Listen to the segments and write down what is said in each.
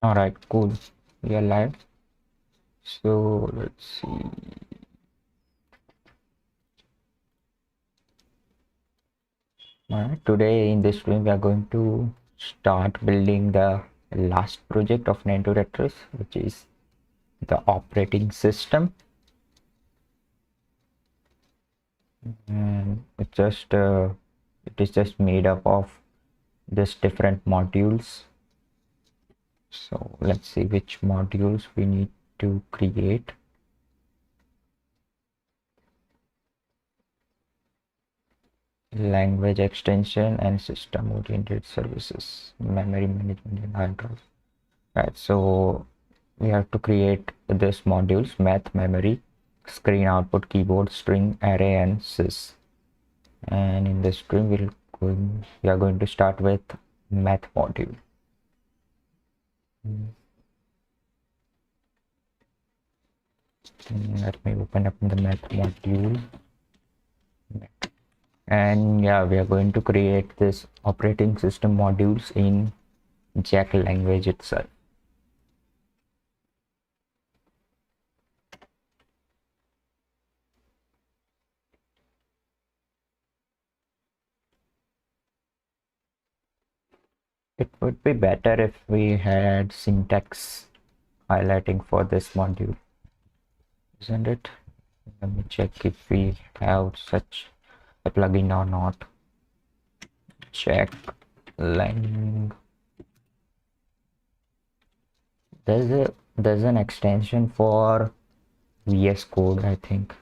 All right, cool. We are live. So let's see. All right, today in this stream, we are going to start building the last project of Nand2Tetris, which is the operating system. And it is just made up of just different modules. So let's see which modules we need to create. Language extension and system oriented services, memory management and hard drive. Right, so we have to create this modules: math, memory, screen output, keyboard, string, array, and sys. And in this stream we are going to start with math module. Let me open up the math module. And yeah, we are going to create this operating system modules in Jack language itself. It would be better if we had syntax highlighting for this module, isn't it? Let me check if we have such a plugin or not. Check lang. There's an extension for VS Code, I think.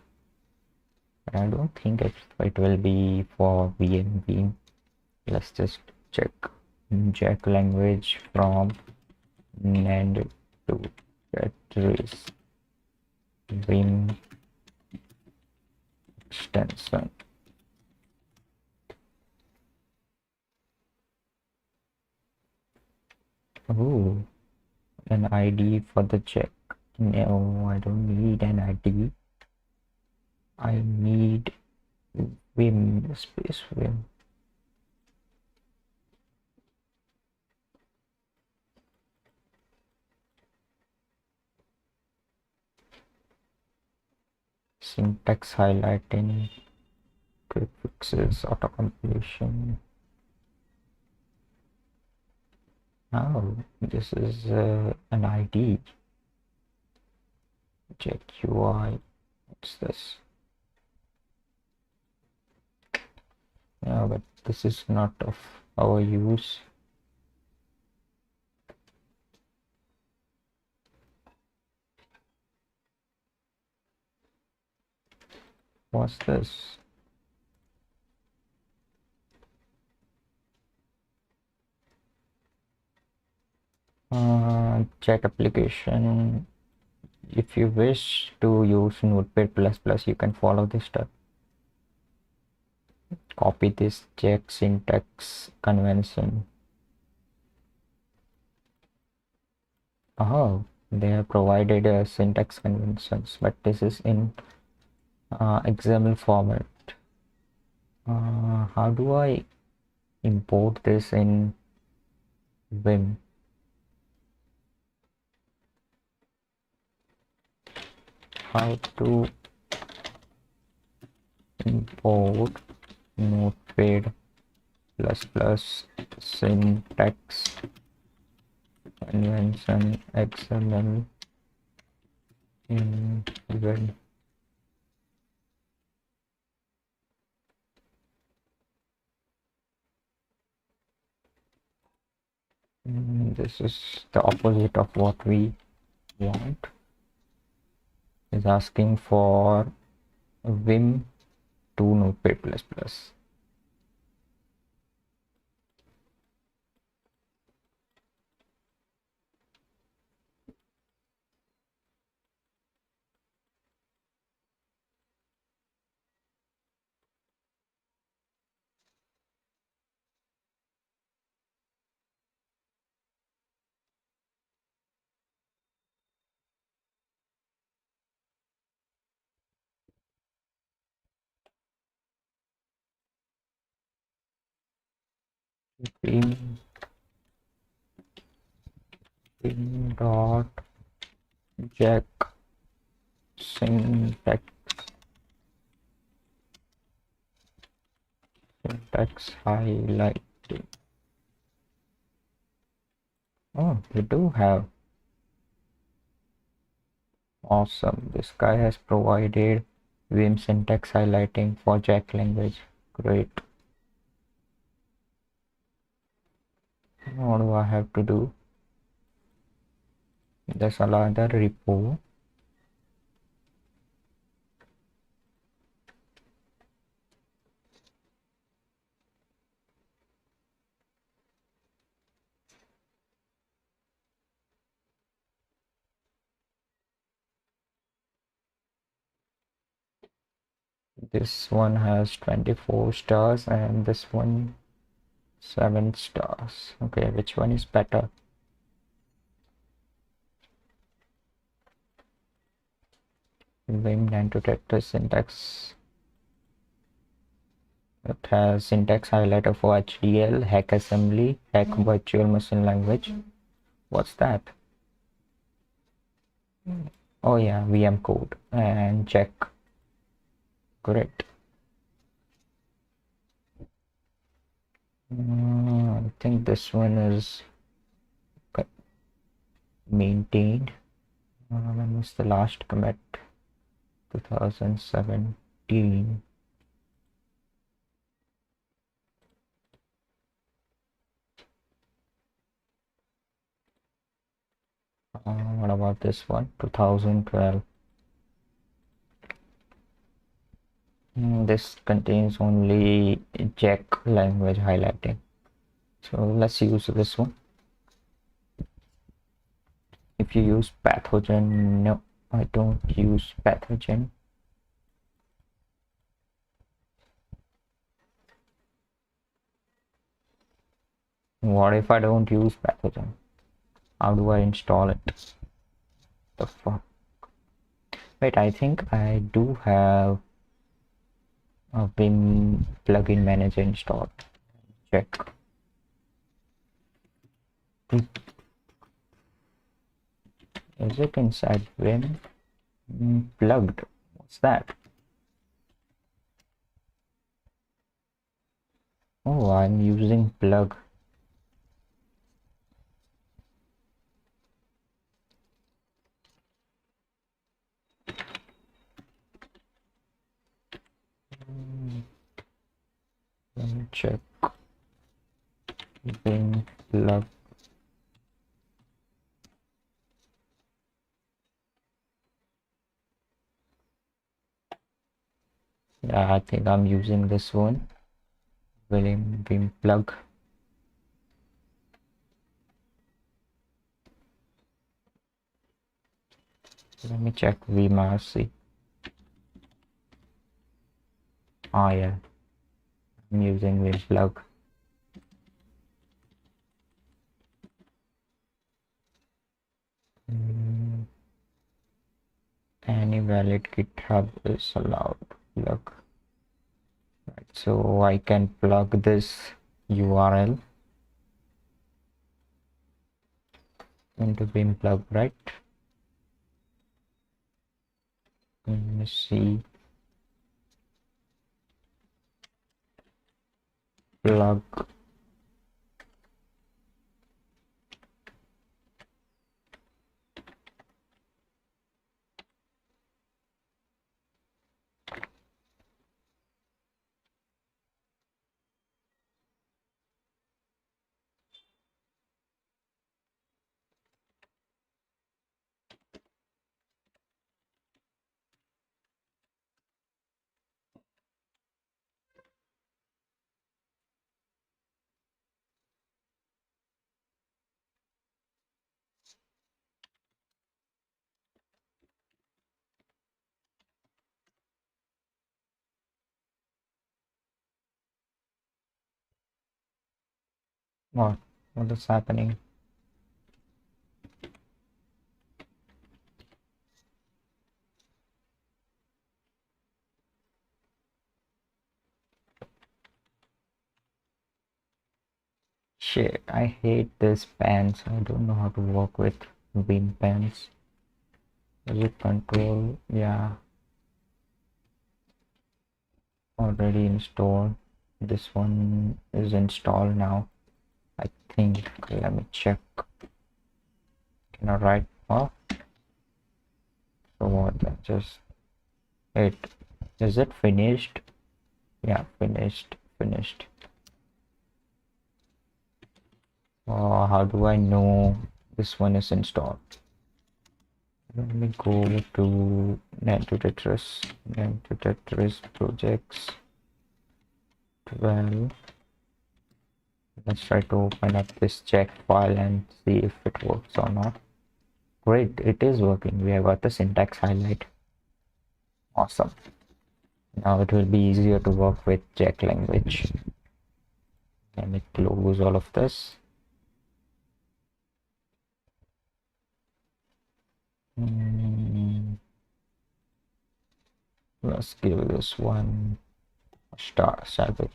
But I don't think it will be for VM. Let's just check Jack language from Nand to Tetris Vim extension. Oh, an ID for the check. No, I don't need an ID. I need Vim space Vim. Syntax highlighting, quick fixes, auto completion. Oh, this is an ID. Check UI. What's this? Yeah, but this is not of our use. What's this? Chat application. If you wish to use Notepad++, you can follow this step. Copy this check syntax convention. Oh, they have provided syntax conventions, but this is in XML format. How do I import this in Vim? How to import Notepad++ syntax convention XML in Vim? This is the opposite of what we want. Is asking for Vim to Notepad++. Vim Nand2Jack syntax highlighting. Oh, we do have. Awesome. This guy has provided Vim syntax highlighting for Jack language. Great. What do I have to do? There's another repo. This one has 24 stars and this one 7 stars. Okay, which one is better? Vim Nand2Tetris syntax. It has syntax highlighter for HDL, hack assembly, hack virtual machine language. What's that? Oh yeah, VM code and check. Great. I think this one is maintained. When was the last commit? 2017. What about this one? 2012. This contains only Jack language highlighting. So let's use this one. If you use pathogen, no, I don't use pathogen. What if I don't use pathogen? How do I install it? The fuck? Wait, I think I do have a Vim plugin manager installed. Check. Is it inside Vim? Plugged. What's that? Oh, I'm using plug. Let me check. Vim plug. Yeah, I think I'm using this one. Vim plug. Let me check vmrc. Oh yeah, I'm using Vim plug. Any valid GitHub is allowed. Plug. Right, so I can plug this URL into Vim plug, right? Let me see. Plug. What? What is happening? Shit, I hate this pants. I don't know how to work with. beam pens, music control, yeah, already installed. This one is installed now, I think. Let me check. Cannot write off. So what? Just it. Is it finished? Yeah, finished. How do I know this one is installed? Let me go to Nand2Tetris projects 12. Let's try to open up this check file and see if it works or not. Great, it is working. We have got the syntax highlight. Awesome. Now it will be easier to work with Jack language. Let me close all of this. Let's give this one a star, shall we?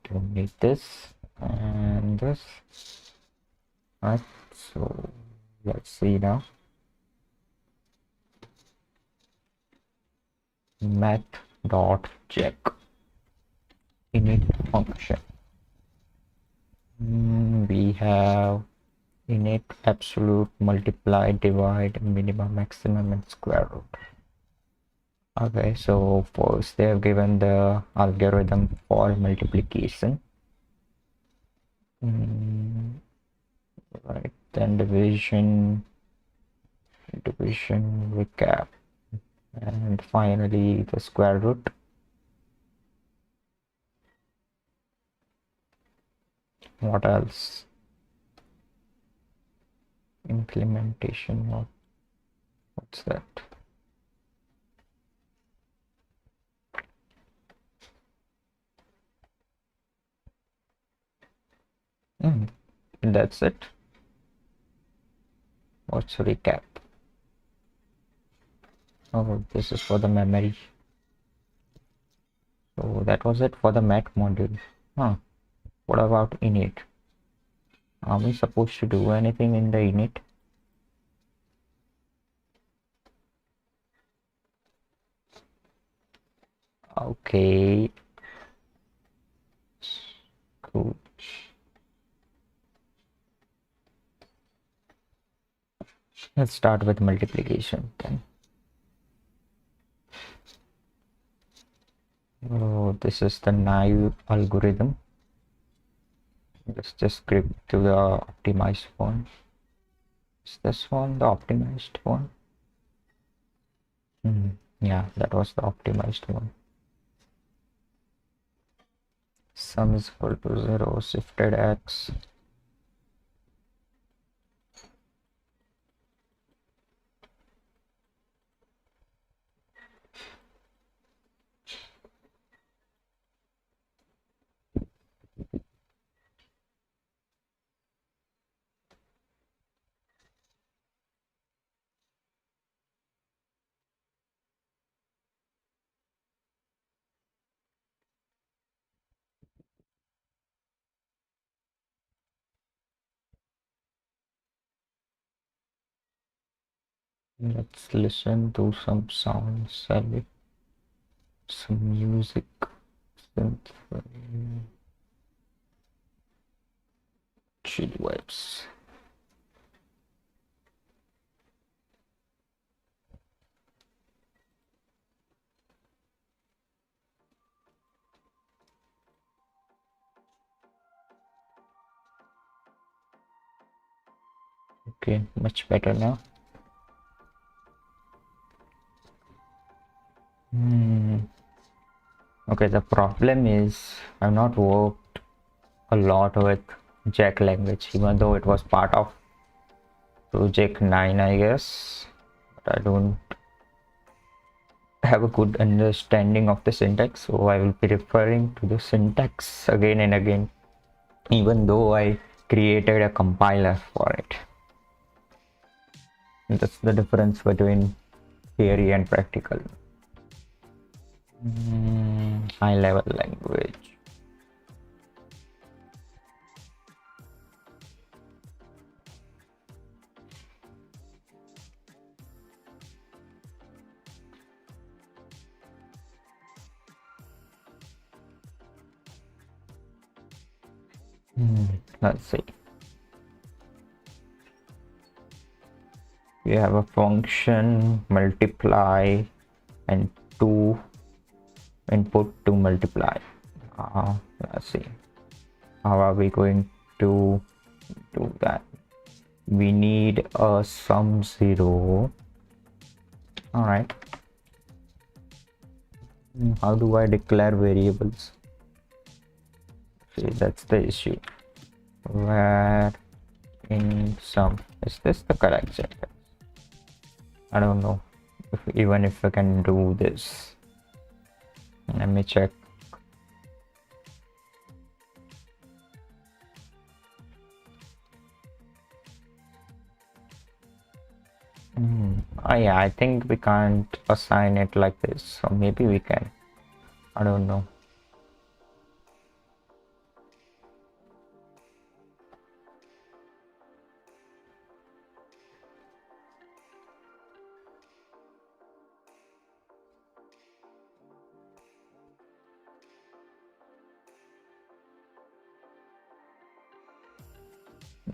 Don't need this and this. Right, so let's see now. Math.jack init function. We have init, absolute, multiply, divide, minimum, maximum, and square root. Okay, so first they have given the algorithm for multiplication. Right, then division, recap, and finally the square root. What else? Implementation of what's that? That's it. What's recap? Oh, this is for the memory. So that was it for the math module. What about init? Are we supposed to do anything in the init? Okay. Cool. Let's start with multiplication then. Oh, this is the naive algorithm. Let's just script to the optimized one. Is this one the optimized one? Yeah, that was the optimized one. Sum is equal to 0, shifted x. Let's listen to some sounds, shall we? Some music. Synth. Chill vibes. Okay, much better now. Okay, the problem is I've not worked a lot with Jack language, even though it was part of project 9, I guess. But I don't have a good understanding of the syntax, so I will be referring to the syntax again and again, even though I created a compiler for it. That's the difference between theory and practical. High level language. Let's see. We have a function multiply and two input to multiply. Let's see. How are we going to do that? We need a sum zero. All right. How do I declare variables? See, that's the issue. Where in sum, is this the correct sentence? I don't know even if I can do this. Let me check. Oh yeah, I think we can't assign it like this, so maybe we can. I don't know.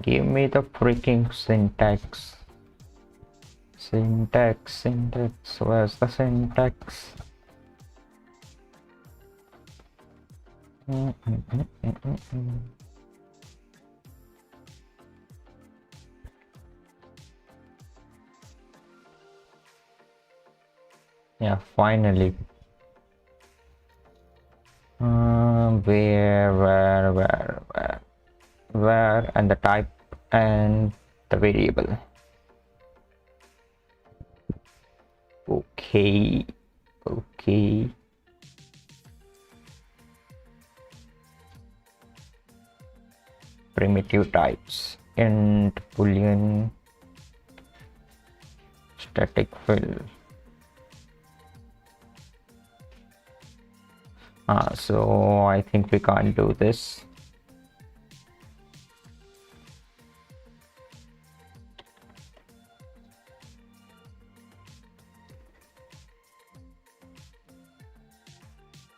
Give me the freaking syntax. Syntax. Where's the syntax? Yeah, finally. Where, and the type and the variable. Okay. Primitive types, int, boolean, static fill. So I think we can't do this.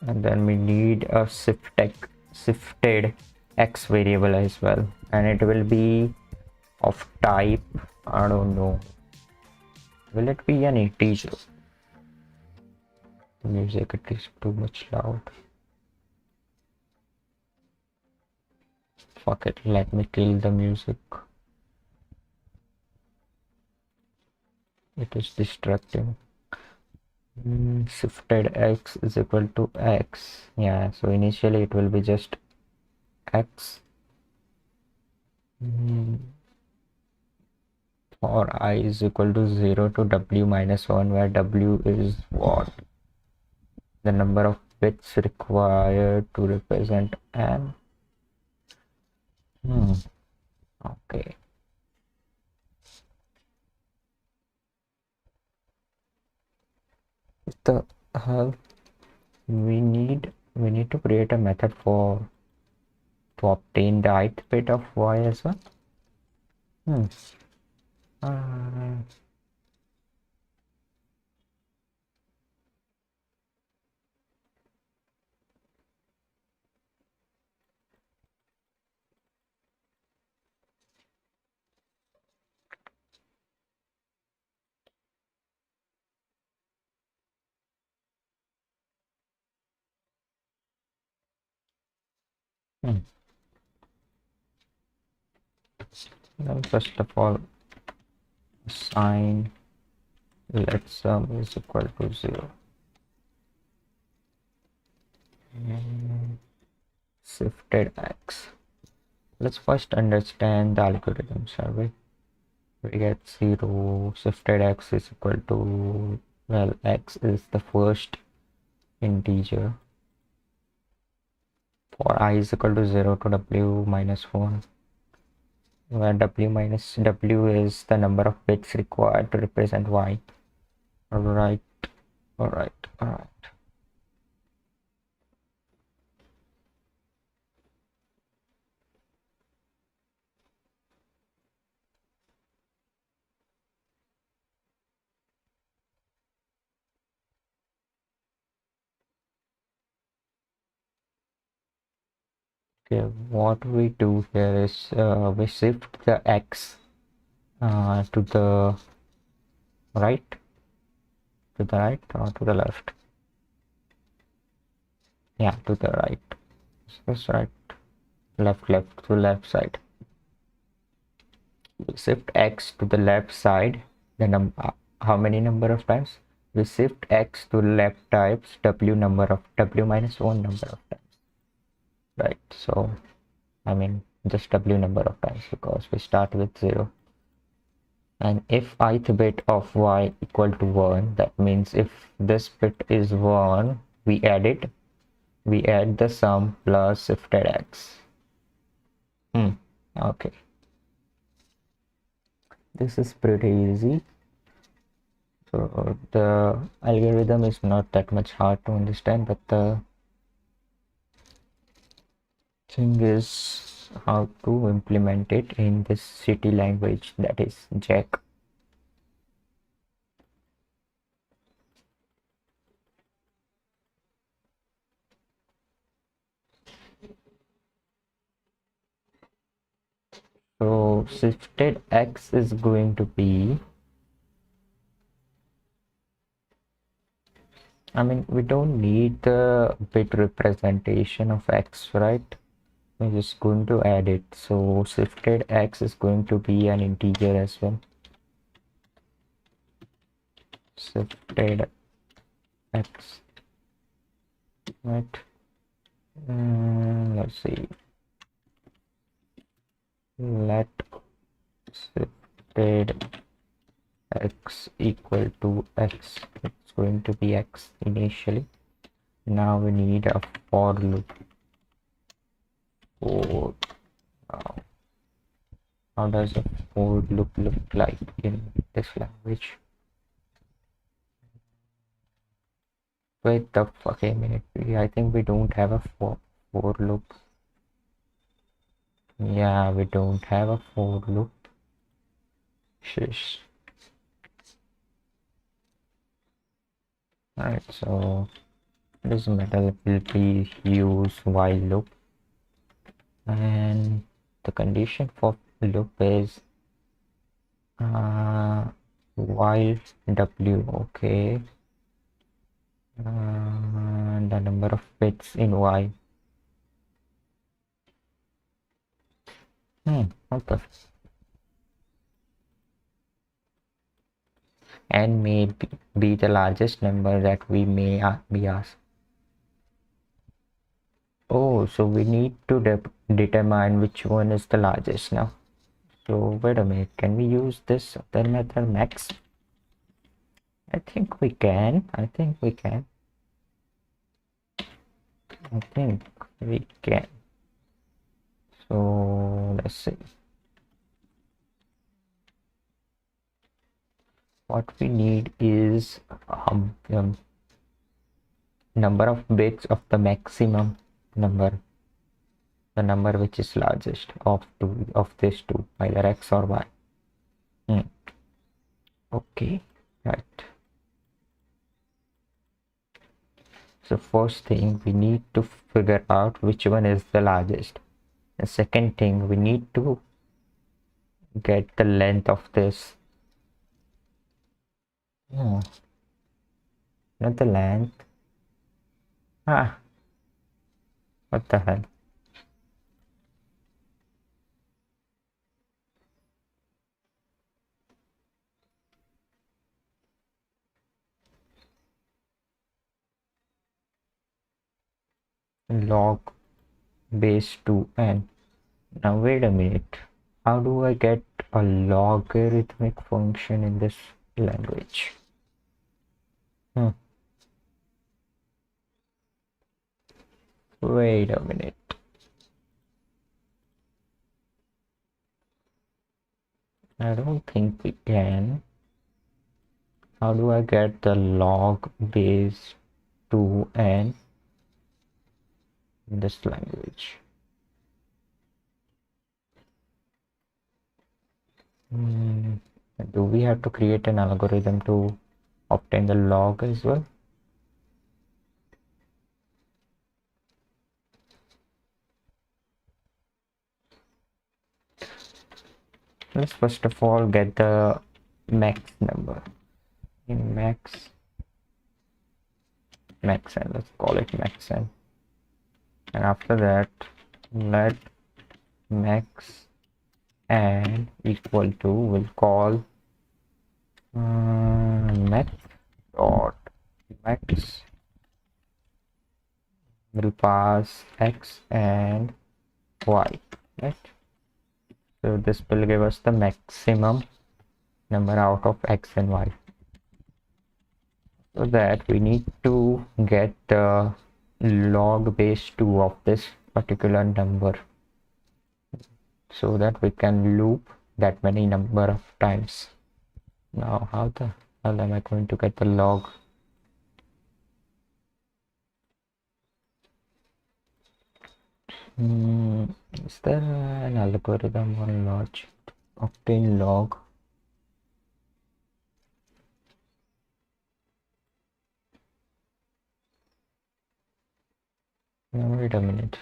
And then we need a shifted x variable as well, and it will be of type, I don't know, will it be an integer? Music, it is too much loud. Fuck it, let me kill the music. It is distracting. Shifted x is equal to x. Yeah, so initially it will be just x. For I is equal to 0 to w minus 1, where w is what? The number of bits required to represent n. Okay. What the hell? We need to create a method to obtain the ith bit of y as well. Uh, Now first of all, assign let sum is equal to 0. Shifted x. Let's first understand the algorithm, shall we? We get 0. Shifted x is equal to, well, x is the first integer. For I is equal to 0 to w minus 1, where w is the number of bits required to represent y. Alright. Okay, what we do here is we shift the x to the right, or to the left. Yeah, to the right. That's right. Left, to the left side. We shift x to the left side. Then how many number of times? We shift x to left times w minus 1 number of times. Right. So I mean just w number of times because we start with 0. And if ith bit of y equal to 1, that means if this bit is 1, we add it. We add the sum plus shifted x. Okay. This is pretty easy. So the algorithm is not that much hard to understand, but the thing is how to implement it in this city language, that is Jack. So shifted x is going to be, I mean, we don't need the bit representation of x, right? We're just going to add it. So shifted x is going to be an integer as well. Shifted x, right? Let's see. Let shifted x equal to x. It's going to be x initially. Now we need a for loop. For how does a for loop look like in this language? Wait the fuck a minute. I think we don't have a for loop. Yeah, we don't have a for loop. Shish. Alright, so this method will be use while loop, and the condition for loop is while w. Okay, the number of bits in y. Okay. And may be the largest number that we may be asked. Oh, so we need to determine which one is the largest now. So wait a minute, can we use this other method max? I think we can. I think we can. So let's see. What we need is number of bits of the maximum number, the number which is largest of these two, either x or y. Okay, right. So first thing, we need to figure out which one is the largest. The second thing, we need to get the length of this. Not the length. What the hell? Log base 2n. Now wait a minute. How do I get a logarithmic function in this language? Wait a minute. I don't think we can. How do I get the log base 2n in this language? Do we have to create an algorithm to obtain the log as well? let's first of all get the max number. In max n, let's call it max n, and after that let max n equal to, we'll call max dot max, will pass x and y, right? So this will give us the maximum number out of x and y. So that we need to get the log base 2 of this particular number, so that we can loop that many number of times. Now how the hell am I going to get the log? Is there an algorithm or logic to obtain log? Wait a minute.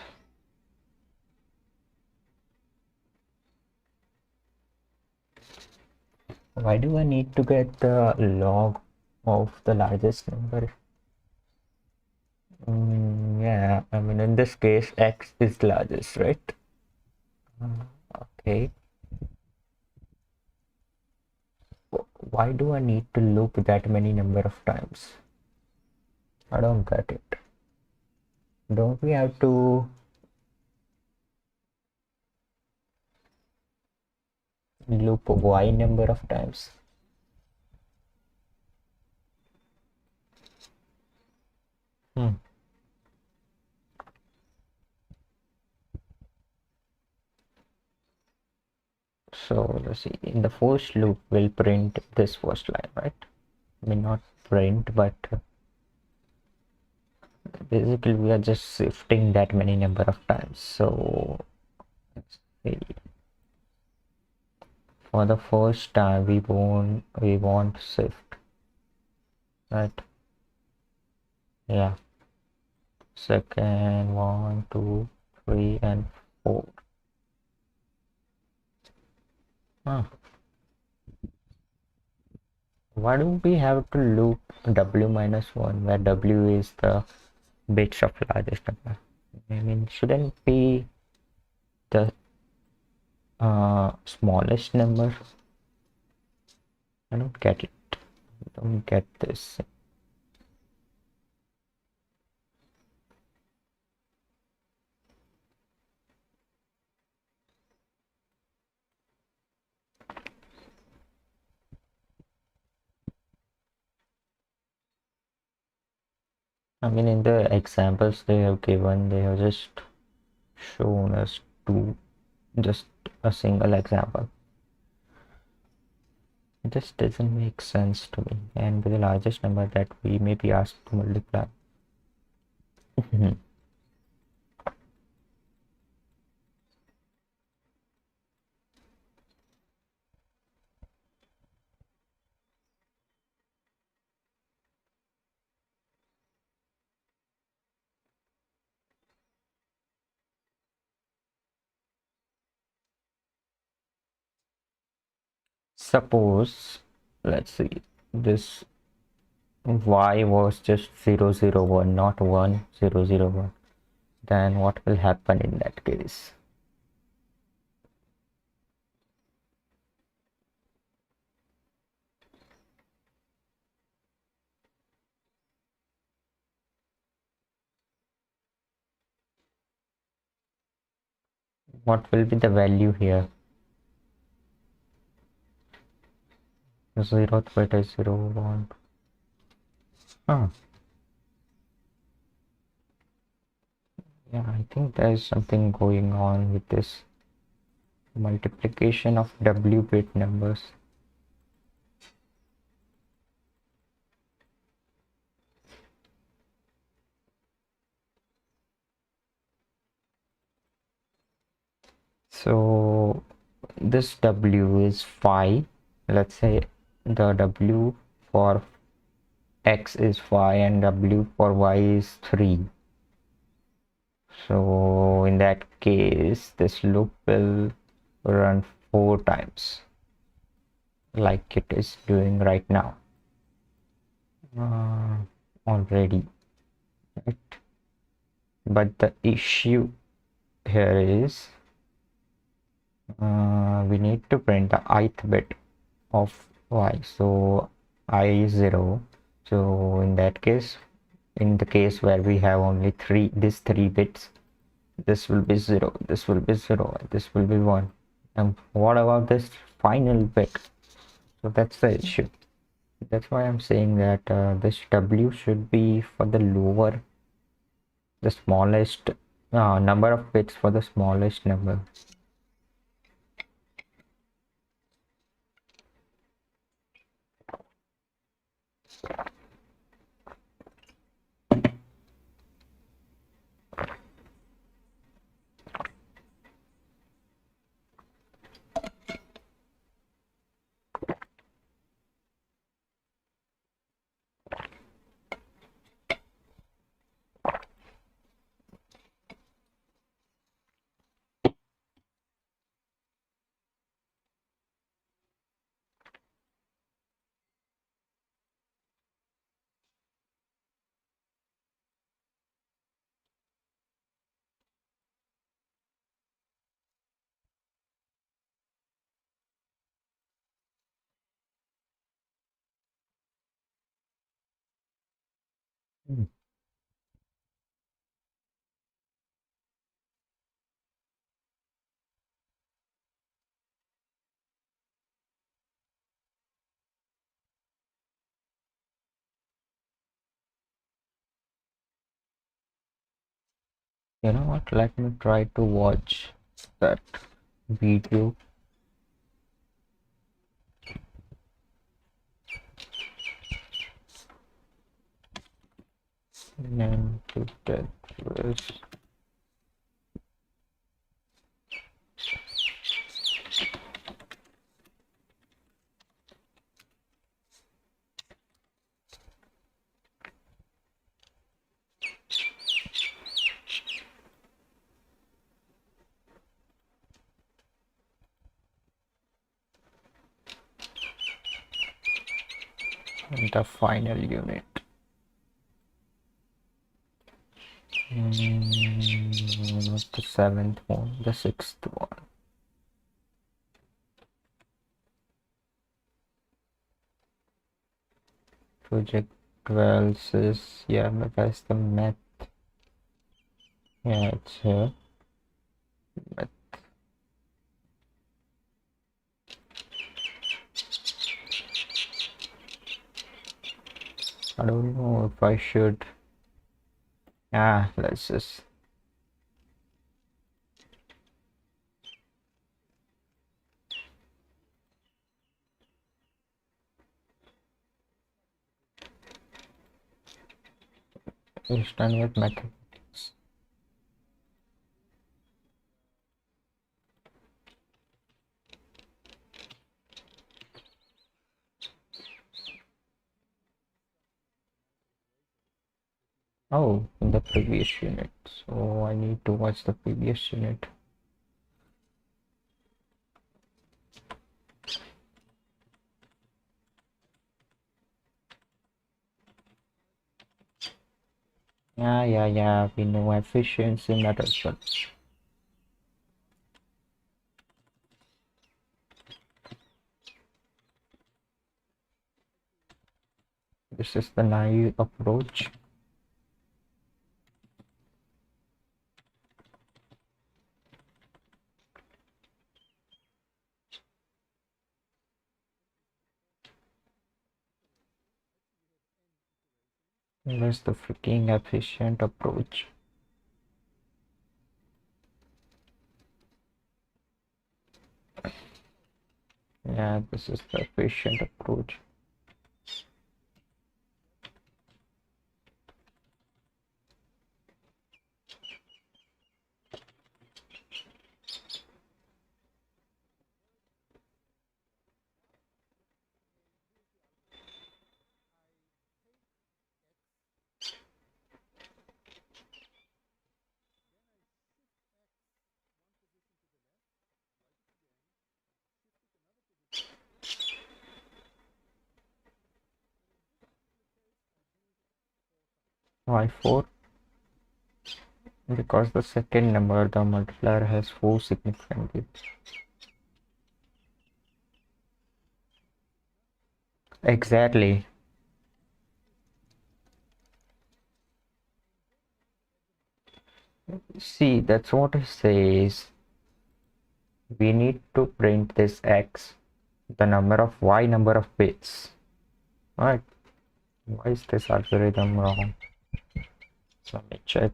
Why do I need to get the log of the largest number? Yeah, I mean, in this case, x is largest, right? Okay. Why do I need to loop that many number of times? I don't get it. Don't we have to loop y number of times? So let's see, in the first loop we'll print this first line, right? I mean, not print, but basically we are just shifting that many number of times. So let's see, for the first time we won't shift, right? Yeah, second, 1, 2, 3 and 4. Why do we have to loop w minus 1, where w is the bits of largest number? I mean, shouldn't be the smallest number? I don't get it. I don't get this. I mean, in the examples they have given, they have just shown us just a single example. It just doesn't make sense to me. And with the largest number that we may be asked to multiply. Suppose, let's see, this y was just 0, 0, 1, not 1, 0, 0, 1. Then what will happen in that case? What will be the value here? The 0th bit is 0, 1. Yeah, I think there's something going on with this multiplication of w bit numbers. So this w is 5. Let's say the w for x is 5 and w for y is 3. So in that case, this loop will run 4 times. like it is doing right now already, right? But the issue here is we need to print the ith bit of y, so I is 0. So in that case, in the case where we have only these three bits, this will be 0, this will be 0, this will be 1. And what about this final bit? So that's the issue. That's why I'm saying that this w should be for the lower, the smallest number of bits for the smallest number. Hmm. You know what, let me try to watch that video. Nand2Tetris. The final unit. Not the 7th one, the 6th one. Project 12 says, yeah, but that's the math. Yeah, it's here. But I don't know if I should. Let's just. It's done with mathematics. Oh, in the previous unit. So I need to watch the previous unit. Yeah. We know efficiency matters, but this is the naive approach. That's the freaking efficient approach. Yeah, this is the efficient approach. Why 4? Because the second number, the multiplier, has 4 significant bits. Exactly. See, that's what it says. We need to print this x, the number of y number of bits. Right? Why is this algorithm wrong? So let me check.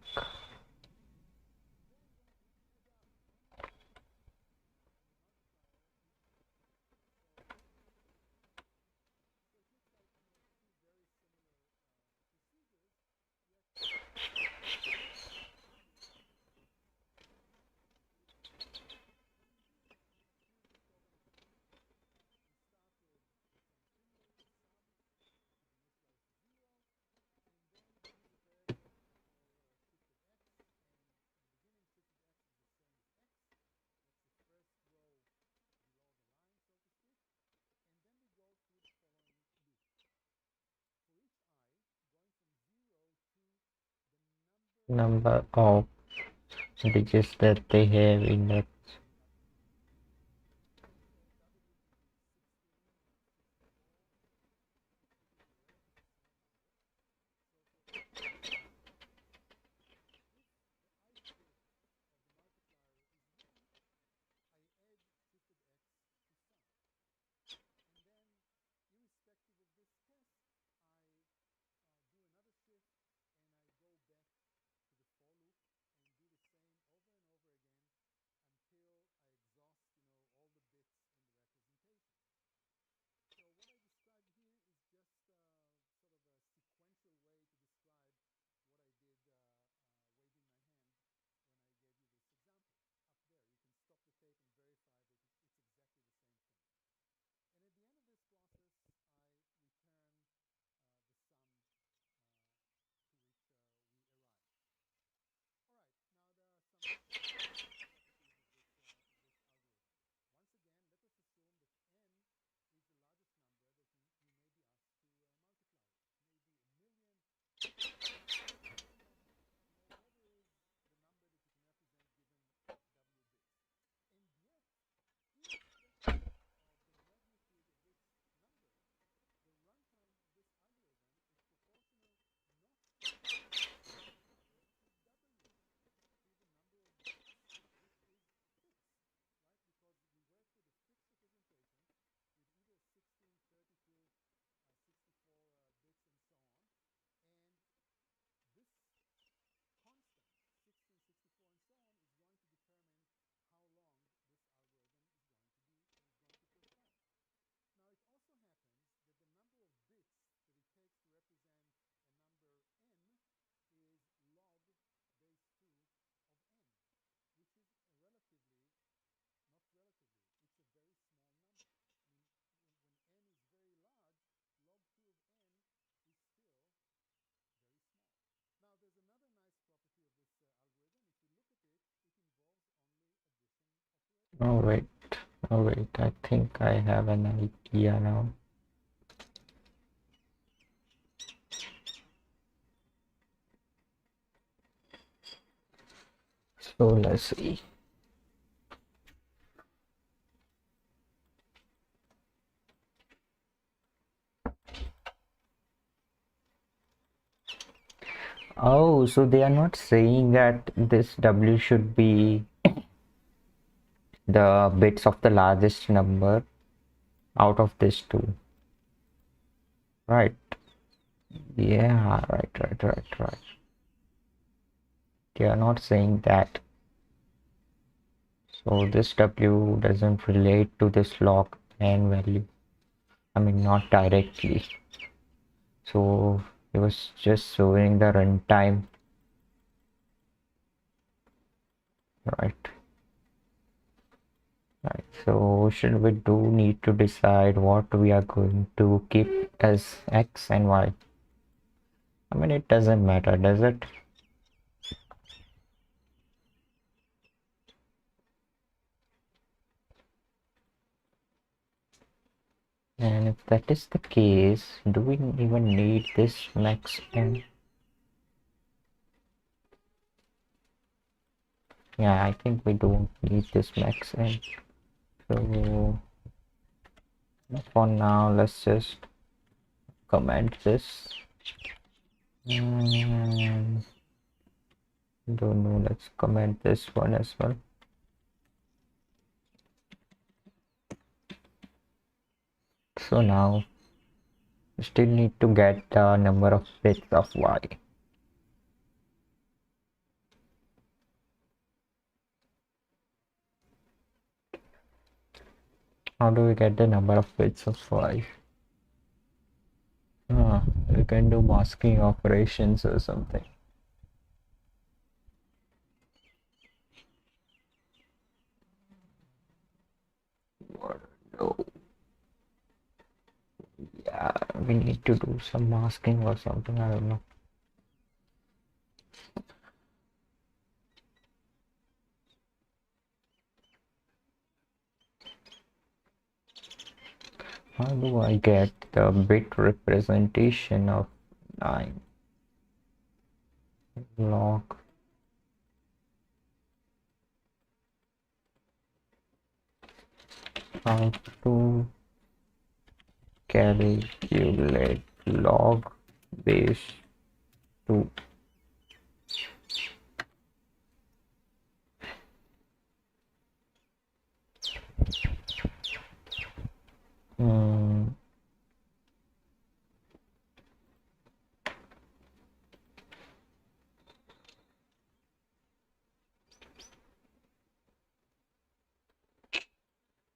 Number of digits that they have in the oh wait, oh wait, I think I have an idea now. So let's see. Oh, so they are not saying that this W should be the bits of the largest number out of this two. Right. Yeah, right. They are not saying that. So this W doesn't relate to this log n value. I mean, not directly. So it was just showing the runtime. Right. Right. So should we do need to decide what we are going to keep as X and Y? I mean, it doesn't matter, does it? And if that is the case, do we even need this max n? Yeah, I think we don't need this max end. So for now, let's just comment this. Don't know, let's comment this one as well. So now we still need to get the number of bits of y. How do we get the number of bits of y? We can do masking operations or something. No. Yeah, we need to do some masking or something, I don't know. How do I get the bit representation of 9 log? How to calculate log base 2?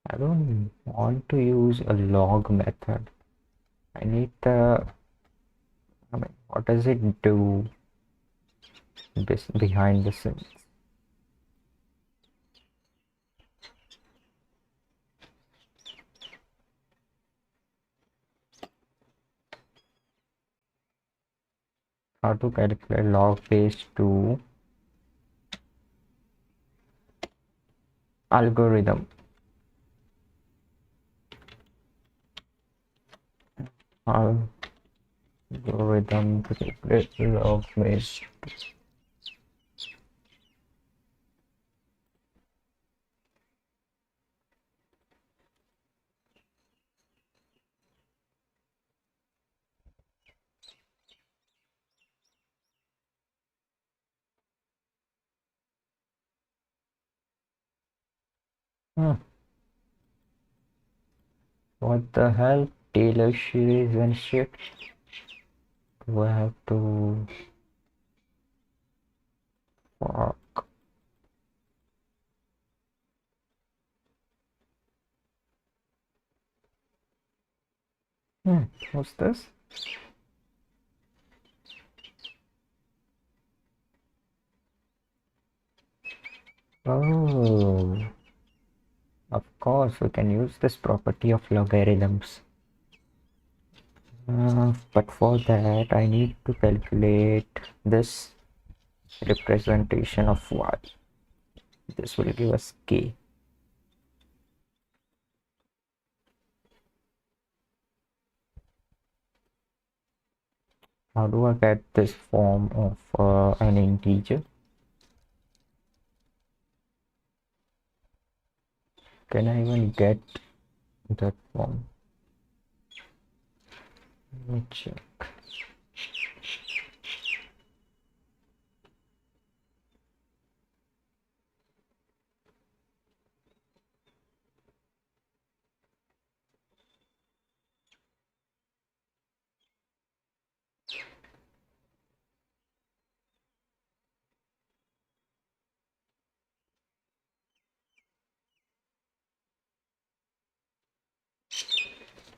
I don't want to use a log method. I need what does it do behind the scenes? How to calculate log base 2 algorithm? Algorithm to calculate log base 2. What the hell? Taylor series and shit. Do I have to fuck? What's this? Oh, of course, we can use this property of logarithms. But for that, I need to calculate this representation of y. This will give us k. How do I get this form of an integer? Can I even get that form? Let me check.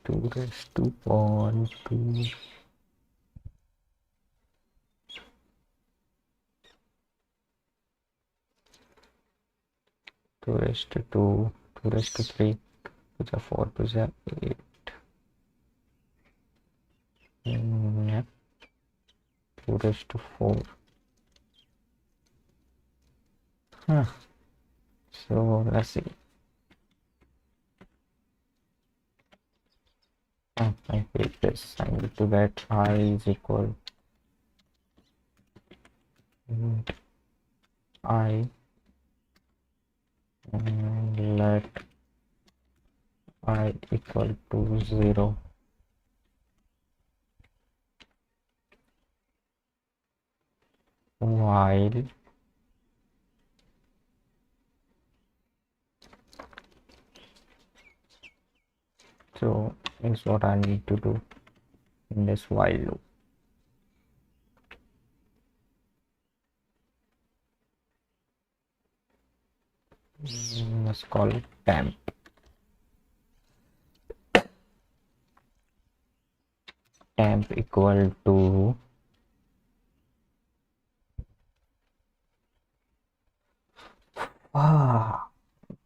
Two raised to 1, 2. Two raised to 2, 2 raised to 3, to the 4 to the 8. Yep. 2 raised to 4. So let's see. I hate this. I need to get I is equal I Let I equal to 0. While so is what I need to do in this while loop. Let's call it temp. Temp equal to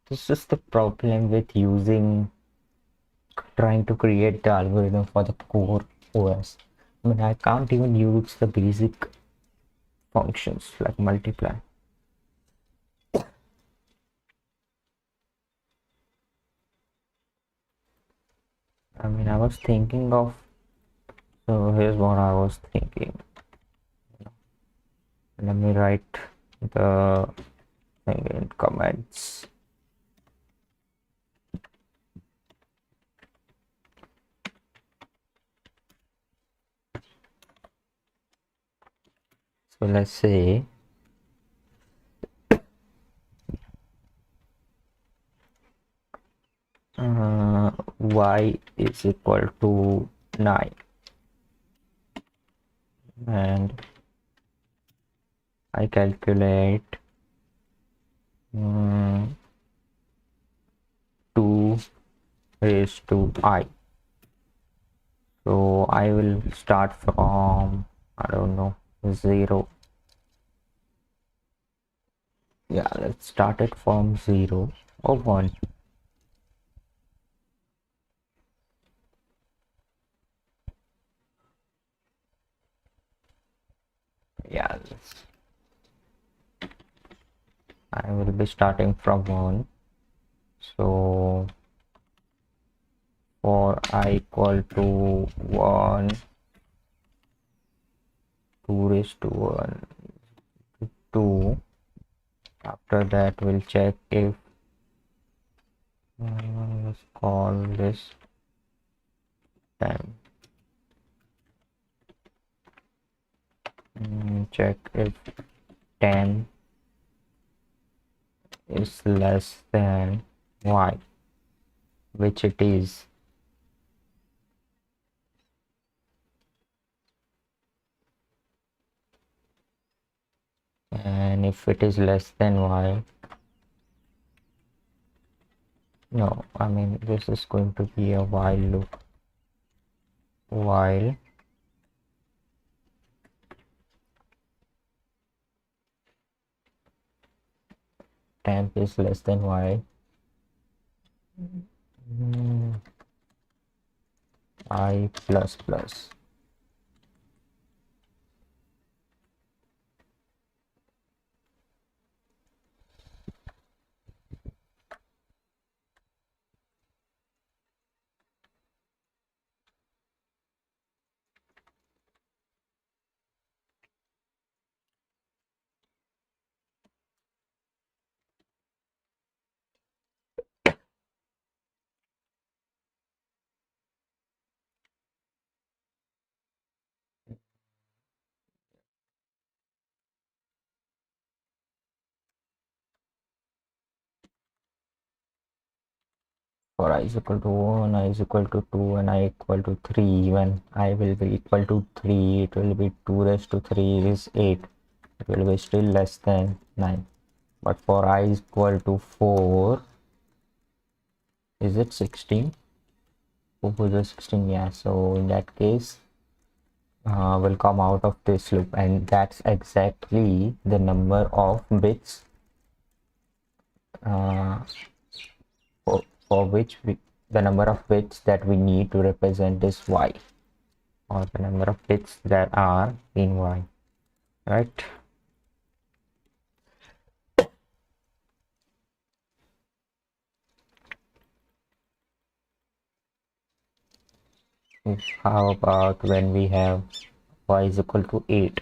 this is the problem with trying to create the algorithm for the core OS. I mean, I can't even use the basic functions like multiply. I mean, I was thinking of, so here's what I was thinking. Let me write the thing in comments. So let's say y is equal to 9 and I calculate 2 raised to I. So I will start from, I don't know, 0. Yeah, let's start it from 0 or 1. Yeah, I will be starting from 1. So for I equal to 1, 2 raised to 1, 2. After that, we'll check if let's call this 10. Check if 10 is less than y, which it is. And if it is less than y, no, I mean this is going to be a while loop. While temp is less than y, I plus plus. For I is equal to 1, I is equal to 2, and I equal to 3. When I will be equal to 3, it will be 2 raised to 3 is 8. It will be still less than 9. But for I is equal to 4, is it 16? 4 is 16, yeah. So in that case, will come out of this loop, and that's exactly the number of bits for which the number of bits that we need to represent this y, or the number of bits that are in y, right? How about when we have y is equal to 8?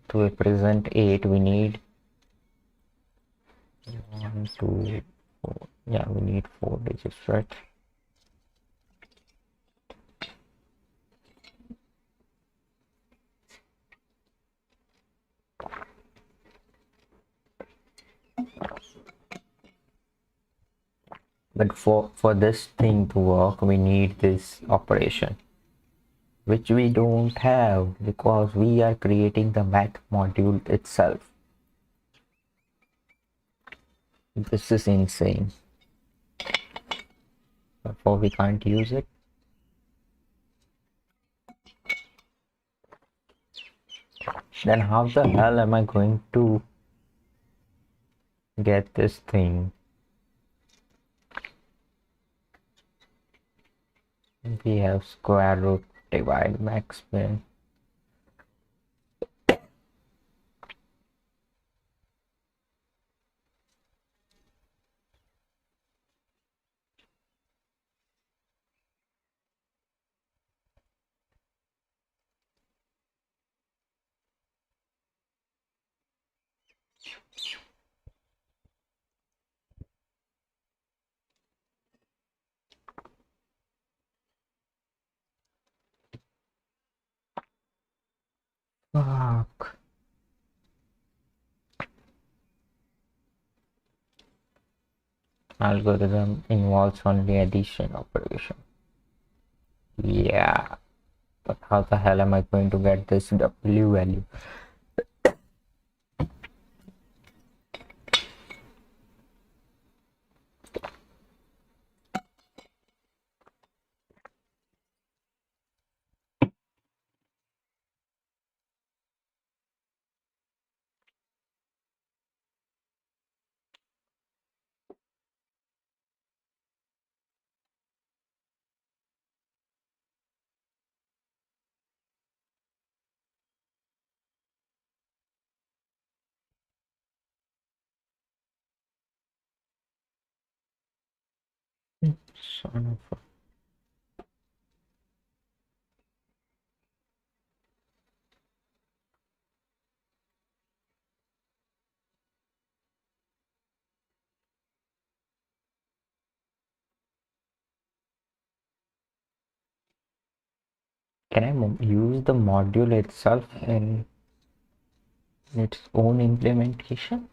To represent 8, we need 1 2 4. Yeah, we need 4 digits, right? But for this thing to work, we need this operation, which we don't have because we are creating the math module itself. This is insane. Therefore, we can't use it. Then how the hell am I going to get this thing? We have square root, divide, max min. Fuck. Algorithm involves only addition operation. Yeah, but how the hell am I going to get this W value? Son of a... Can I use the module itself in its own implementation?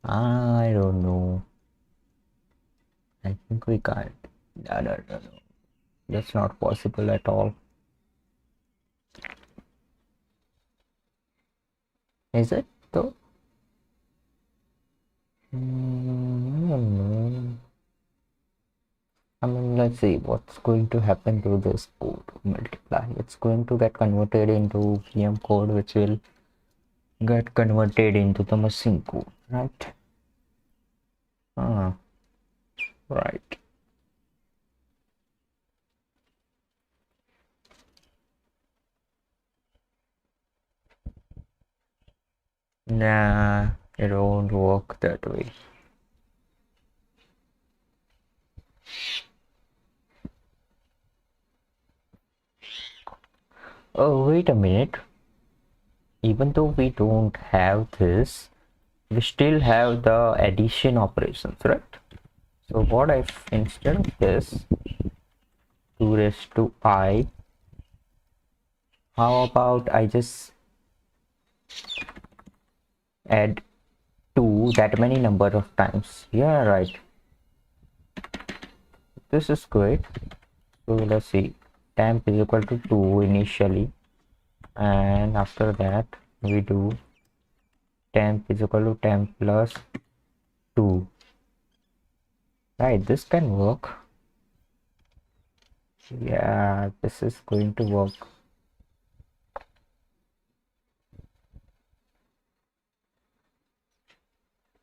I don't know. I think we can't. No. That's not possible at all. Is it though? I don't know. I mean, let's see what's going to happen to this code multiply. It's going to get converted into VM code, which will get converted into the machine code, right? Right. Nah, it won't work that way. Oh, wait a minute. Even though we don't have this, we still have the addition operations, right? So what if instead of this 2 raised to I, how about I just add 2 that many number of times? Yeah, right. This is great. So let's see, temp is equal to 2 initially, and after that we do temp is equal to temp plus 2. Right, this can work. Yeah, this is going to work.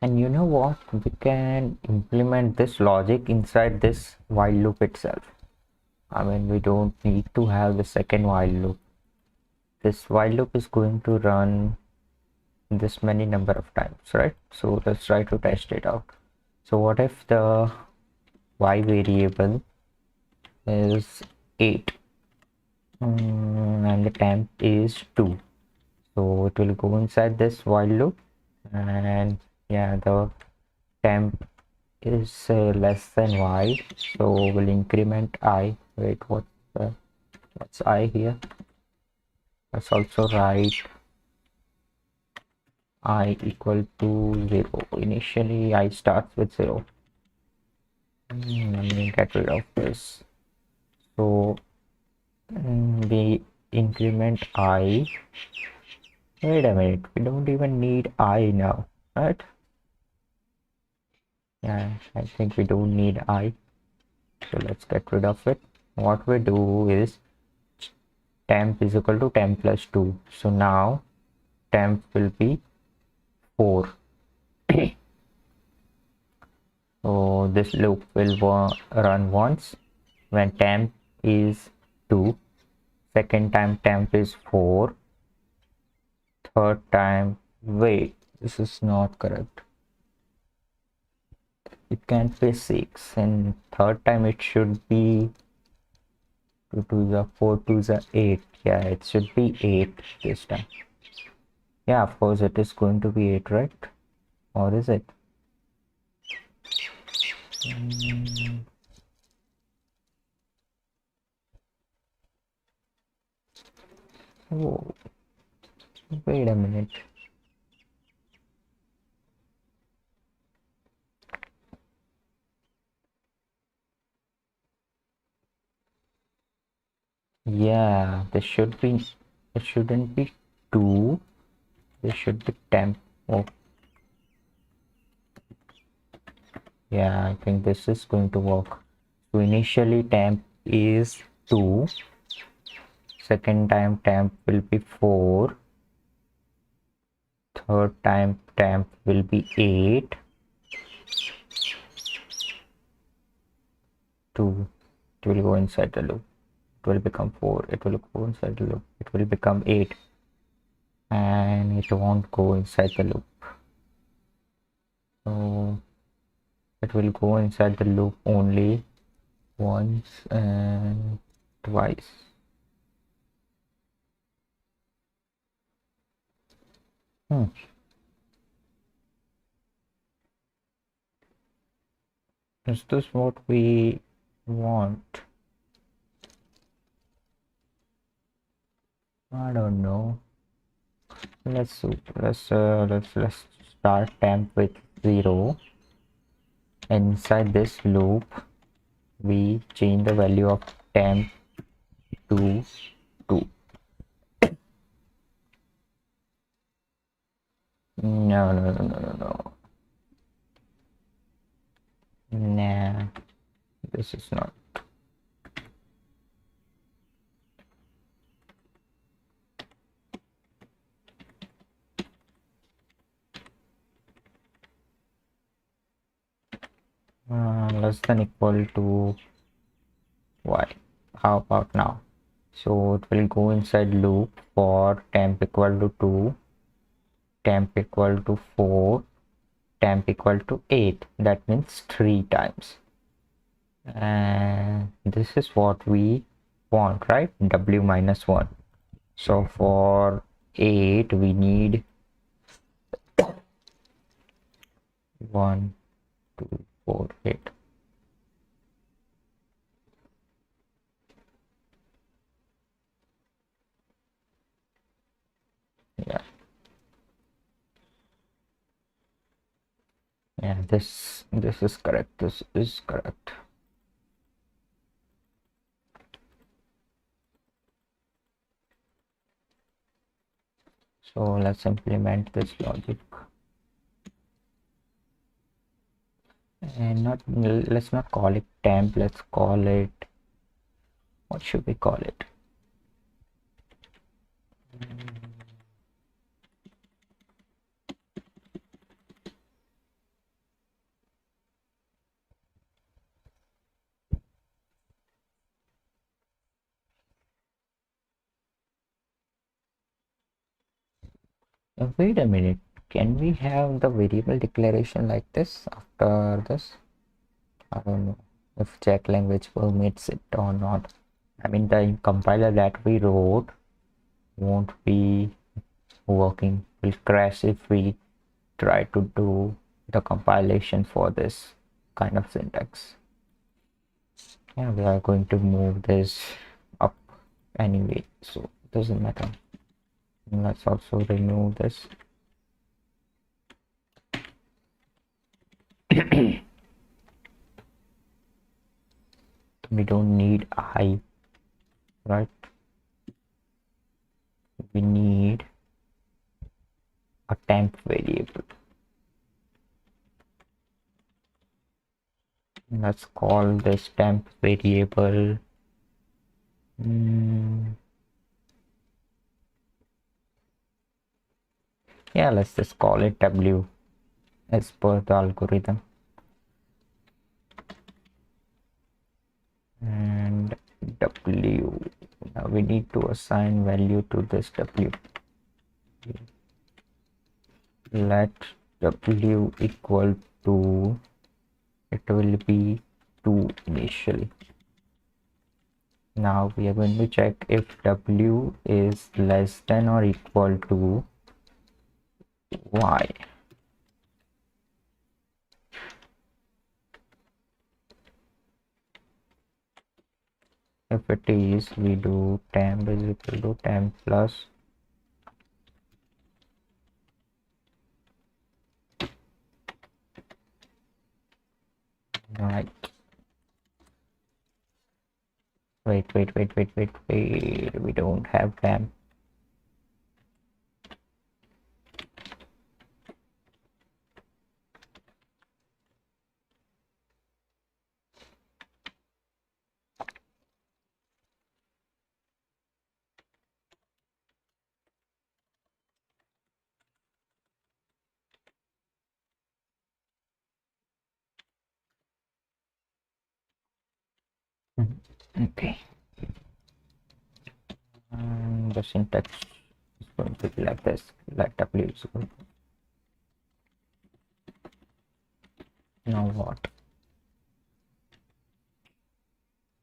And you know what? We can implement this logic inside this while loop itself. I mean, we don't need to have the second while loop. This while loop is going to run this many number of times, right? So let's try to test it out. So what if the y variable is 8 and the temp is 2? So it will go inside this while loop, and yeah, the temp is less than y, so we'll increment I. Wait, what's I here? Let's also write I equal to 0. Initially I starts with 0. Let me get rid of this. So we increment I. Wait a minute, we don't even need I now, right? Yeah, I think we don't need I. So let's get rid of it. What we do is temp is equal to temp plus 2. So now temp will be 4. So this loop will run once when temp is 2, second time temp is 4, third time, wait, this is not correct. It can't be 6, and third time it should be 2 to the 4 to the 8. Yeah, it should be 8 this time. Yeah, of course it is going to be 8, right? Or is it? Oh, wait a minute. Yeah, this should be, it shouldn't be 2, this should be temp. Oh, yeah, I think this is going to work. So initially temp is 2, second time temp will be 4, third time temp will be 8, 2, it will go inside the loop, it will become 4, it will go inside the loop, it will become 8, and it won't go inside the loop. So it will go inside the loop only once and twice. Is this what we want? I don't know. Let's start temp with 0. Inside this loop we change the value of temp to 2. No. Nah, this is not. Less than equal to y. How about now? So it will go inside loop for temp equal to 2, temp equal to 4, temp equal to 8. That means 3 times. And this is what we want, right? W minus 1. So for 8 we need 1, 2, 4, 8. Yeah, this is correct. This is correct. So let's implement this logic. And let's not call it temp, let's call it, what should we call it? Wait a minute, can we have the variable declaration like this after this? I don't know if Jack language permits it or not. I mean, the compiler that we wrote won't be working, will crash if we try to do the compilation for this kind of syntax. Yeah, we are going to move this up anyway, so it doesn't matter. And let's also remove this. We don't need I, right? We need a temp variable. Let's call this temp variable yeah, let's just call it W as per the algorithm. And W, now we need to assign value to this W. Let W equal to, it will be 2 initially. Now we are going to check if W is less than or equal to Y. If it is, we do temp is equal to temp plus right. Wait, we don't have temp. Okay, and the syntax is going to be like this. Let W is equal to, now what?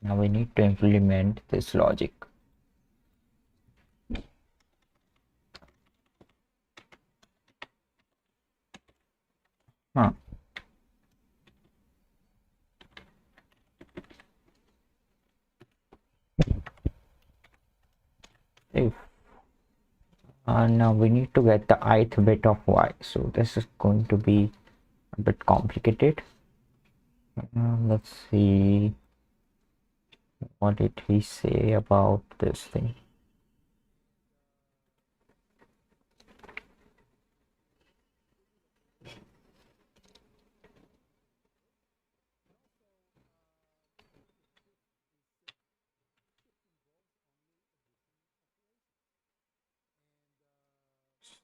Now we need to implement this logic. If now we need to get the ith bit of Y, so this is going to be a bit complicated. Let's see, what did he say about this thing?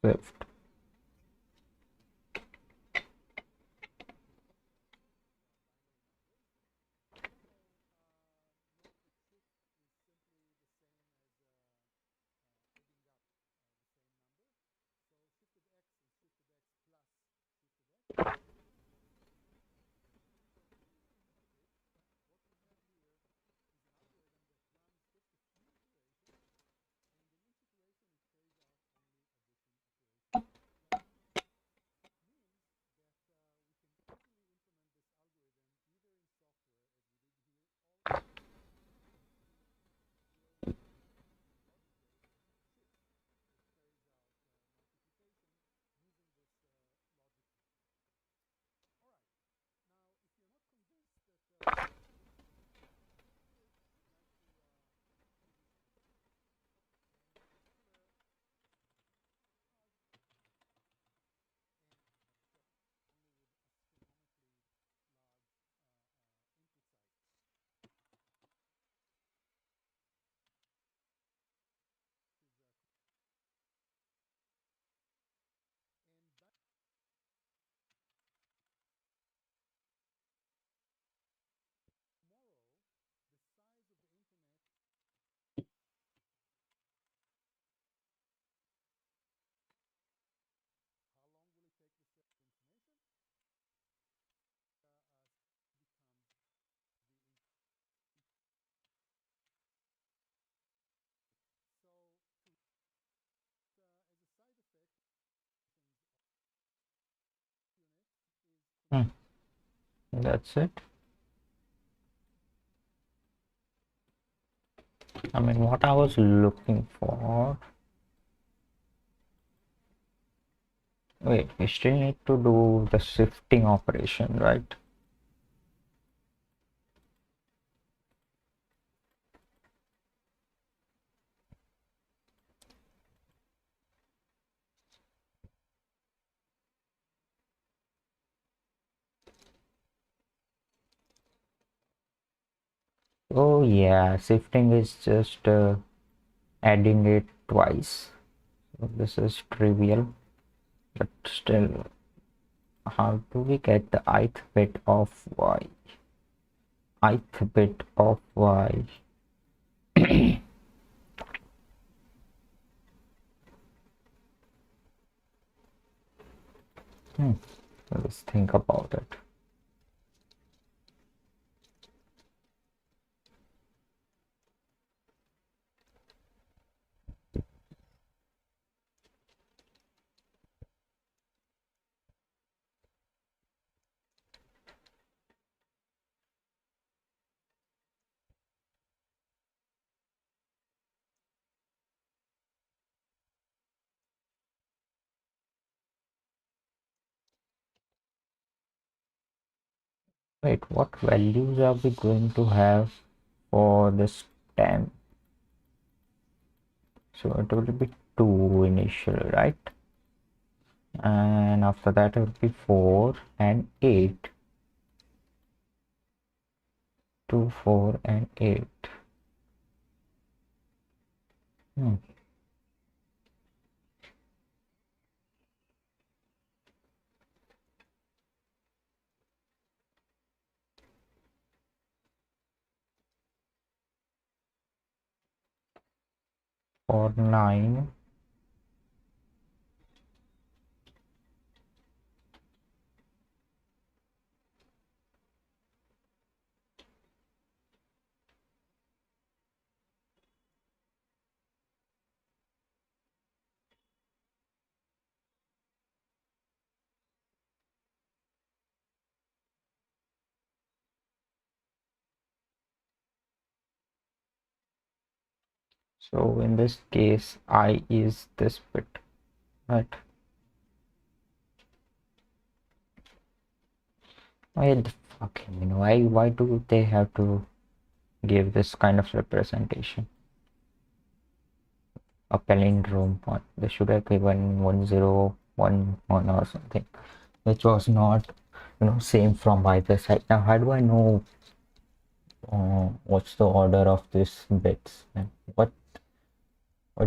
Swift. That's it. I mean, what I was looking for. Wait, we still need to do the shifting operation, right? Oh yeah, shifting is just adding it twice. So this is trivial, but still, how do we get the ith bit of y? Ith bit of y. Hmm. Let's think about it. Wait, what values are we going to have for this 10? So it will be 2 initial, right? And after that it will be 4 and 8. 2, 4 and 8. Hmm. For 9, so in this case I is this bit, right? Why the fucking why do they have to give this kind of representation? A palindrome one. They should have given 1011 or something, which was not same from either side. Now how do I know what's the order of these bits, and what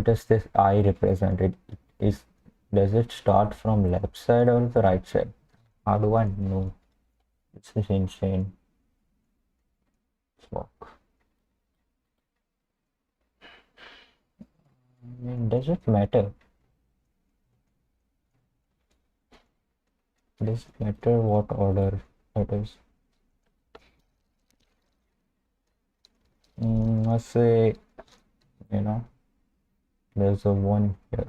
does this I represent? Is does it start from left side or the right side? How do I know? This is insane. Fuck. I mean, does it matter? Does it matter what order it is? Let's say, you know, there's a 1 here.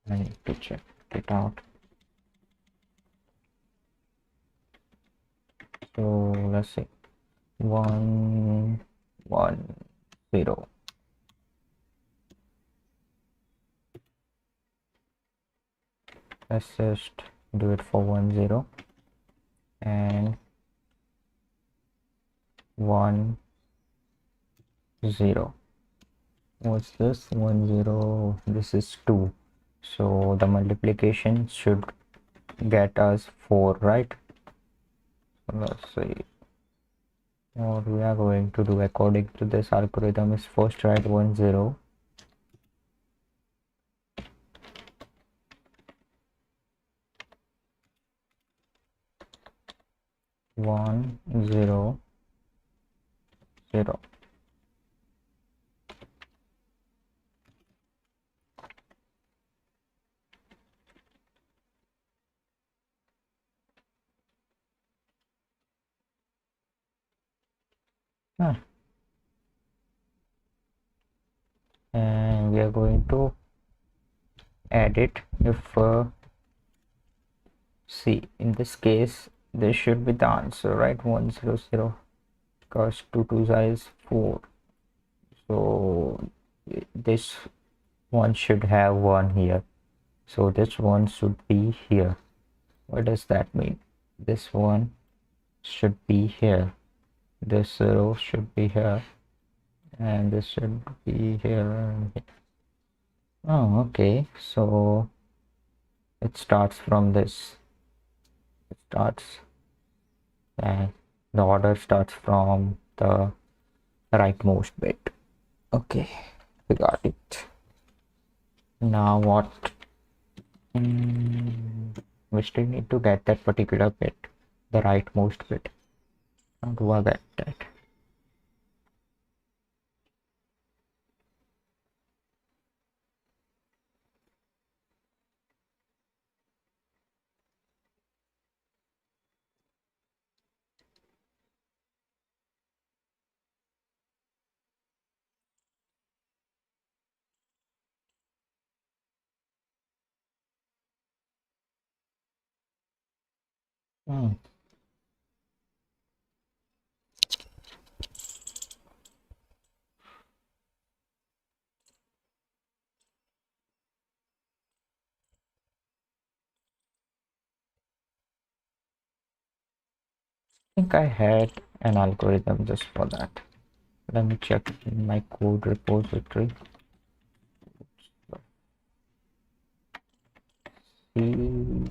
I need to check it out. So let's see. 1, 1, 0. Let's just do it for 1, 0 and 1, 0. What's this? 1, 0. This is 2. So the multiplication should get us 4, right? So let's see. What we are going to do according to this algorithm is first write 1, 0. 1, 0, 0. Ah, and we are going to add it. If see, in this case this should be the answer, right? 100, because 2 2 is 4, so this one should have 1 here, so this one should be here. What does that mean? This one should be here, this 0 should be here, and this should be here. Oh, okay, so it starts from this. It starts, and the order starts from the rightmost bit. Okay, we got it. Now what? We still need to get that particular bit, the rightmost bit. How do I get that? Hmm. I think I had an algorithm just for that. Let me check in my code repository. See,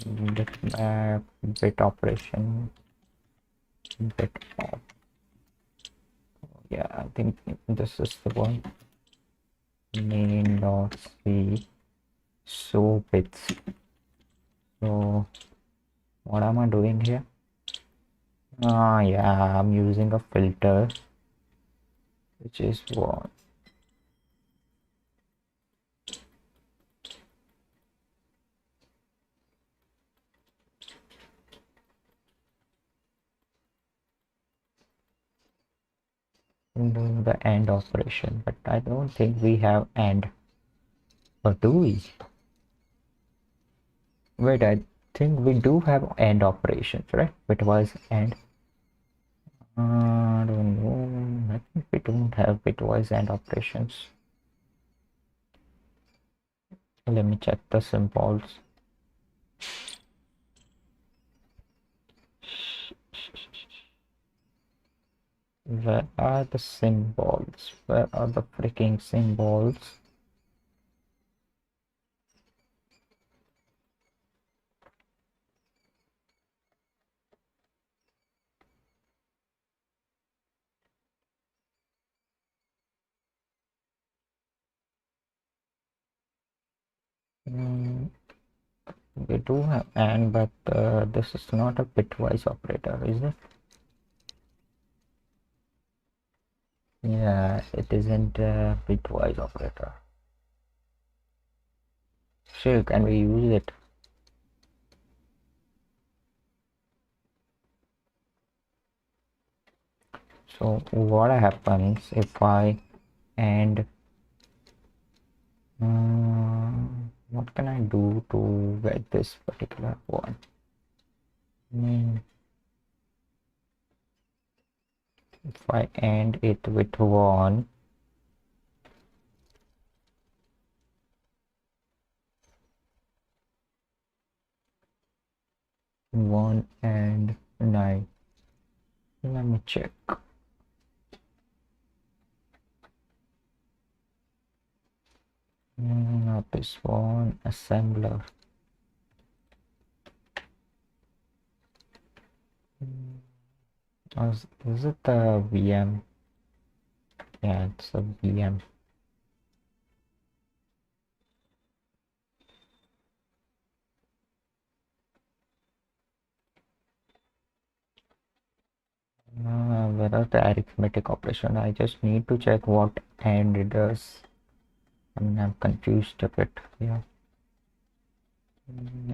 bitmap, bit operation, bit op. Yeah, I think this is the one. Main.c. So bits. So what am I doing here? Yeah, I'm using a filter, which is what? I'm doing the AND operation, but I don't think we have AND. Or do we? Wait, I think we do have AND operations, right? Bitwise AND. I don't know. I think we don't have bitwise AND operations. Let me check the symbols. Where are the symbols? Where are the freaking symbols? We do have AND, but this is not a bitwise operator, is it? Yeah, it isn't a bitwise operator. Sure, can we use it? So what happens if I and what can I do to get this particular one? If I end it with 1, and 9. Let me check. Not this one. Assembler. Is it the VM? Yeah, it's a VM. Where are the arithmetic operation? I just need to check what and it does. I mean, I'm confused a bit here.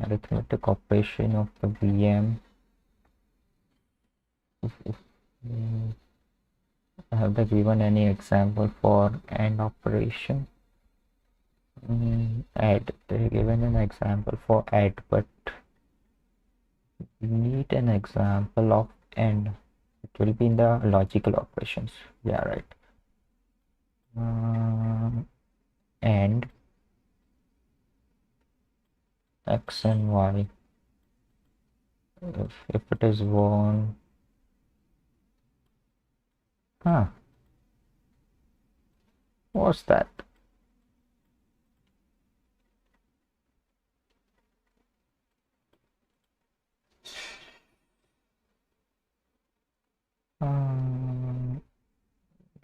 Arithmetic operation of the VM. Mm, have they given any example for AND operation? Add. They given an example for add, but we need an example of AND. It will be in the logical operations. Yeah, right. And x and y. If it is 1. What's that?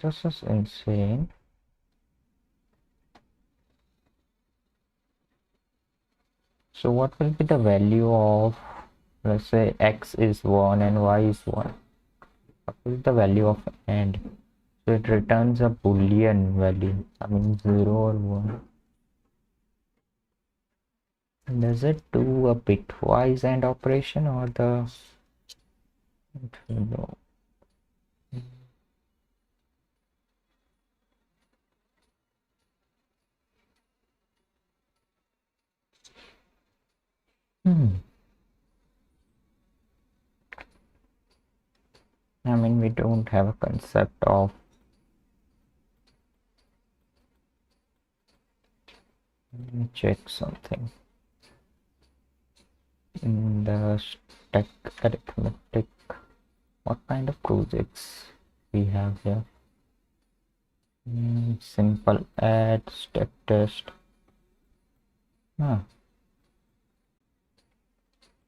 This is insane. So what will be the value of, let's say, x is 1 and y is 1? What is the value of AND? So it returns a Boolean value, I mean 0 or 1. Does it do a bitwise AND operation or the, no. I mean, we don't have a concept of, let me check something. In the stack arithmetic, what kind of projects we have here? Simple add, step test.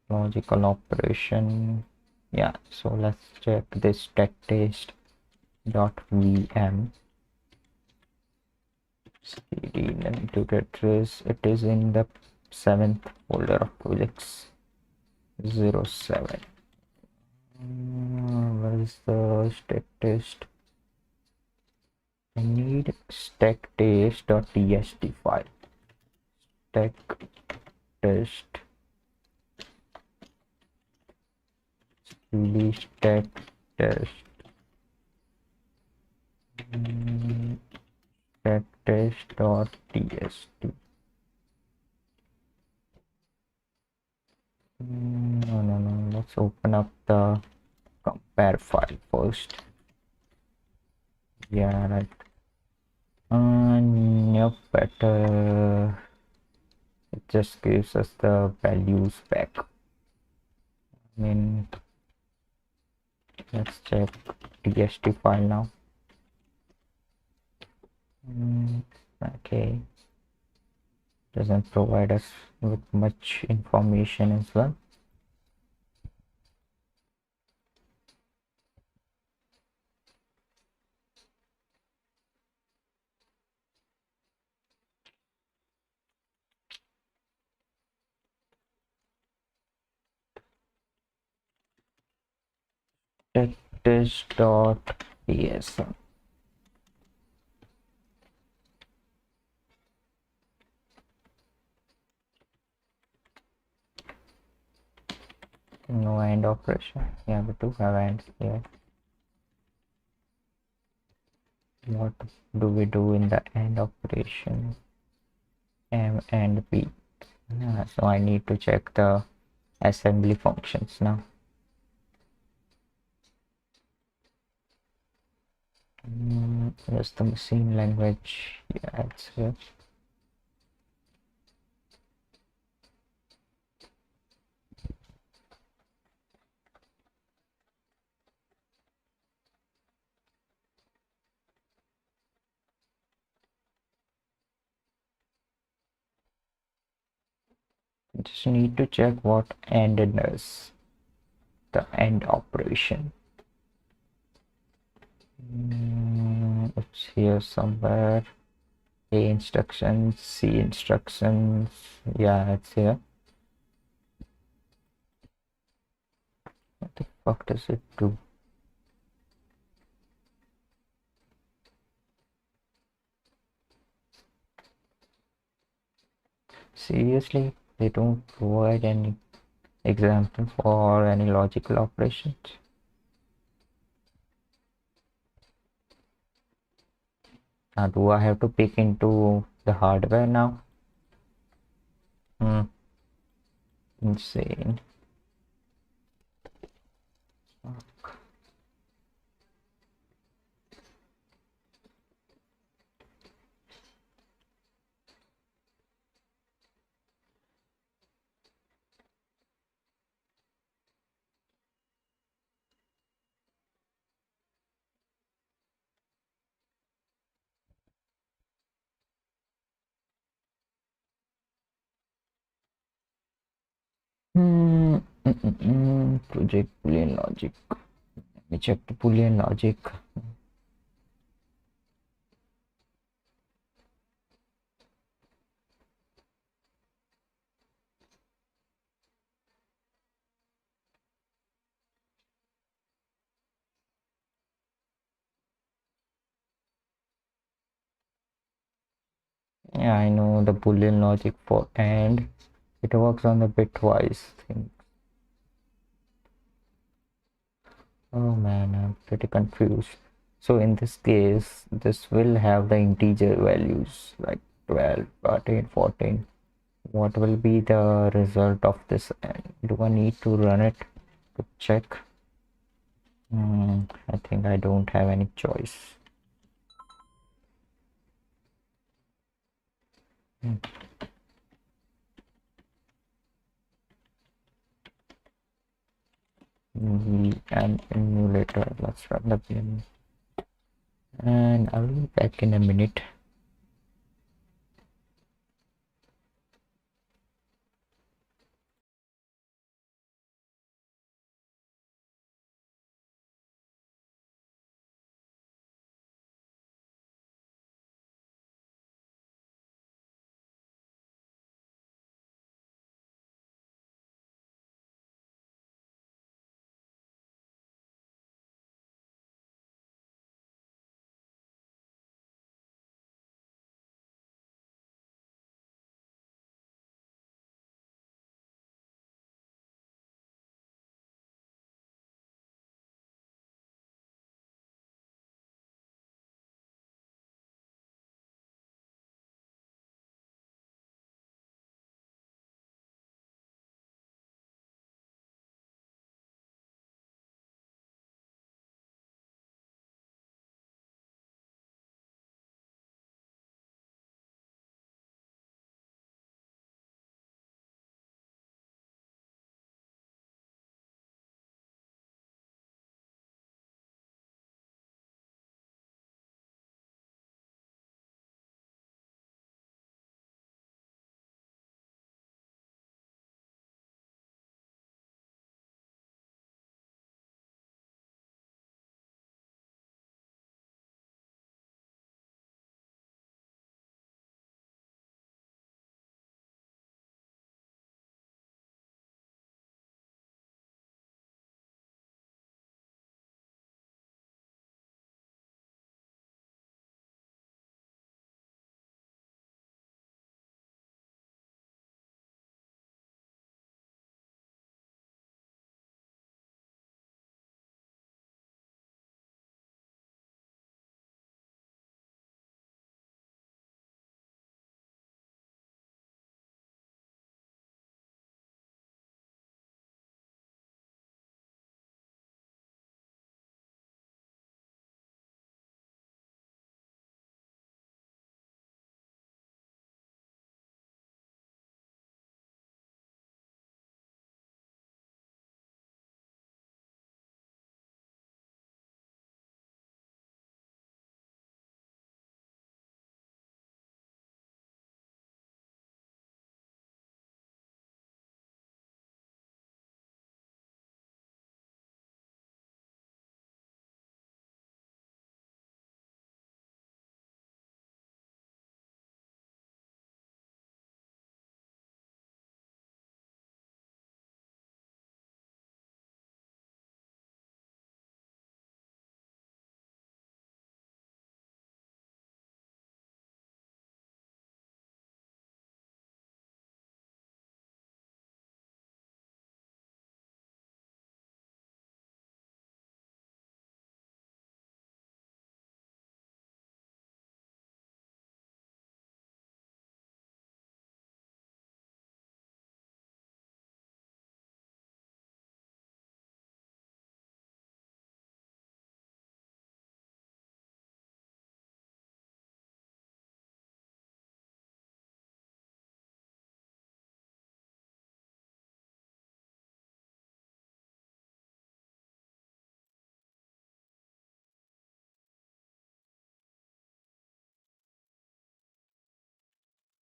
Logical operation. Yeah, so let's check this stack test dot vm cd Nand2Tetris. It is in the 7th folder of projects. 07. Where is the stack test? I need stack test.txt file. Stack test release stack test stack test.txt. No, let's open up the compare file first. Yeah, right. Nope, better. It just gives us the values back. I mean, let's check txt file now. Okay, doesn't provide us with much information as well. Test.tsm. No AND operation. Yeah, we do have AND here. What do we do in the AND operation? M and B. So I need to check the assembly functions now. Just the machine language. Yeah, it's here. Just need to check what AND does. The AND operation. It's here somewhere. A instructions, C instructions. Yeah, it's here. What the fuck does it do? Seriously, they don't provide any example for any logical operations. Now, do I have to pick into the hardware now? Insane. Project Boolean logic. Let me check the Boolean logic. Yeah, I know the Boolean logic for AND. It works on the bitwise thing. Oh man, I'm pretty confused. So in this case, this will have the integer values like 12, 13, 14. What will be the result of this? And do I need to run it to check? I think I don't have any choice. An emulator. Let's run the VM. And I'll be back in a minute.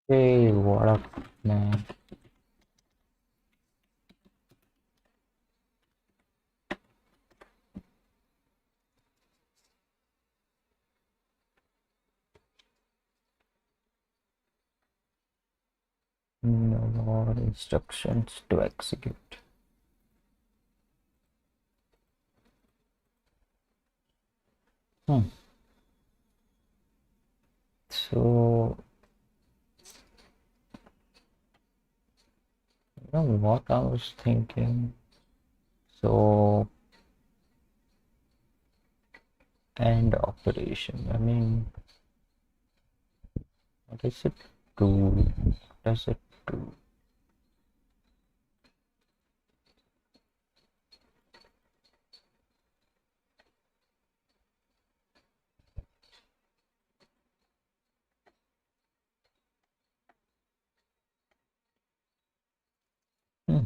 Hey, what up, man? No more instructions to execute. So, you know what I was thinking? So, and operation. I mean, what does it do? What does it do? Hmm.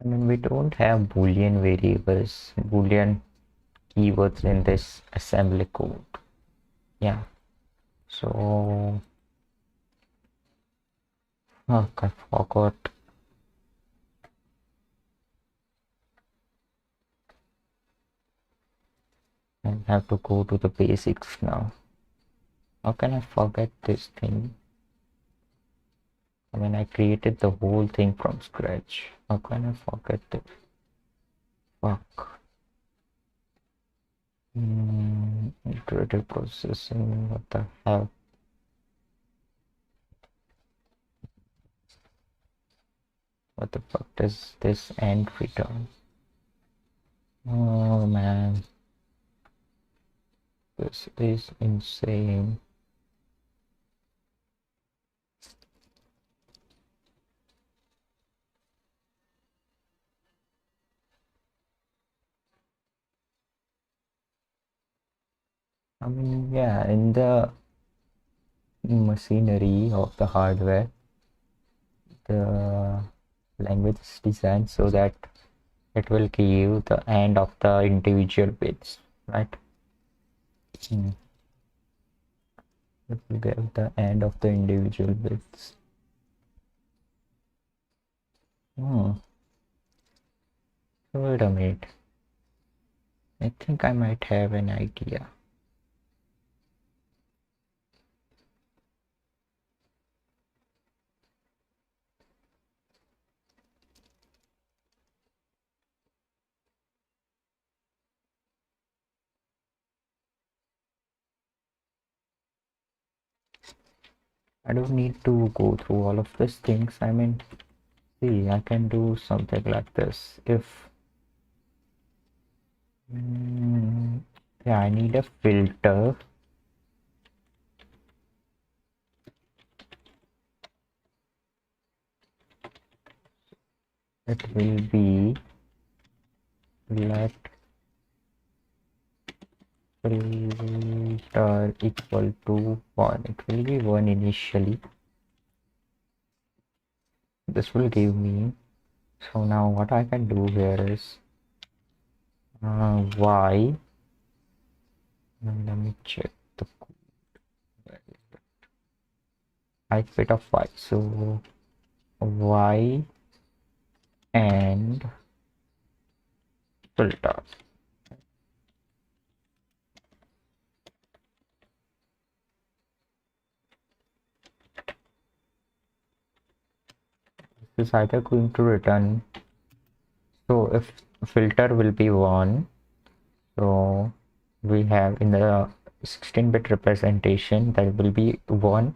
I mean, we don't have Boolean variables, Boolean keywords in this assembly code. Yeah. So, oh, I forgot. I have to go to the basics now. How can I forget this thing? I mean, I created the whole thing from scratch. How can I forget it? Fuck. Iterative processing. What the hell? What the fuck does this end return? Oh man, this is insane. I mean, yeah, in the machinery of the hardware, the language is designed so that it will give the end of the individual bits, right? It will give the end of the individual bits. Wait a minute. I think I might have an idea. I don't need to go through all of these things. I mean, see, I can do something like this. If yeah, I need a filter. It will be let filter equal to 1. It will be 1 initially. This will give me. So now what I can do here is y. Let me check the height bit of y. So y and filter. This is either going to return. So if filter will be 1, so we have in the 16-bit representation that will be 1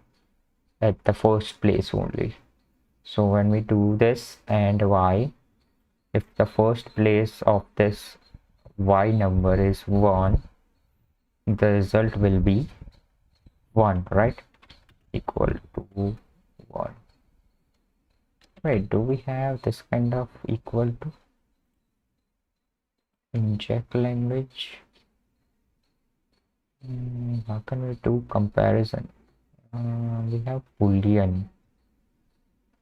at the first place only. So when we do this and y, if the first place of this y number is 1, the result will be 1, right? Equal to 1. Wait, do we have this kind of equal to inject language? How can we do comparison? We have boolean.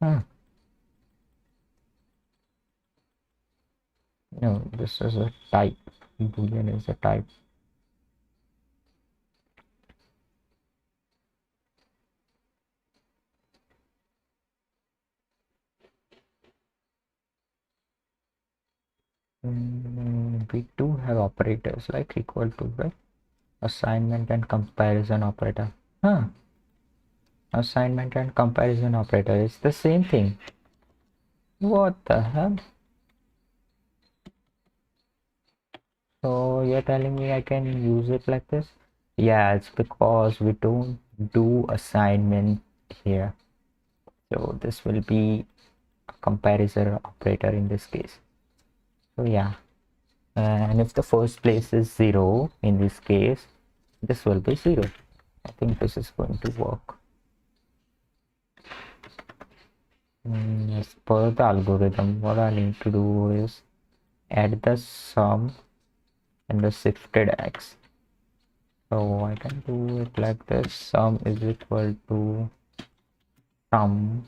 Huh. No, this is a type. Boolean is a type. We do have operators like equal to, right? Assignment and comparison operator. Huh. Assignment and comparison operator is the same thing. What the hell? So you're telling me I can use it like this? Yeah, it's because we don't do assignment here. So this will be a comparison operator in this case. So yeah, and if the first place is 0 in this case, this will be 0. I think this is going to work. As per the algorithm, what I need to do is add the sum and the shifted x. So I can do it like this: sum is equal to sum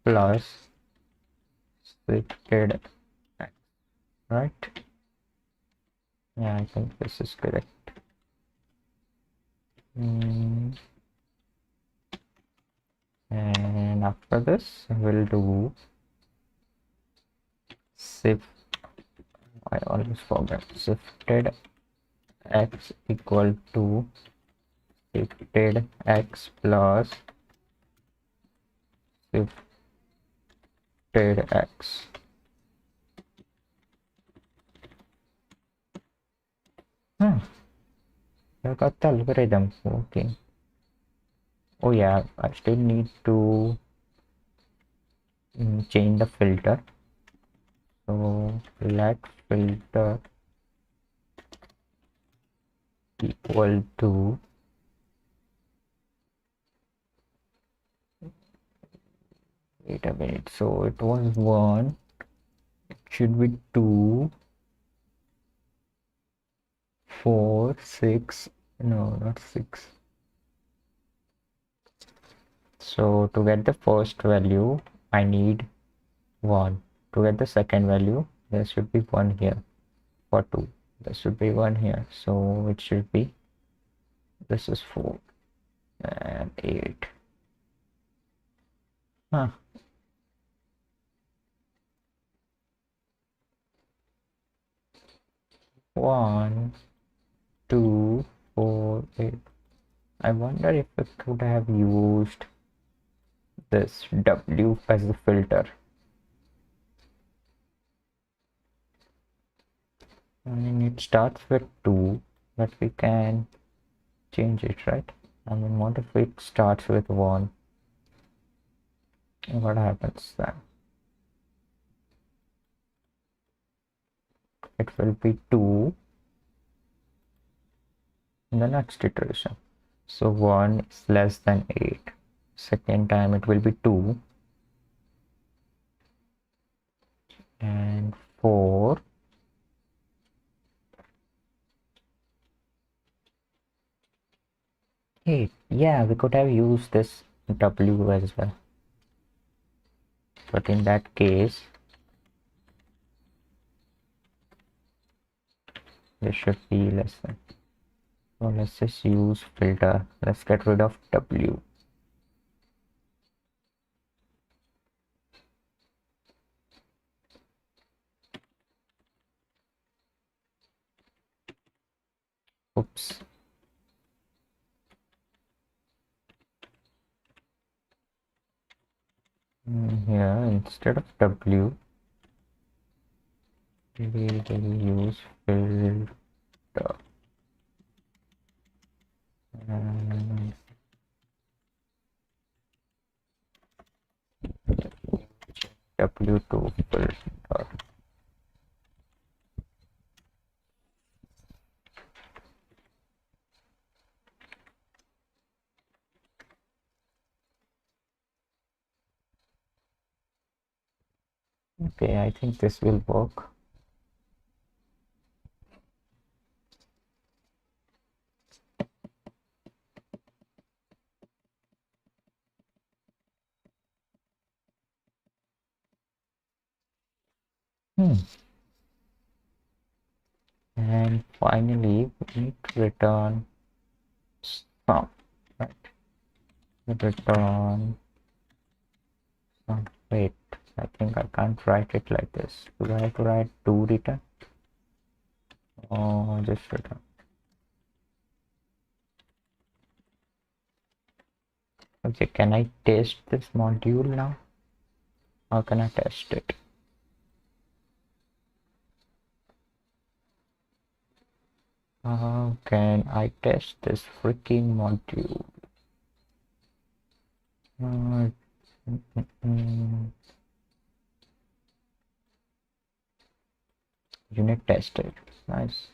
plus shifted x, right? Yeah, I think this is correct. And after this, we'll do shift. I always forget. Shifted x equal to shifted x plus shifted x. I got the algorithm working. Oh yeah, I still need to change the filter. So let filter equal to, wait a minute, so it was 1, it should be 2, 4, 6, no, not 6. So to get the first value I need 1. To get the second value there should be 1 here. For 2 there should be 1 here, so it should be, this is 4 and 8. Huh. 1, 2, 4, 8. I wonder if I could have used this W as a filter. I mean, it starts with 2, but we can change it, right? I mean, what if it starts with 1? What happens then? It will be 2 in the next iteration. So 1 is less than 8. Second time it will be 2 and 4. Hey, yeah, we could have used this W as well. But in that case, this should be less than. So let's just use filter. Let's get rid of W. Oops. Here, instead of W, we will use filter. And W to filter. Okay, I think this will work. And finally, we need to return sum, right? Return sum. Wait, I think I can't write it like this. Do I have to write to return? Or just return? Okay, can I test this module now? How can I test it? How can I test this freaking module? Uh, Unit tested. Nice.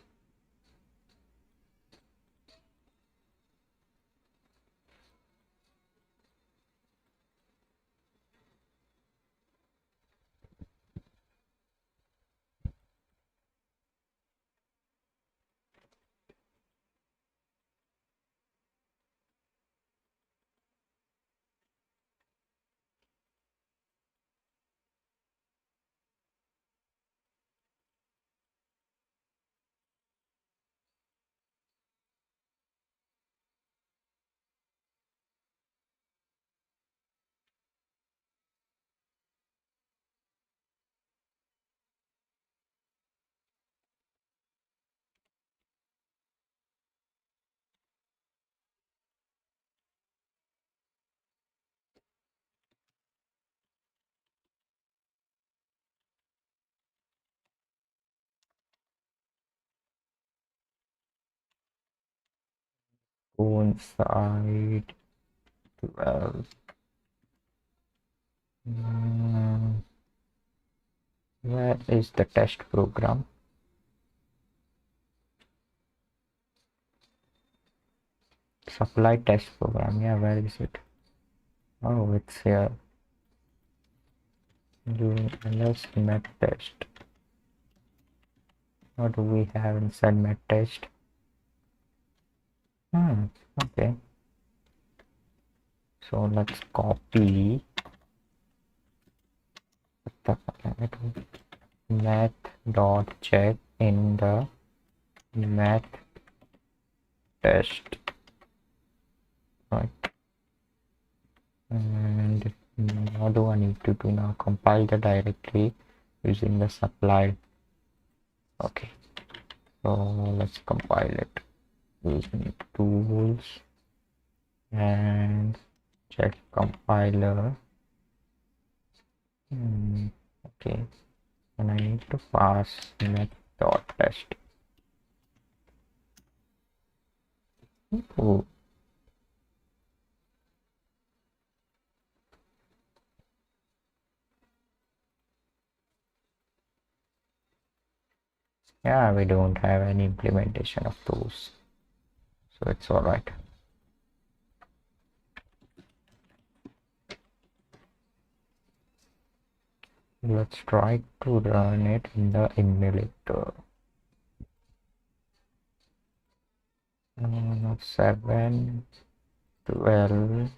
Coincide 12. Where is the test program? Supply test program. Yeah, where is it? Oh, it's here. Let's met test. What do we have inside met test? Okay. So let's copy the Math.jack in the math test, right? And what do I need to do now? Compile the directory using the supplied. Okay, so let's compile it using tools and check compiler. Okay, and I need to pass math.test. Oh, yeah, we don't have any implementation of those, so it's all right. Let's try to run it in the emulator. 7, 12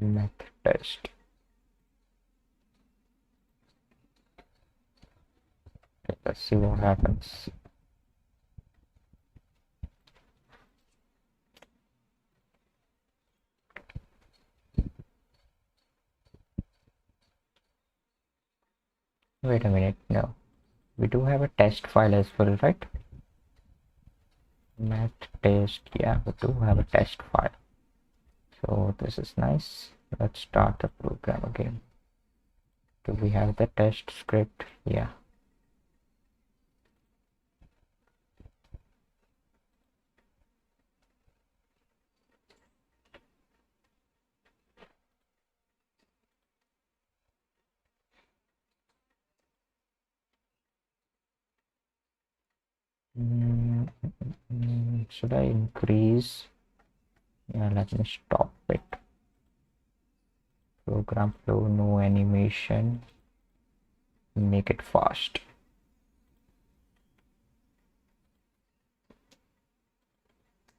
math test. Okay, let's see what happens. Wait a minute, no. We do have a test file as well, right? Math test, yeah, we do have a test file. So this is nice. Let's start the program again. Do we have the test script? Yeah. Should I increase? Yeah, let me stop it. Program flow, no animation. Make it fast.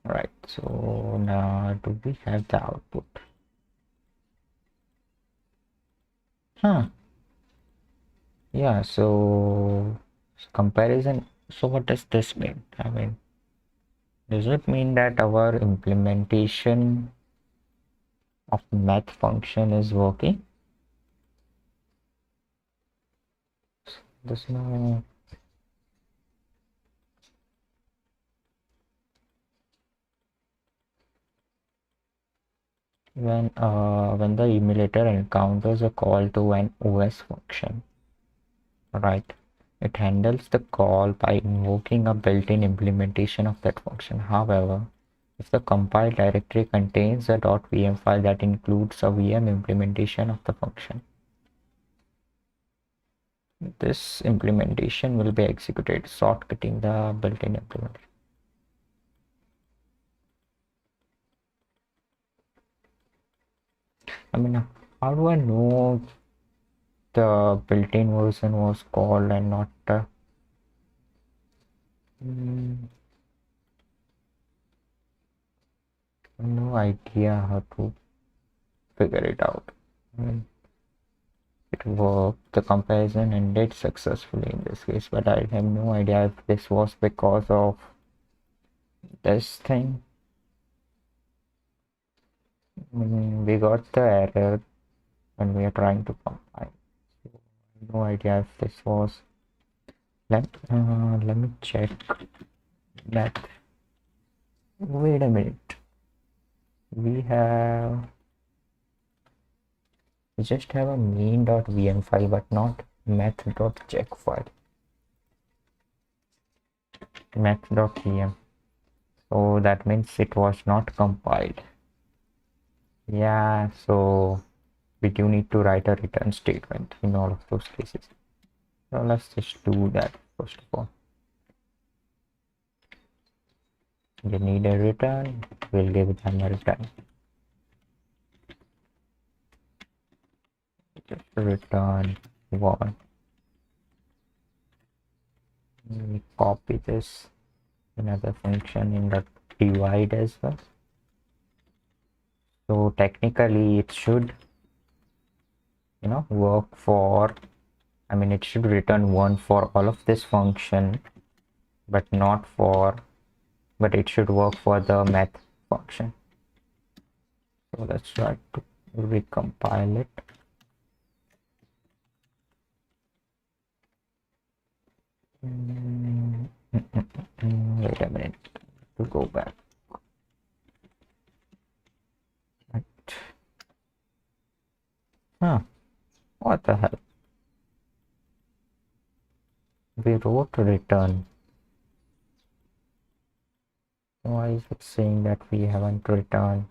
Right, so now do we have the output? Yeah, so comparison. So what does this mean? I mean, does it mean that our implementation of math function is working? This no. When the emulator encounters a call to an OS function, right? It handles the call by invoking a built-in implementation of that function. However, if the compiled directory contains a .vm file that includes a VM implementation of the function, this implementation will be executed, shortcutting the built-in implementation. I mean, how do I know the built-in version was called and not no idea how to figure it out. It worked. The comparison ended successfully in this case, but I have no idea if this was because of this thing. We got the error when we are trying to compile. So, no idea if this was. Let me check that. Wait a minute. We just have a main.vm file, but not Math.jack file. Math.vm. So that means it was not compiled. Yeah, so we do need to write a return statement in all of those cases. So let's just do that first of all. We need a return, we'll give them a return. Just return one. We copy this another function in the divide as well. So technically it should work for, I mean it should return 1 for all of this function, but it should work for the math function. So let's try to recompile it. Wait a minute to go back. What the hell? We wrote return. Why is it saying that we haven't returned?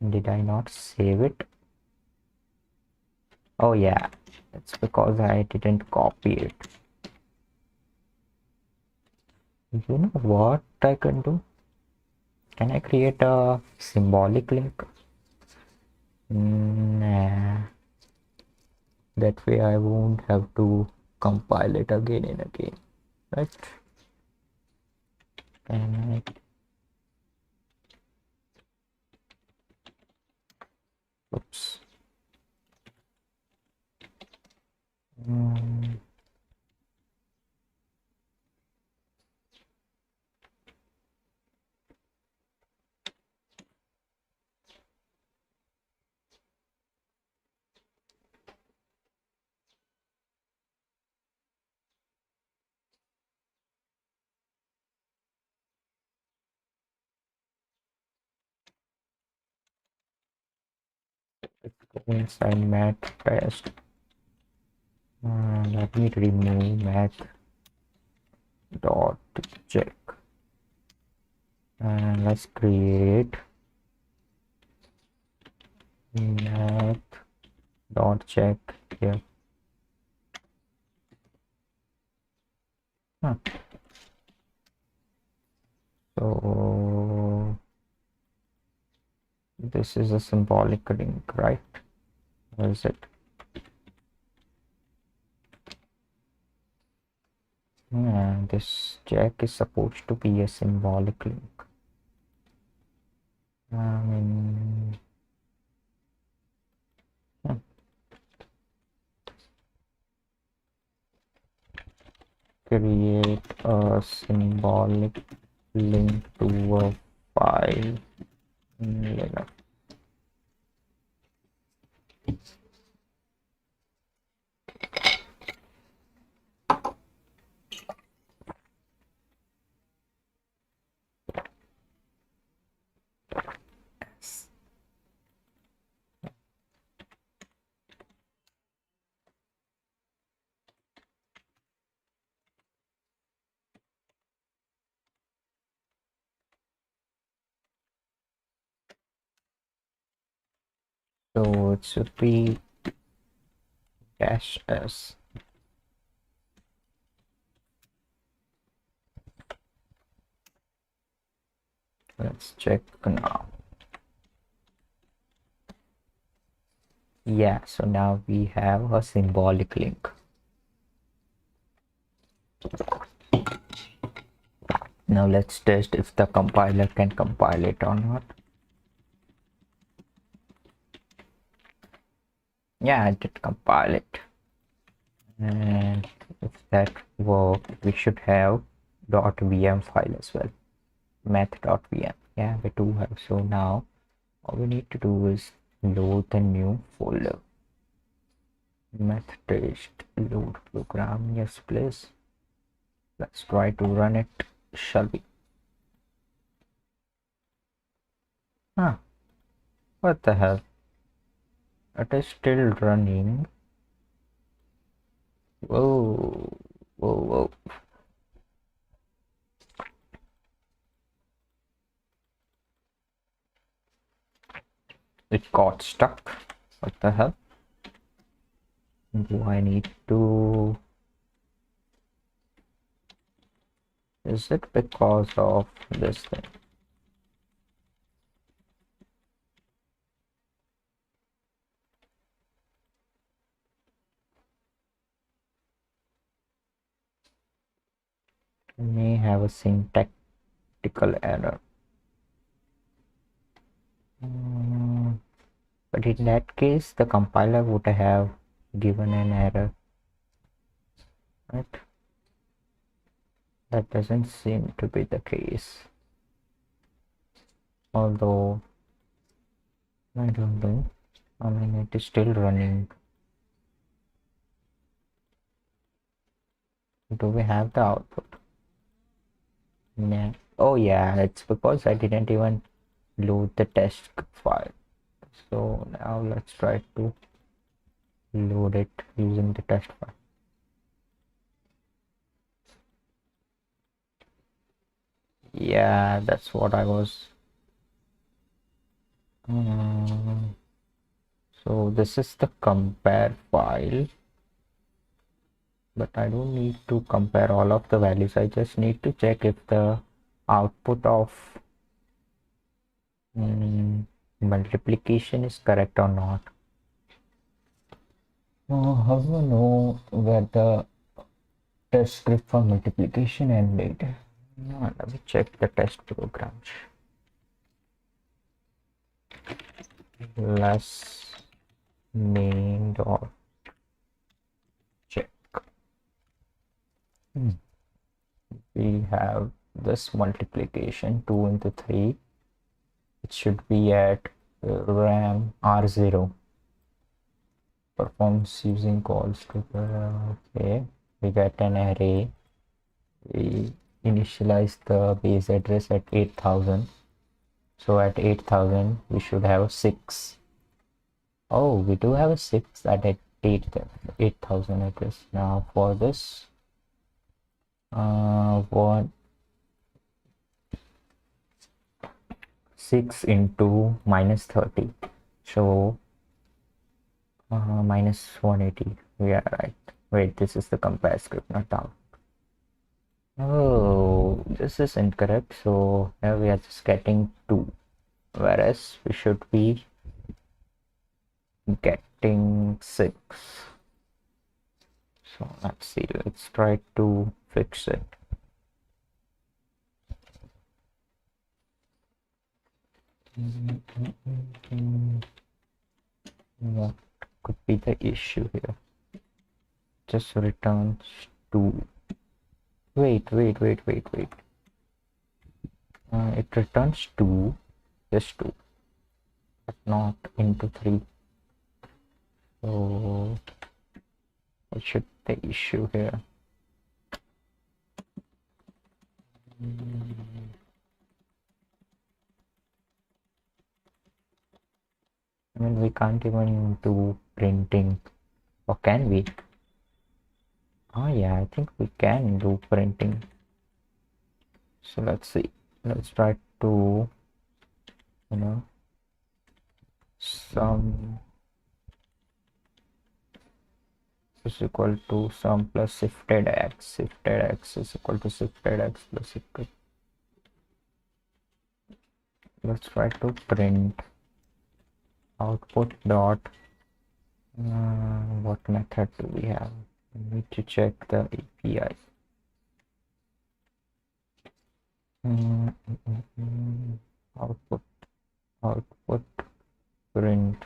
Did I not save it? Oh yeah, it's because I didn't copy it. You know what I can do? Can I create a symbolic link? Nah. That way I won't have to compile it again and again, right? And oops. Let's go inside math test. Let me remove Math.jack and let's create Math.jack here. So this is a symbolic link, right? Where is it? This jack is supposed to be a symbolic link. I mean, create a symbolic link to a file in Linux. So it should be -s. Let's check now. Yeah, so now we have a symbolic link. Now let's test if the compiler can compile it or not. Yeah, I did compile it. And if that worked, we should have .vm file as well. Math.vm. Yeah, we do have. So now all we need to do is load the new folder. Math test load program. Yes, please. Let's try to run it. Shall we? Huh. What the hell? It is still running. Whoa. Whoa, whoa. It got stuck. What the hell? Do I need to... Is it because of this thing? May have a syntactical error. But in that case, the compiler would have given an error, right? That doesn't seem to be the case. Although, I don't know. I mean, it is still running. Do we have the output? Yeah. Oh yeah, it's because I didn't even load the test file. So now let's try to load it using the test file. Yeah, that's what I was. So this is the compare file, but I don't need to compare all of the values. I just need to check if the output of multiplication is correct or not. How do I know where the test script for multiplication ended? Let me check the test programs. Less main.check. We have this multiplication 2 into 3. It should be at RAM R0. Performs using calls to the... Okay, we get an array. We initialize the base address at 8000. So at 8000 we should have a 6. Oh, we do have a 6 at 8000 address. Now for this 6 into -30, so -180. We are right. Wait, this is the compare script, not down. Oh, this is incorrect. So here we are just getting 2, whereas we should be getting 6. So let's see, let's try to fix it. What could be the issue here? Just returns 2. Wait. It returns 2, just 2, but not into 3. So what should the issue here? I mean, we can't even do printing, or can we? Oh yeah, I think we can do printing. So let's see. Let's try to, sum is equal to sum plus shifted x. Shifted x is equal to shifted x plus shifted. Let's try to print output dot. What method do we have? We need to check the API. Output print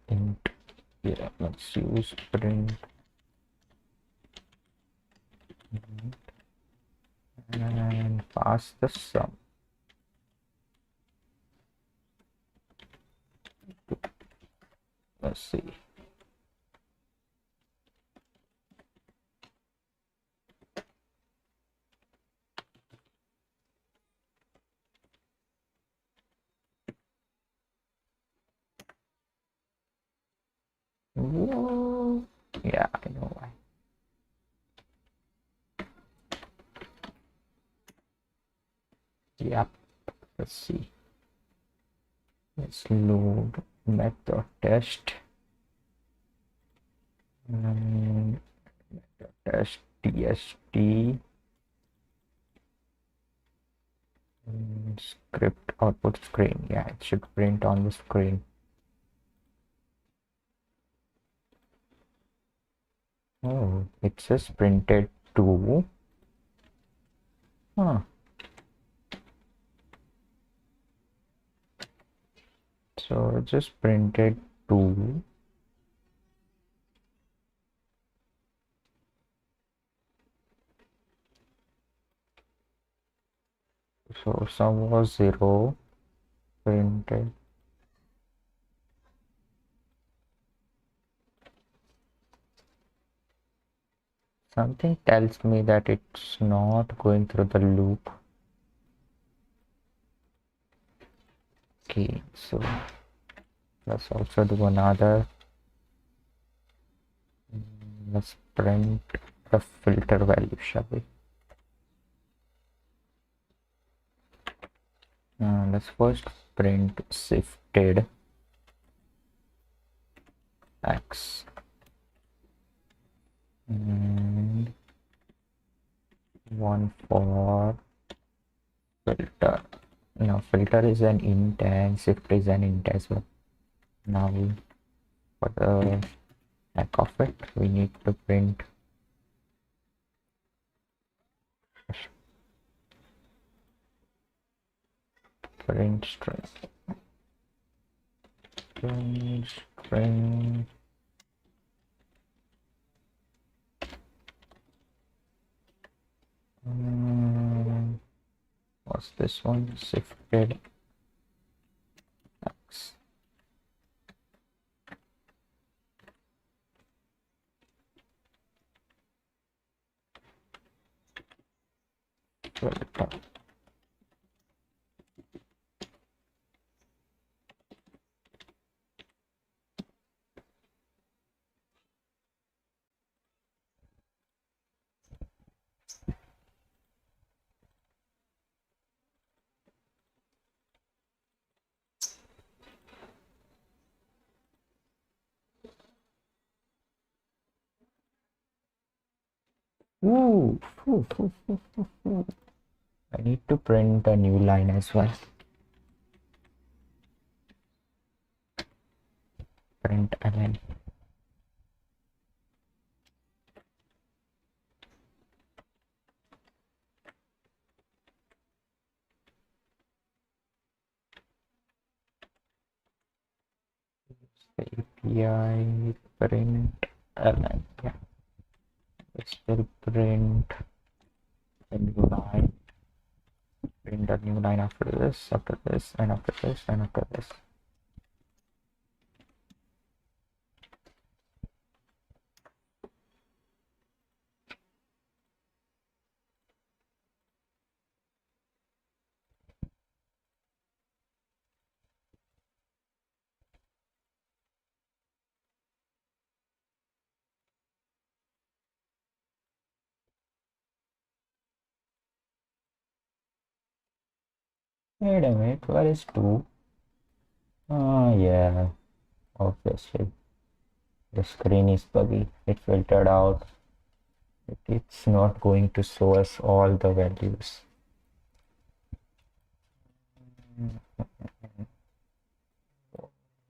int. Yeah, let's use print and pass the sum. Let's see. Whoa. Yeah, I know why. Yep. Let's see. Let's load Math.test and test tst script output screen. Yeah, it should print on the screen. Oh, it says printed 2. Huh. So it just printed 2. So sum was 0. Printed. Something tells me that it's not going through the loop. Okay, so let's also do another. Let's print the filter value, shall we? Let's first print shifted x and one for filter. Now filter is an int and shift is an int as well. Now for the heck of it, we need to print string. What's this one? Shifted x. Filter. Ooh. I need to print a new line as well. Print ln. pi print ln. Yeah, this will print a new line. Print a new line after this, after this, and after this, and after this. Wait a minute, where is 2? Oh yeah, obviously. The screen is buggy. It filtered out. It's not going to show us all the values.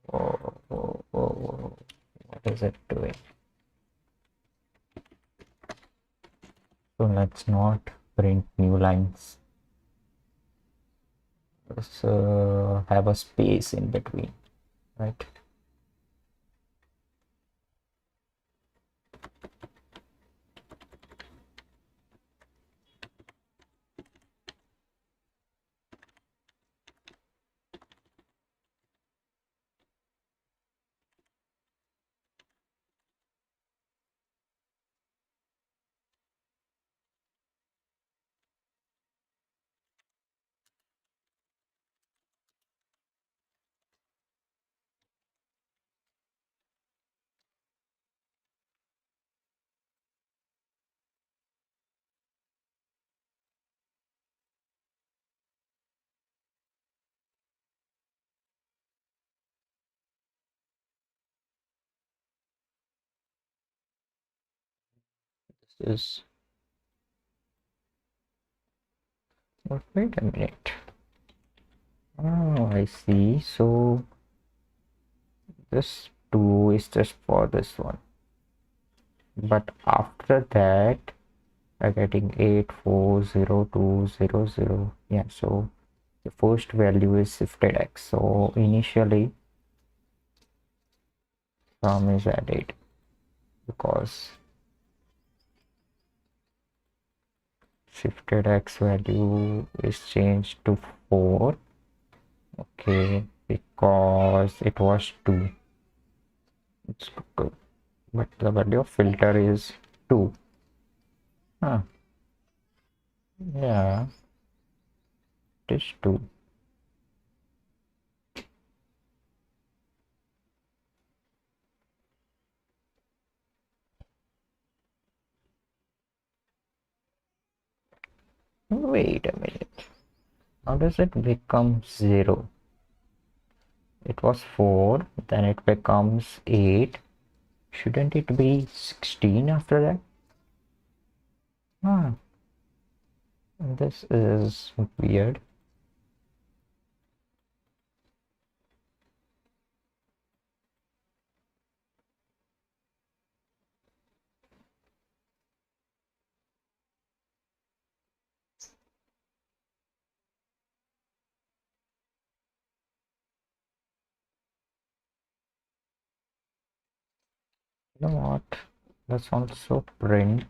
What is it doing? So let's not print new lines. Let's have a space in between, right? This is, but wait a minute. Oh, I see. So this 2 is just for this one. But after that, I'm getting 840200. Yeah, so the first value is shifted x. So initially, sum is added because shifted x value is changed to 4. Okay, because it was 2. It's good. But the value of filter is 2. Huh. Yeah, it is 2. Wait a minute. How does it become 0? It was 4, then it becomes 8. Shouldn't it be 16 after that? Huh. This is weird. You know what? Let's also print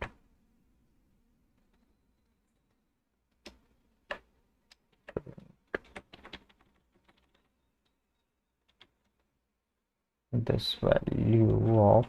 this value of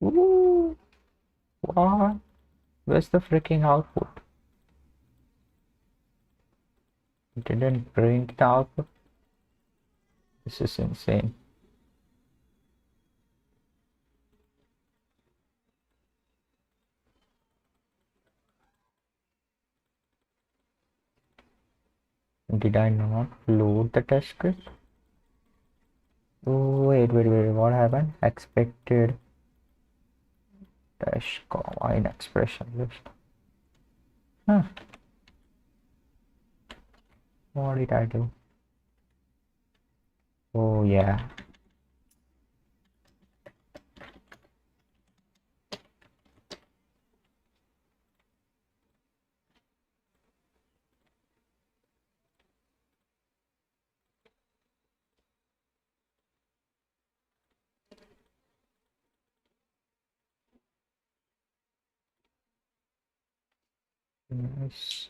Ooh, what? Where's the freaking output? It didn't print the output. This is insane. Did I not load the test script? Oh, wait, what happened? Expected dash comma in expression list. Huh. What did I do? Oh, yeah. Nice.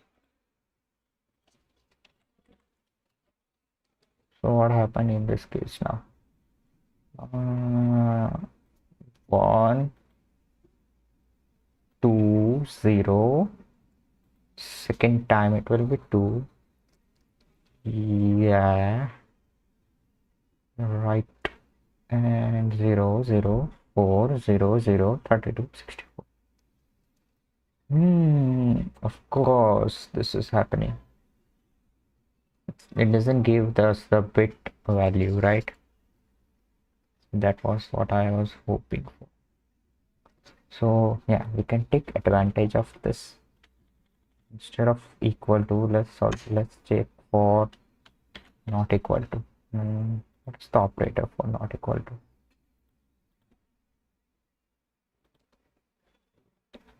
So what happened in this case now? 1, 2, 0. Second time it will be 2. Yeah. Right. And 0, 0, 4, 0, 0, 32, 64. Of course, this is happening. It doesn't give us the bit value, right? That was what I was hoping for. So yeah, we can take advantage of this. Instead of equal to, let's check for not equal to. What's the operator for not equal to?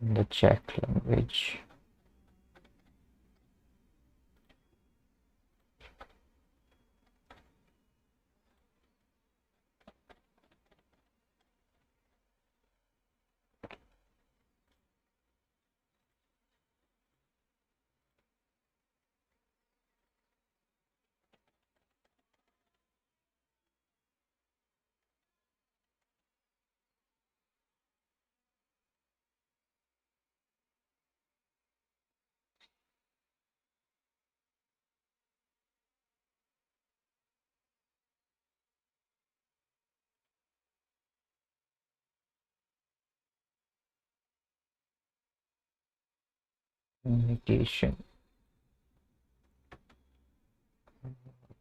In the check language. Negation.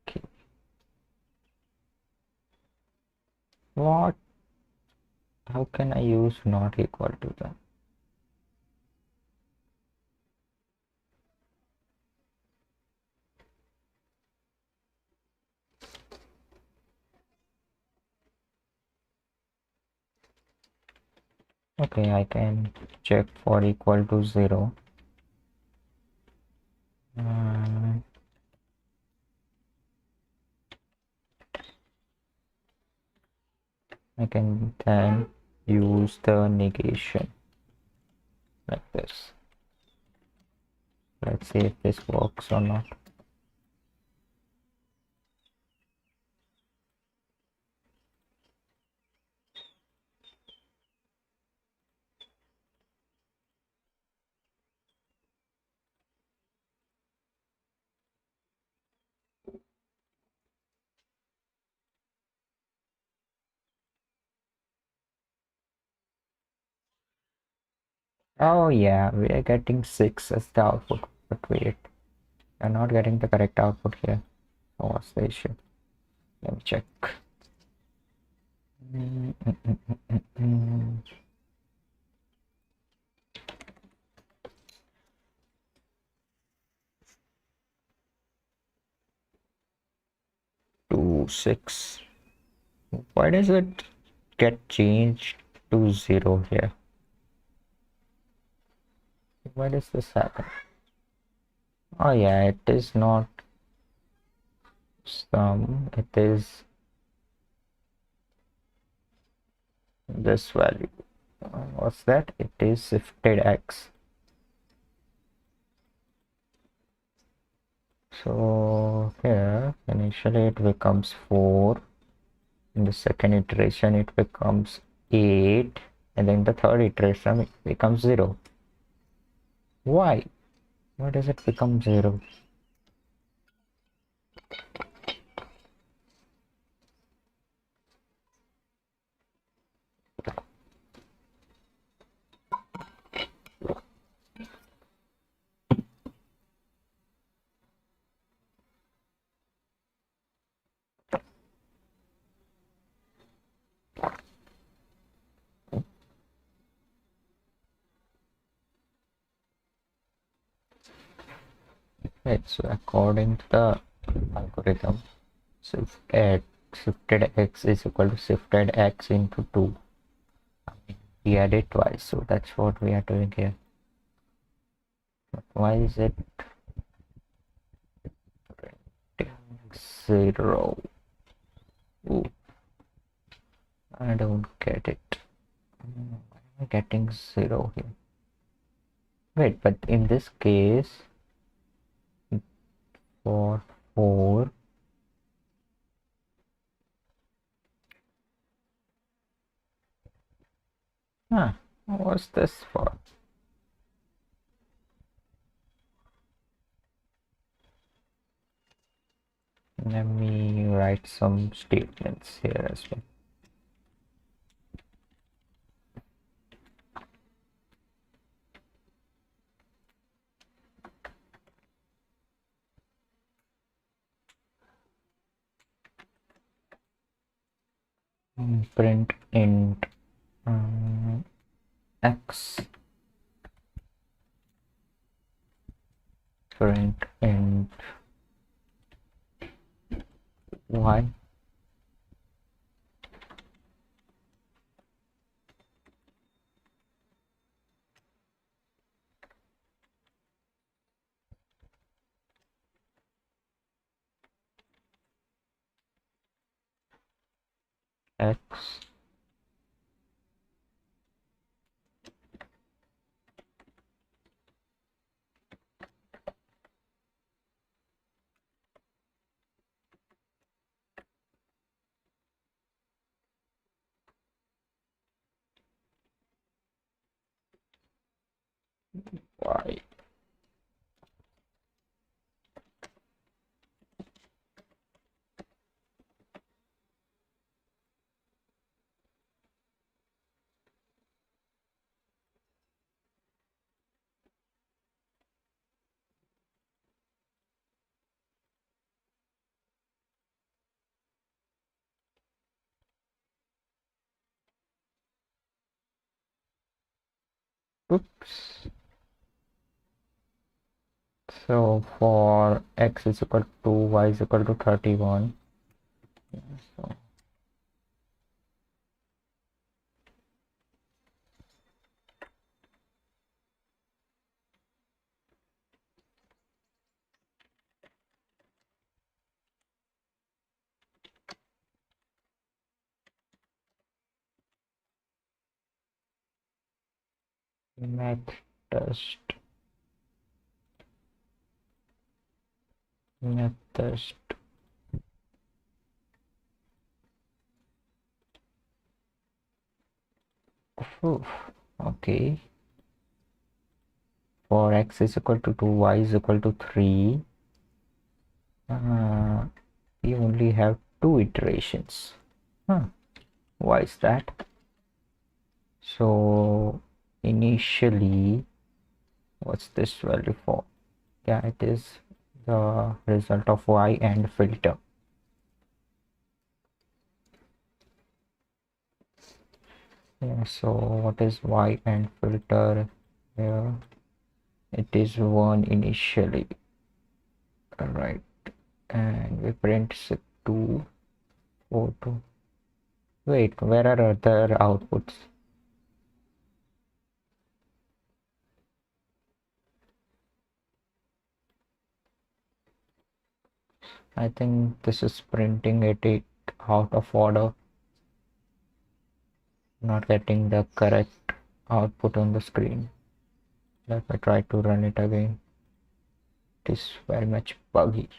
Okay. What? How can I use not equal to then? Okay, I can check for equal to 0. I can then use the negation like this. Let's see if this works or not. Oh yeah, we are getting 6 as the output, but wait, we're not getting the correct output here. So what's the issue? Let me check. 2, 6. Why does it get changed to 0 here? Why does this happen? Oh yeah, it is not sum, it is this value. What's that? It is shifted x. So here initially it becomes 4. In the second iteration it becomes 8, and then the third iteration it becomes 0. Why does it become 0? Right, so according to the algorithm, shifted x is equal to shifted x into 2. I mean, we add it twice, so that's what we are doing here. But why is it printing 0? Ooh, I don't get it. Why am I getting 0 here? Wait, but in this case, for 4, what's this for? Let me write some statements here as well. Print int x, print int y, x, y. Oops. So for x is equal to y is equal to 31. So math test, math test. Oof. Okay. For x is equal to 2, y is equal to 3. We only have 2 iterations. Why is that? So initially, what's this value for? Yeah, it is the result of y and filter. Yeah, so what is y and filter here? It is 1 initially, right? And we print 2, 4, 2. Wait, where are other outputs? I think this is printing it out of order, not getting the correct output on the screen. Let me try to run it again. It is very much buggy.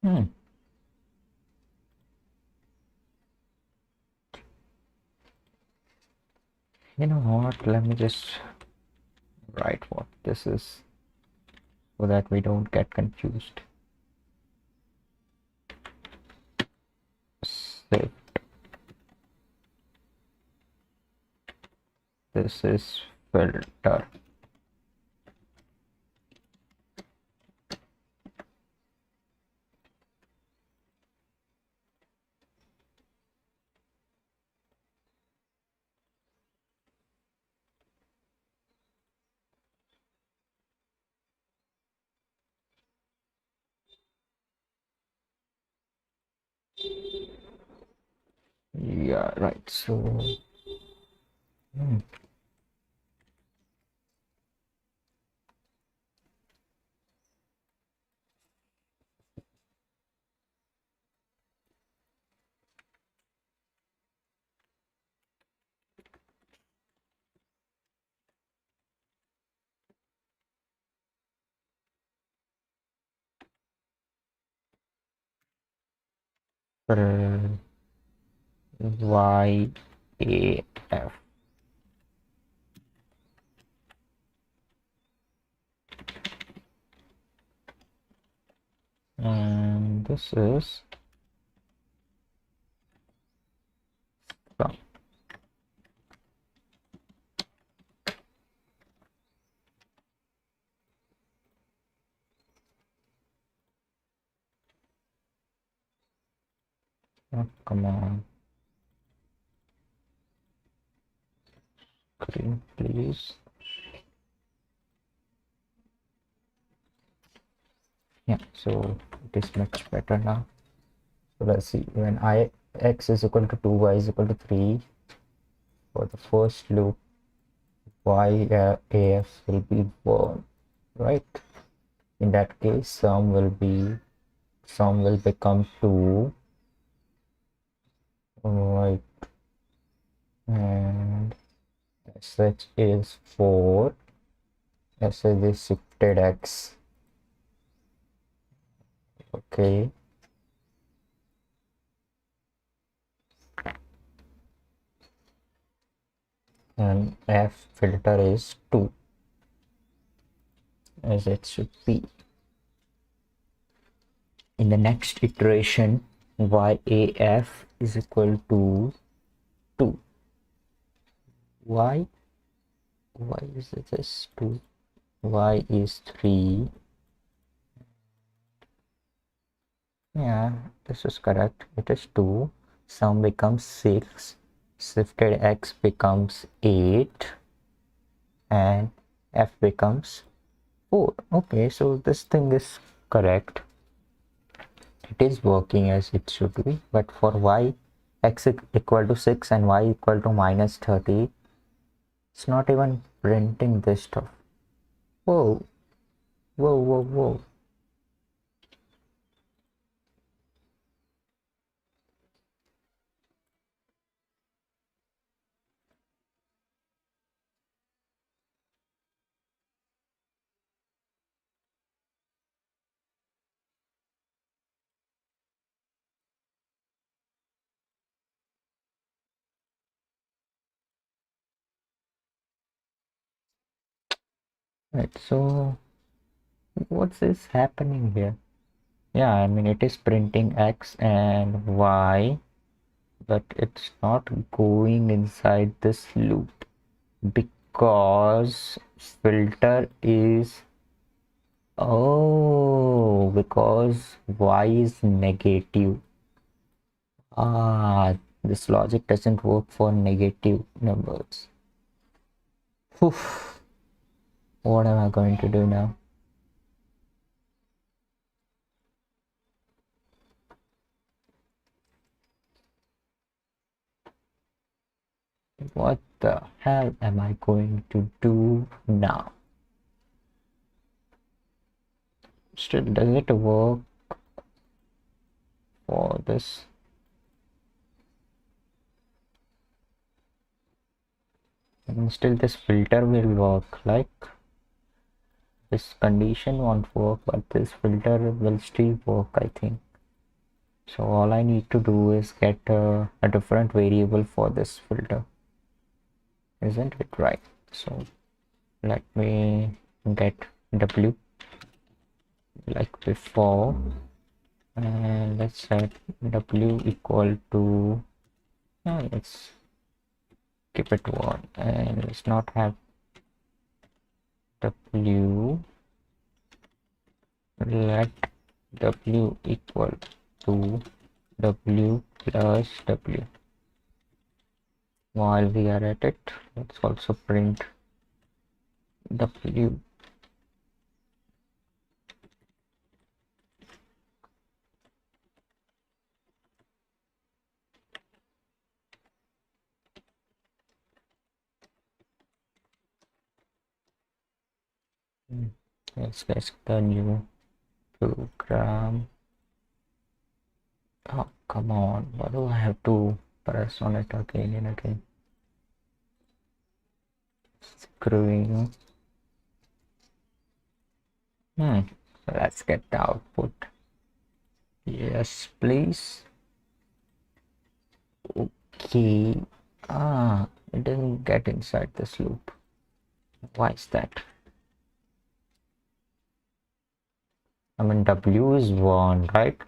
You know what? Let me just write what this is so that we don't get confused. Shift. This is filter. Yeah, right. So YAF. And this is sum. Oh, come on, screen, please. Yeah, so it is much better now. So let's see, when x is equal to 2, y is equal to 3, for the first loop, AF will be 1, right? In that case, sum will become 2, right? And sh is 4, sh is shifted x, okay. And f filter is 2, as it should be. In the next iteration, YAF is equal to 2. Y is this 2? Y is 3. Yeah, this is correct. It is 2. Sum becomes 6. Shifted x becomes 8. And f becomes 4. Okay, so this thing is correct. It is working as it should be. But for y, x equal to 6 and y equal to minus 30, it's not even printing this stuff. Whoa, whoa, whoa, whoa. Right, so what's this happening here? Yeah, I mean, it is printing x and y, but it's not going inside this loop because filter is, oh, because y is negative. This logic doesn't work for negative numbers. Oof. What am I going to do now? What the hell am I going to do now? Still, does it work for this? And still, this filter will work. Like, this condition won't work, but this filter will still work, I think. So all I need to do is get a different variable for this filter. Isn't it right? So let me get w like before, and let's set w equal to, let's keep it 1, and let's not have w, let w equal to w plus w. While we are at it, let's also print w. Let's get the new program. Oh, come on. Why do I have to press on it again and again? Screwing. Let's get the output. Yes, please. Okay. It doesn't get inside this loop. Why is that? I mean, W is 1, right?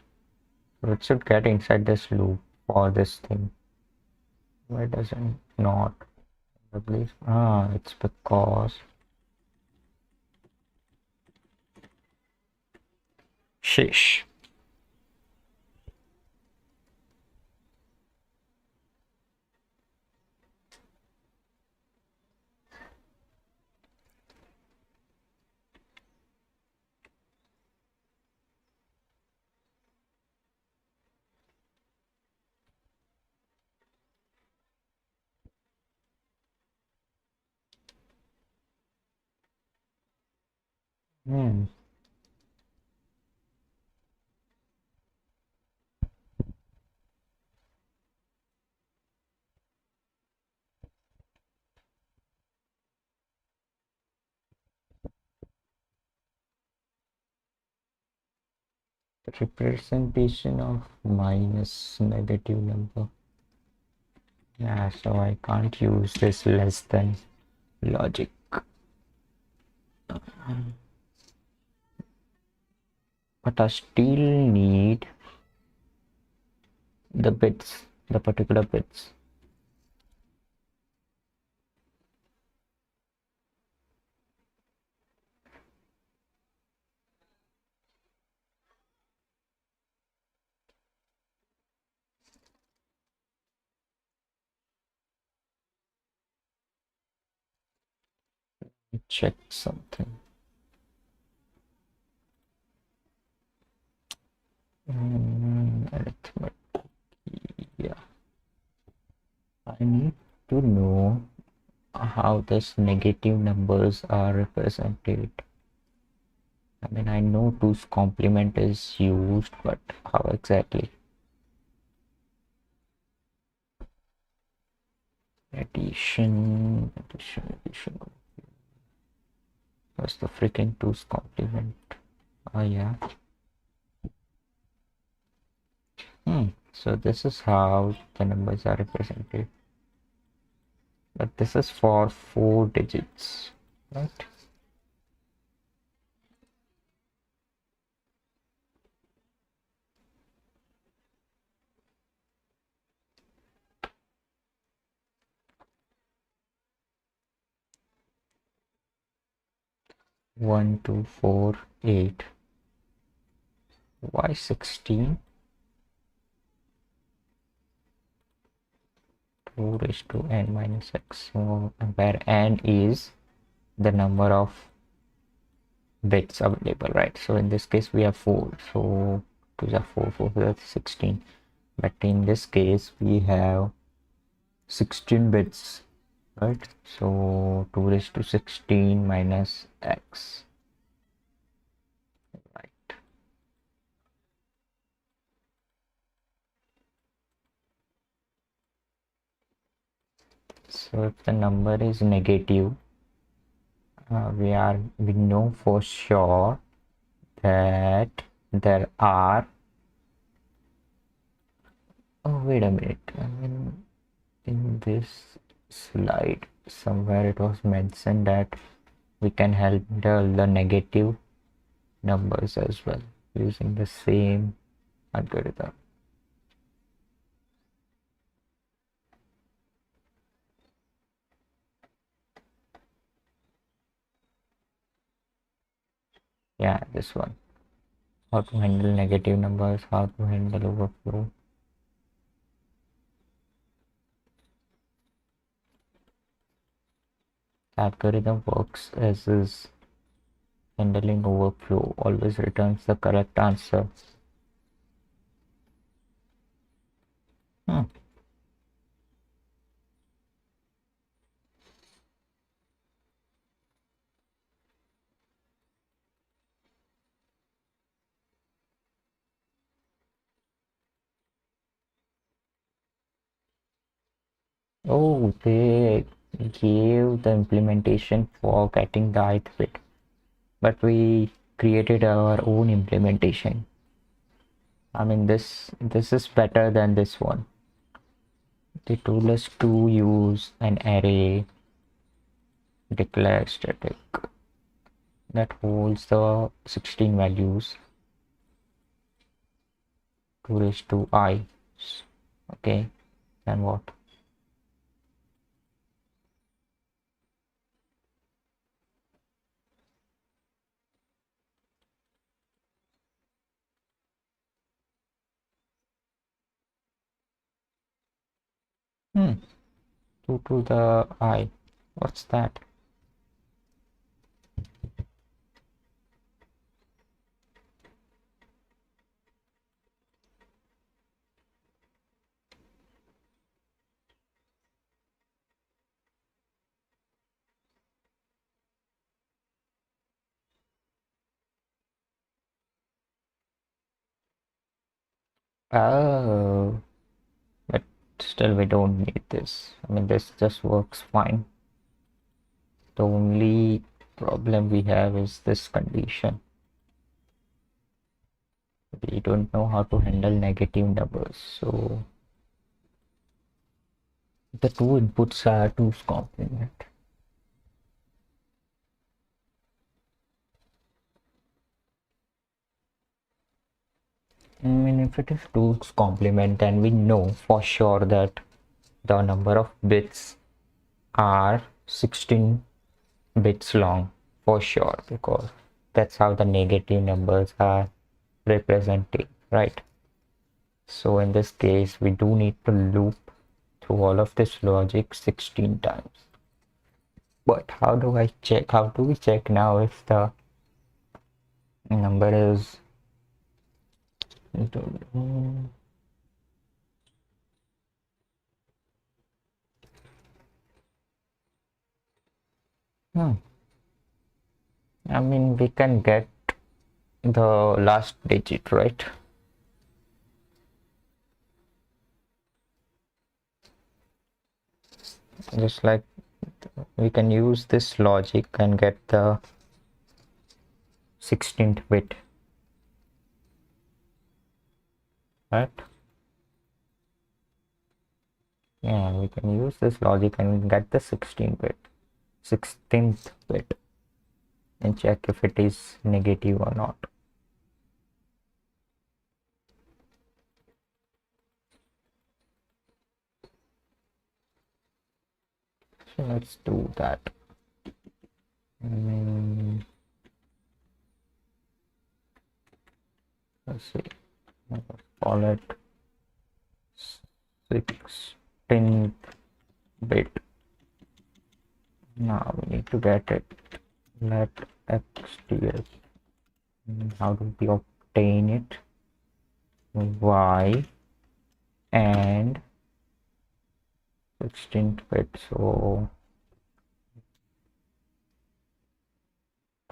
So it should get inside this loop for this thing. Why doesn't not? W is, it's because shish. Hmm. The representation of minus negative number. Yeah, so I can't use this less than logic. But I still need the bits, the particular bits. Check something. Arithmetic. Yeah, I need to know how these negative numbers are represented. I mean, I know 2's complement is used, but how exactly? Addition. What's the freaking 2's complement? Oh yeah. So this is how the numbers are represented. But this is for 4 digits, right? One, two, four, 8. Why 16? 2 raised to n minus x. So where n is the number of bits available, right? So in this case we have 4. So 2 are 4, 4 that's 16. But in this case we have 16 bits, right? So 2 raised to 16 minus x. Right. So if the number is negative, we know for sure that there are, oh wait a minute, I mean in this slide somewhere it was mentioned that we can handle the negative numbers as well using the same algorithm. Yeah, this one. How to handle negative numbers, how to handle overflow. The algorithm works as is handling overflow, always returns the correct answer. Oh, they gave the implementation for getting the ith bit, but we created our own implementation. I mean, this is better than this one. They told us to use an array declare static that holds the 16 values 2 raised to I. Okay, and what? Hmm, 2 to the I. What's that? Oh, but still we don't need this. I mean, this just works fine. The only problem we have is this condition. We don't know how to handle negative numbers, so the two inputs are 2's complement. I mean, if it is 2's complement, then we know for sure that the number of bits are 16 bits long for sure, because that's how the negative numbers are represented, right? So in this case, we do need to loop through all of this logic 16 times. But how do I check? How do we check now if the number is hmm. I mean, we can get the last digit, right? Just like we can use this logic and get the 16th bit, right? Yeah, we can use this logic and get the 16th bit and check if it is negative or not. So let's do that. Let's see. Let's call it 16th bit. Now we need to get it. Let xts. How do we obtain it? Y and 16th bit. So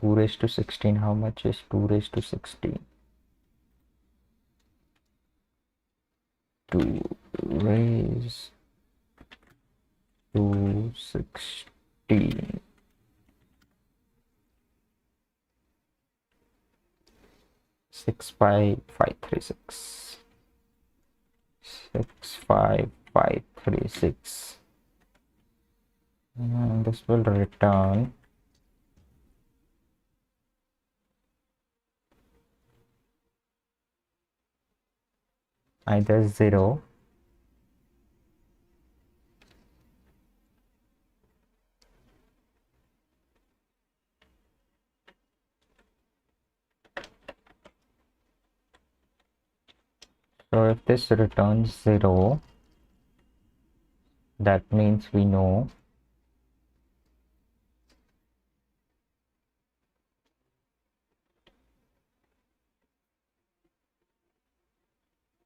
2 raised to 16. How much is 2 raised to 16? 2 raised to 16. 65536. 65536. And this will return either 0 so if this returns 0, that means we know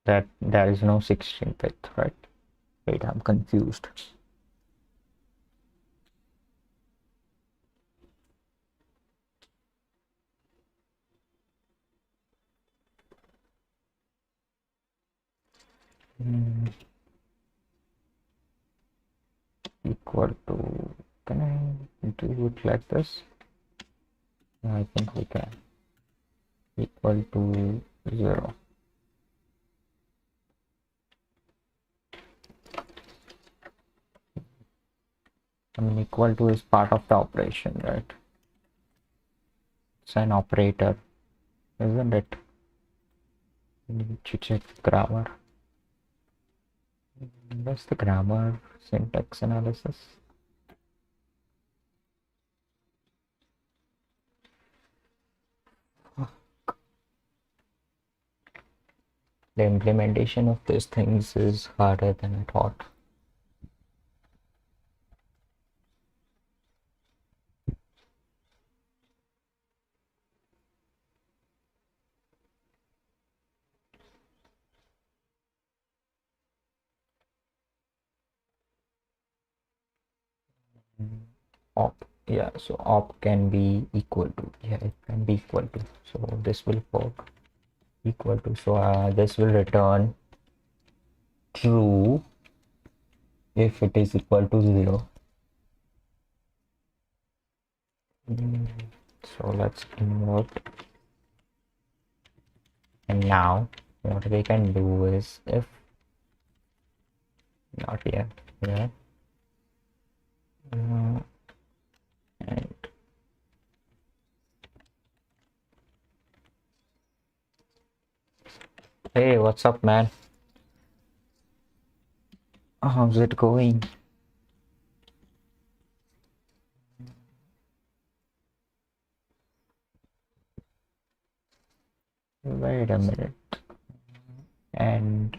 that there is no 16th bit, right? Wait, I'm confused. equal to, can I do it like this? I think we can. Equal to 0. I mean, equal to is part of the operation, right? It's an operator, isn't it? We need to check grammar. What's the grammar syntax analysis? The implementation of these things is harder than I thought. Op, yeah, so op can be equal to, yeah, it can be equal to, so this will work. Equal to, so this will return true if it is equal to 0. So let's invert, and now what we can do is, if not here, yeah, and hey, what's up, man? How's it going? Wait a minute. And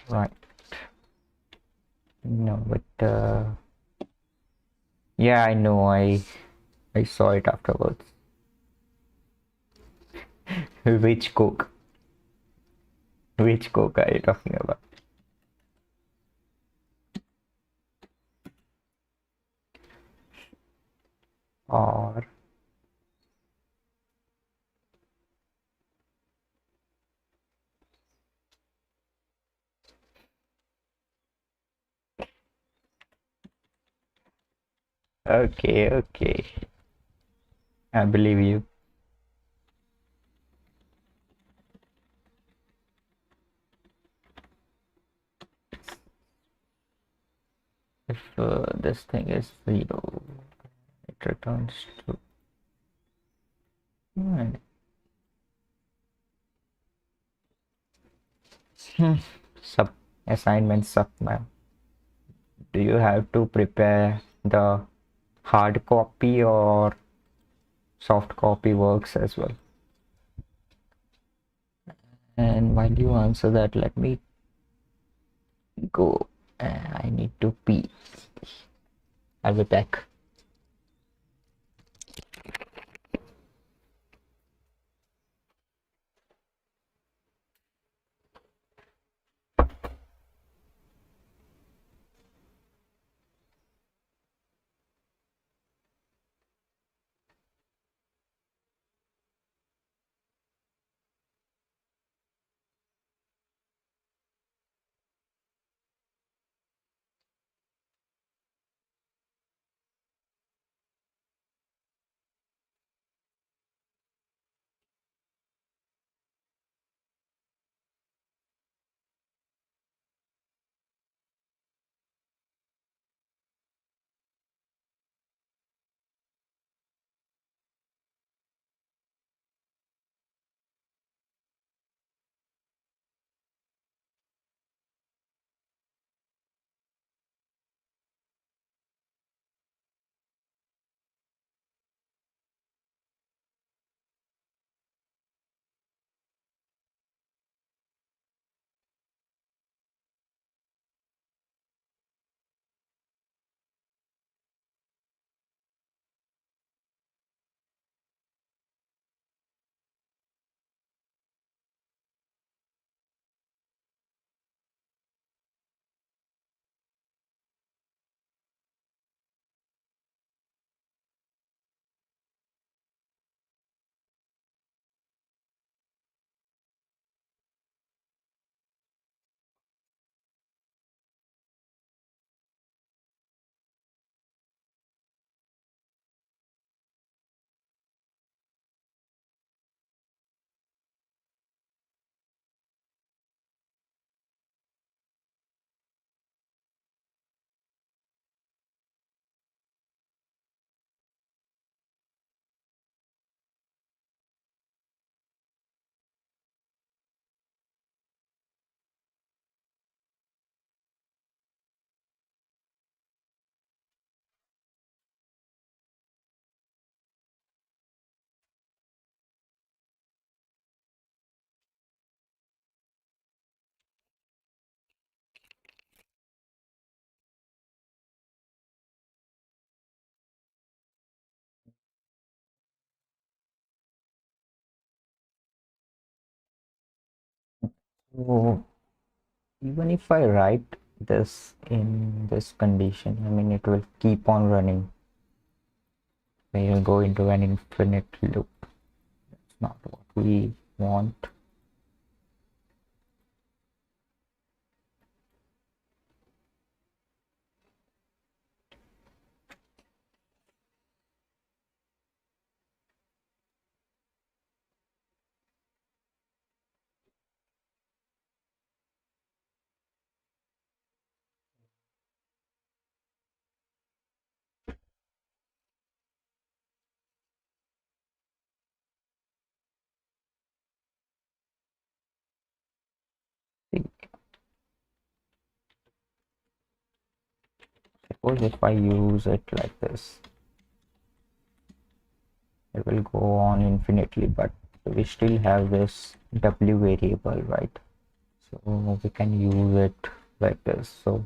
right, no, but yeah, I know, I saw it afterwards. Which coke? Which coke are you talking about? Or okay, okay, I believe you. If this thing is 0, it returns to. Right. Sub assignment sub, ma'am. Do you have to prepare the hard copy, or soft copy works as well? And while you answer that, let me go. I need to pee. I'll be back. So even if I write this in this condition, I mean, it will keep on running. We will go into an infinite loop. That's not what we want. See, suppose if I use it like this, it will go on infinitely, but we still have this w variable, right? So we can use it like this. So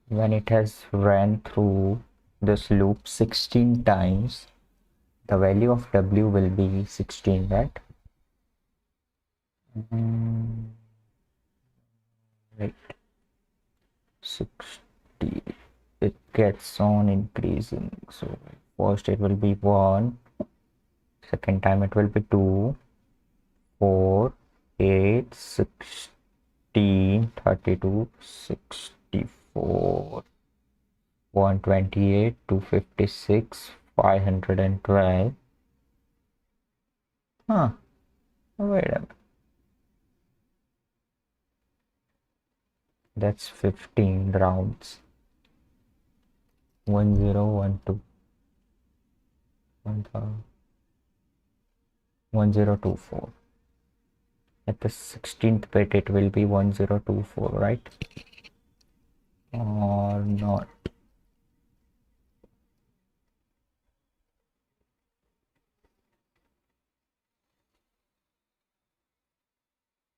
when it has ran through this loop 16 times, the value of w will be 16, right? Right, 60. It gets on increasing. So first it will be 1, second time it will be 2, 4, 8, 16, 32, 64, 128, 256, 512. Huh, wait a minute. That's 15 rounds. 1012, 1024. At the 16th bit, it will be 1024, right? Or not?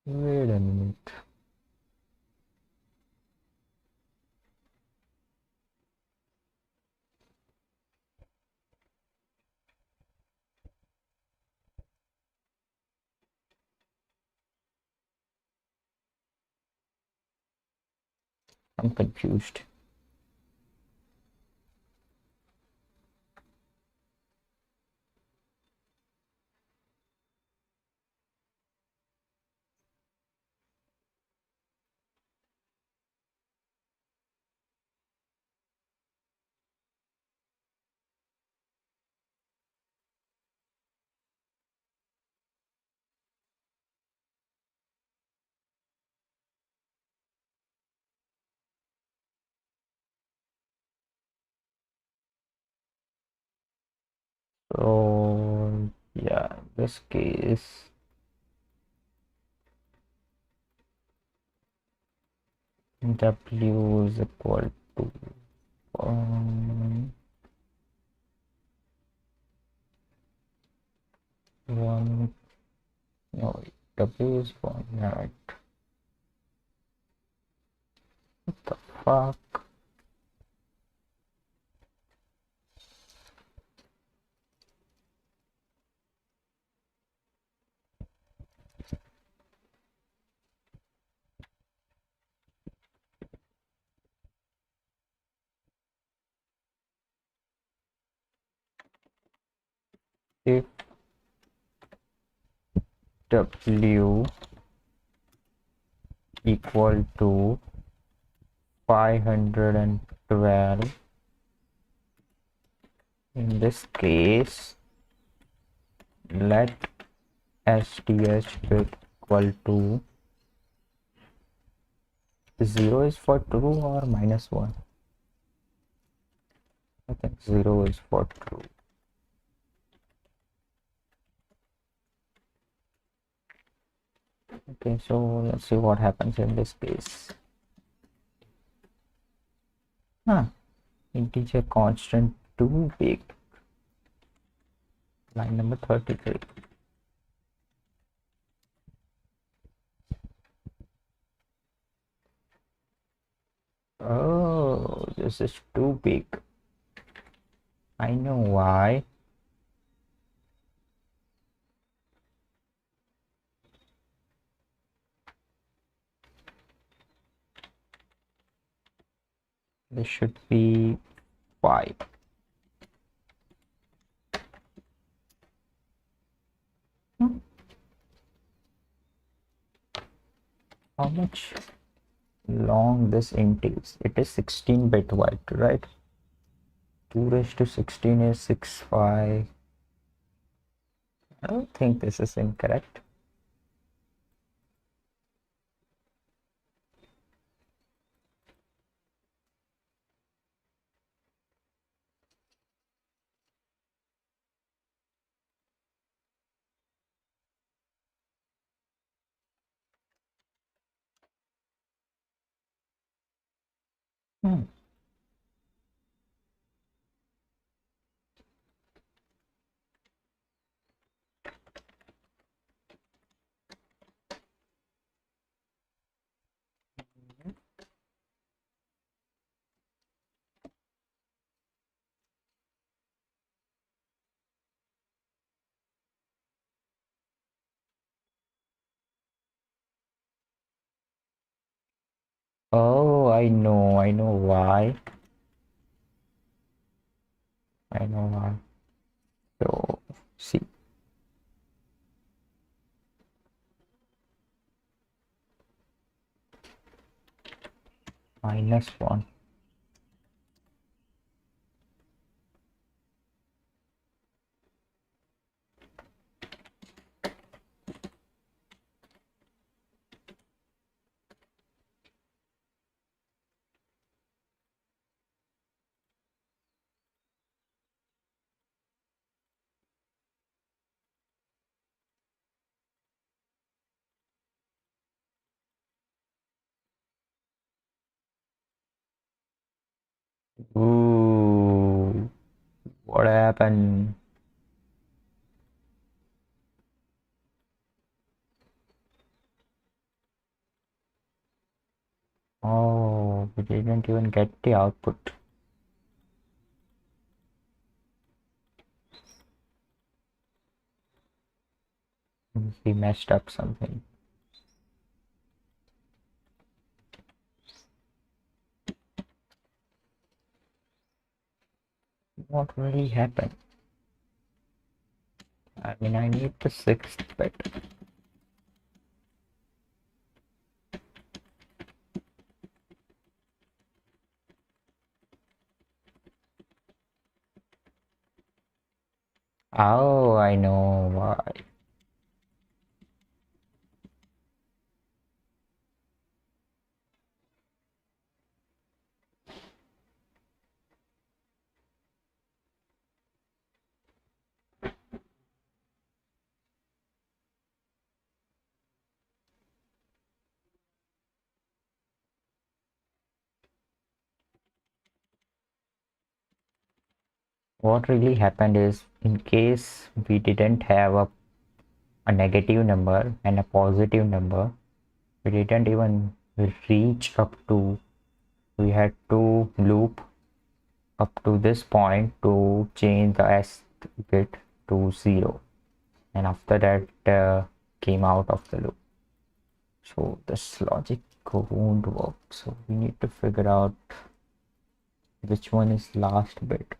Wait a minute. I'm confused. So yeah, this case, w is equal to um, 1. No, wait, w is 1. Yeah, right. What the fuck? If w equal to 512, in this case, let STH bit equal to 0 is for true or -1. I think 0 is for true. Okay, so let's see what happens in this case. Integer constant too big. Line number 33. Oh, this is too big. I know why. This should be 5. Hmm. How much long this int is? It is 16-bit wide, right? 2 raised to 16 is 65. I don't think this is incorrect. Hmm. Oh, I know why. I know why. So, see, -1. Ooh, what happened? Oh, we didn't even get the output. We messed up something. What really happened? I mean, I need the 6th bit. Oh, I know why. What really happened is, in case we didn't have a negative number and a positive number, we didn't even reach up to, we had to loop up to this point to change the s bit to 0, and after that came out of the loop. So this logic won't work, so we need to figure out which one is last bit.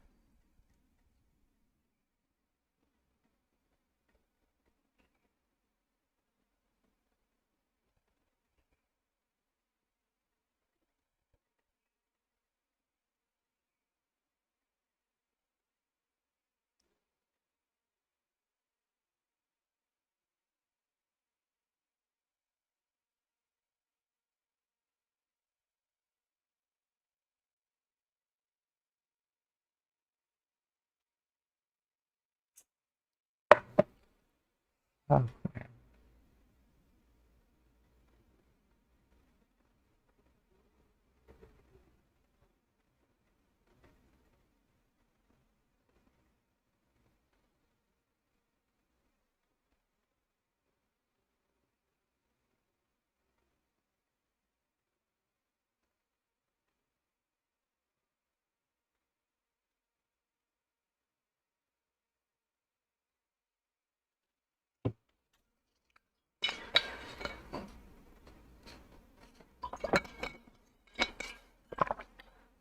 Ah,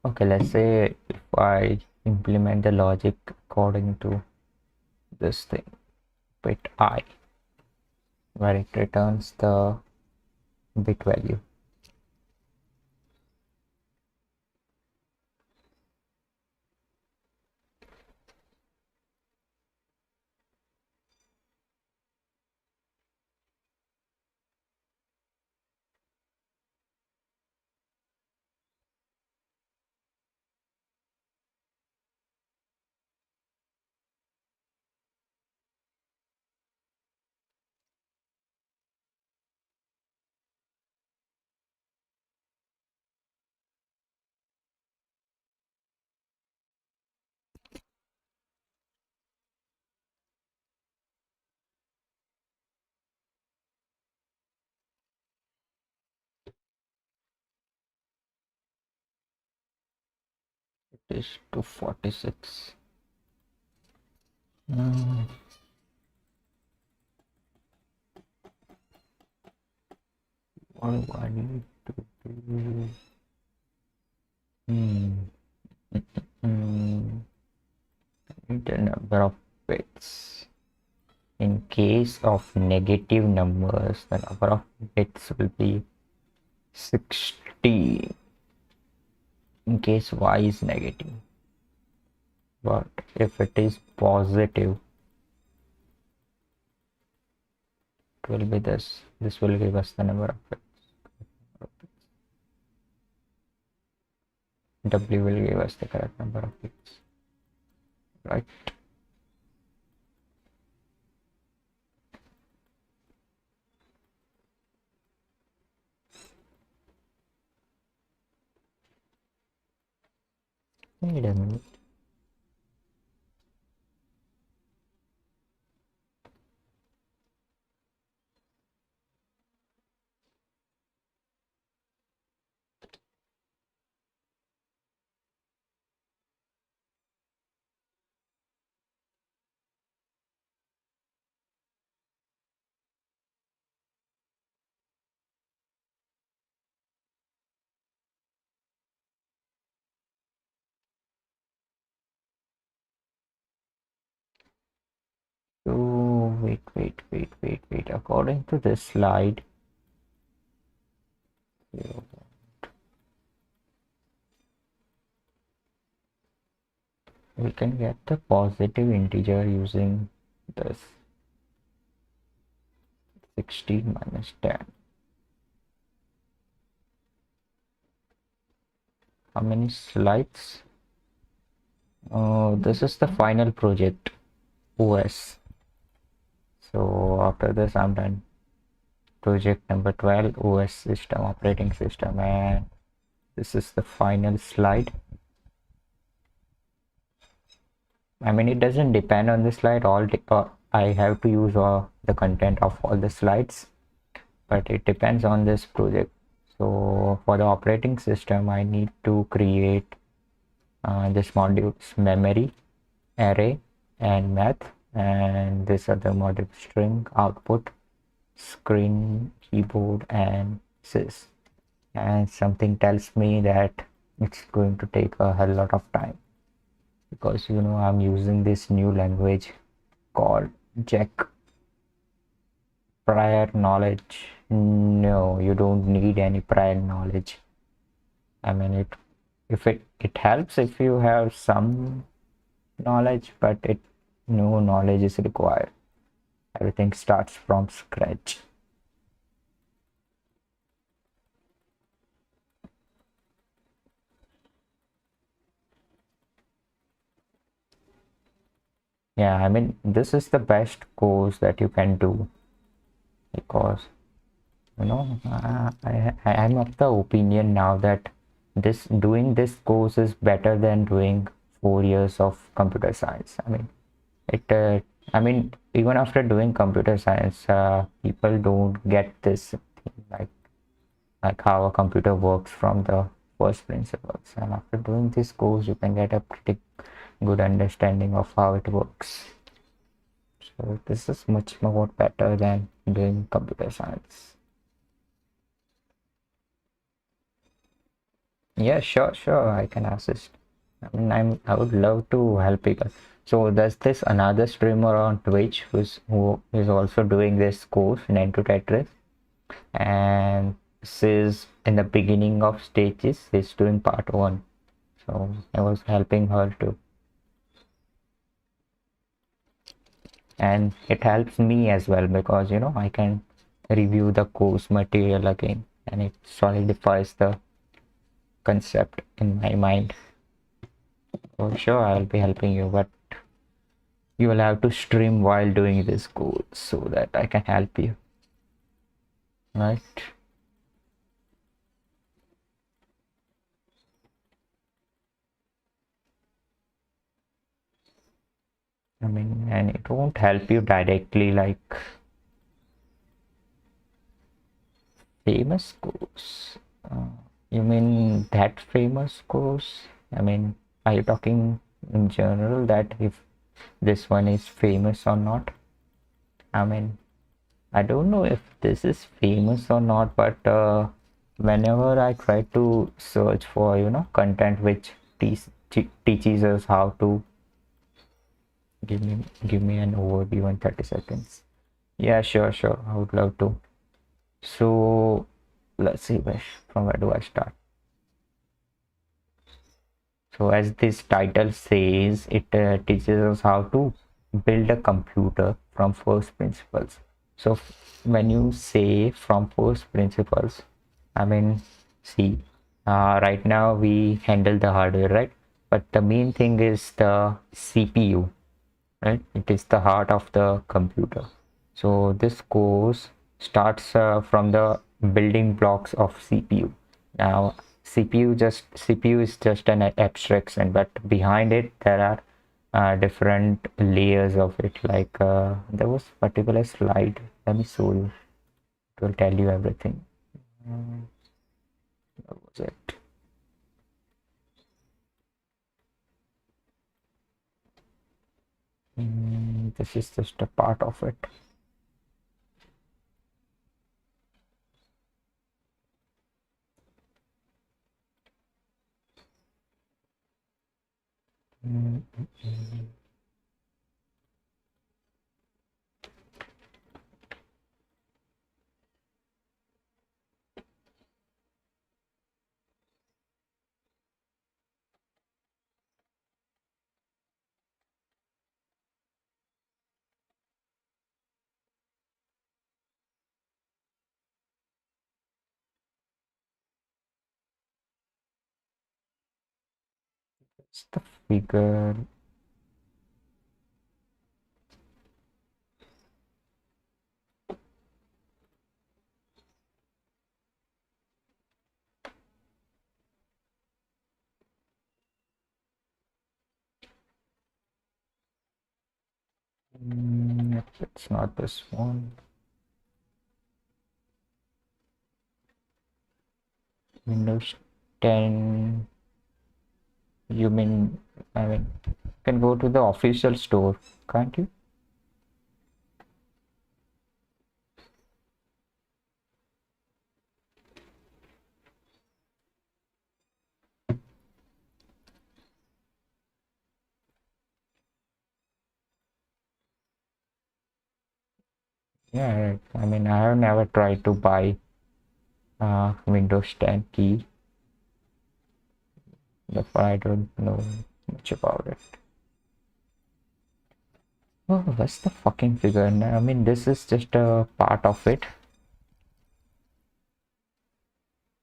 Okay, let's say if I implement the logic according to this thing, bit I, where it returns the bit value. It is 246. What do I need to do? Hmm. Hmm. The number of bits. In case of negative numbers, the number of bits will be 16 in case y is negative. But if it is positive, it will be this. This will give us the number of bits. W will give us the correct number of bits. Right? Wait a minute. So wait. According to this slide, we can get the positive integer using this 16 minus 10. How many slides? This is the final project, OS. So after this, I'm done. Project number 12, OS system, operating system, and this is the final slide. I mean, it doesn't depend on the slide. I have to use the content of all the slides, but it depends on this project. So for the operating system, I need to create this modules memory, array, and math, and these are the module string, output, screen, keyboard, and sys. And something tells me that it's going to take a hell lot of time, because I'm using this new language called Jack. Prior knowledge? No, you don't need any prior knowledge. I mean, it helps if you have some knowledge, but no knowledge is required. Everything starts from scratch. Yeah, I mean, this is the best course that you can do, because I'm of the opinion now that doing this course is better than doing 4 years of computer science. I mean, even after doing computer science, people don't get this thing, like how a computer works from the first principles. And after doing this course, you can get a pretty good understanding of how it works. So this is much more better than doing computer science. Yeah, sure, I can assist. I mean, I would love to help people. So there's this another streamer on Twitch who is also doing this course, Nand2Tetris, and this is in the beginning of stages. He's doing part one, so I was helping her too, and it helps me as well because I can review the course material again, and it solidifies the concept in my mind. For sure, I'll be helping you, but you will have to stream while doing this code so that I can help you, right? I mean, and it won't help you directly like famous course. Uh, you mean that famous course? I mean, are you talking in general that if this one is famous or not? I mean, I don't know if this is famous or not, but whenever I try to search for content which teaches us how to give me an overview in 30 seconds. Yeah, sure, I would love to. So let's see from where do I start. So as this title says, it teaches us how to build a computer from first principles. So when you say from first principles, I mean, see, right now we handle the hardware, right? But the main thing is the CPU, right? It is the heart of the computer. So this course starts from the building blocks of CPU. Now CPU is just an abstraction, but behind it there are different layers of it. Like there was particular slide. Let me show you. It will tell you everything. What was it? This is just a part of it. Mm, it's the figure. It's not this one. Windows 10. You mean, I mean, you can go to the official store, can't you? Yeah, right. I mean, I have never tried to buy Windows 10 key, therefore I don't know much about it. Oh, what's the fucking figure? I mean, this is just a part of it.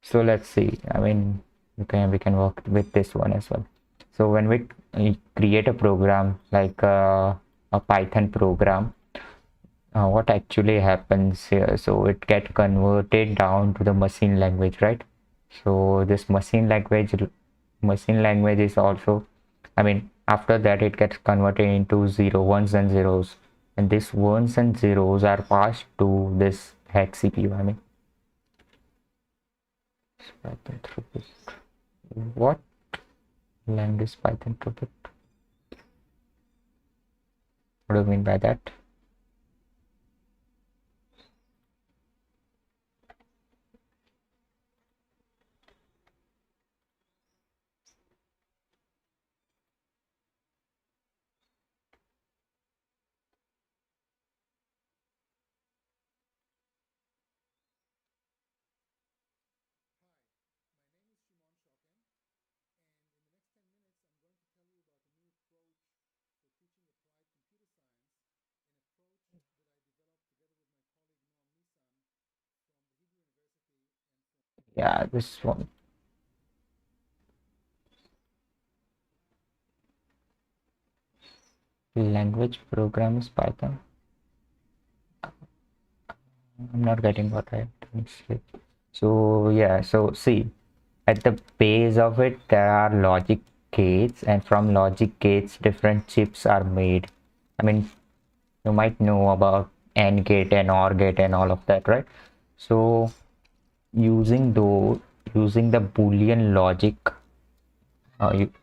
So let's see. I mean, we can work with this one as well. So when we create a program like a Python program, what actually happens here? So it get converted down to the machine language, right? So this machine language is also, I mean, after that it gets converted into ones and zeros, and these ones and zeros are passed to this hex CPU. I mean, Python throughput. What language Python throughput? What do you mean by that? Yeah, this one. Language program is Python. I'm not getting what I say. So yeah, so see, at the base of it there are logic gates, and from logic gates different chips are made. I mean, you might know about AND gate and OR gate and all of that, right? So using those, using the Boolean logic,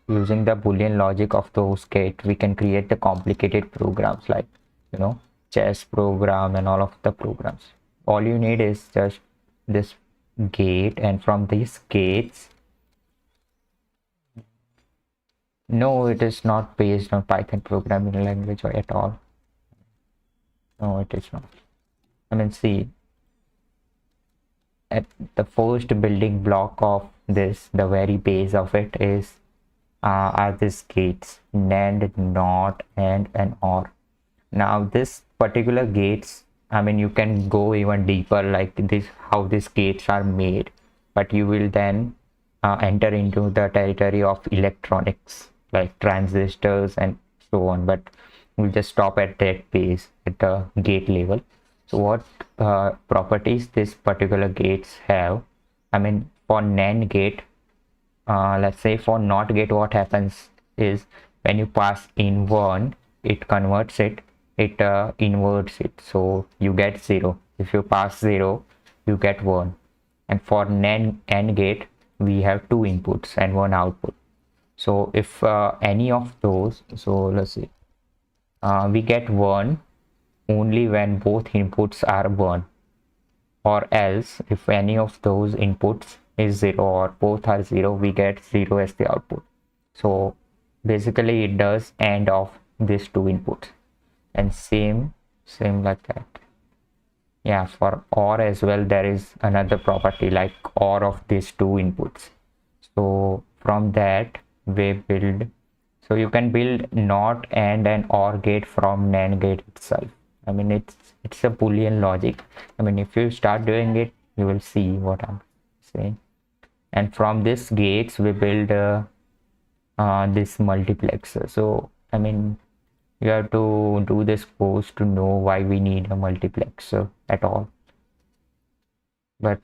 using the Boolean logic of those gates, we can create the complicated programs like, you know, chess program and all of the programs. All you need is just this gate, and from these gates, no, it is not based on Python programming language at all. No, it is not. I mean, see, at the first building block of this, the very base of it is are these gates NAND, NOT, and OR. Now this particular gates, I mean, you can go even deeper like this, how these gates are made, but you will then enter into the territory of electronics like transistors and so on, but we'll just stop at that base at the gate level. So what properties this particular gates have? I mean, for NAND gate, let's say for NOT gate, what happens is when you pass in 1, it converts it, it inverts it, so you get 0. If you pass 0, you get 1. And for NAND AND gate, we have 2 inputs and 1 output. So if any of those, so let's see, we get 1 only when both inputs are 1, or else if any of those inputs is 0 or both are 0, we get 0 as the output. So basically it does AND of these two inputs, and same like that. Yeah, for OR as well there is another property like OR of these two inputs. So from that we build, so you can build NOT and an OR gate from NAND gate itself. I mean, it's a Boolean logic. I mean, if you start doing it, you will see what I'm saying. And from this gates we build this multiplexer. So I mean, you have to do this course to know why we need a multiplexer at all. But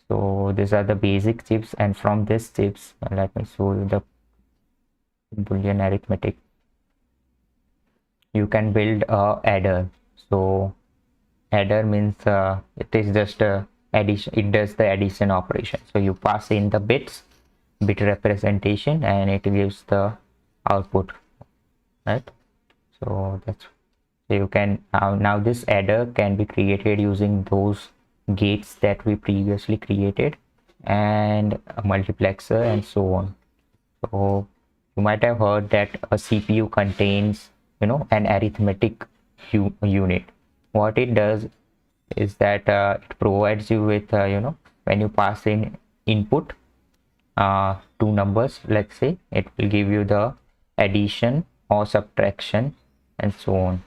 so these are the basic chips, and from these chips, let me show you the Boolean arithmetic. You can build a adder. So adder means it is just a addition, it does the addition operation. So you pass in the bit representation and it gives the output, right? So that's, so you can now this adder can be created using those gates that we previously created and a multiplexer and so on. So you might have heard that a CPU contains, you know, an arithmetic unit. What it does is that it provides you with, you know, when you pass in input, two numbers, let's say, it will give you the addition or subtraction and so on.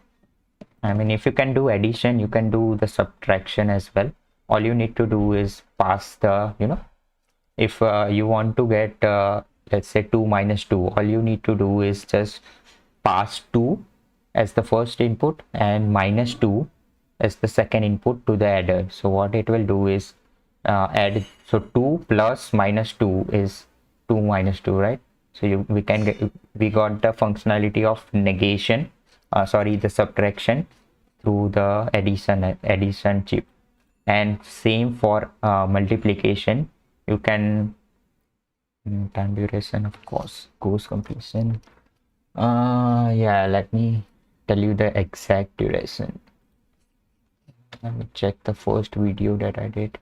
I mean, if you can do addition, you can do the subtraction as well. All you need to do is pass the, you know, if you want to get let's say 2 minus 2, all you need to do is just pass 2 as the first input and minus 2 as the second input to the adder. So what it will do is add, so 2 plus minus 2 is 2 minus 2, right? So we can get, we got the functionality of negation, sorry, the subtraction through the addition chip. And same for multiplication. You can time duration, of course, course completion. Yeah, let me tell you the exact duration. Let me check the first video that I did.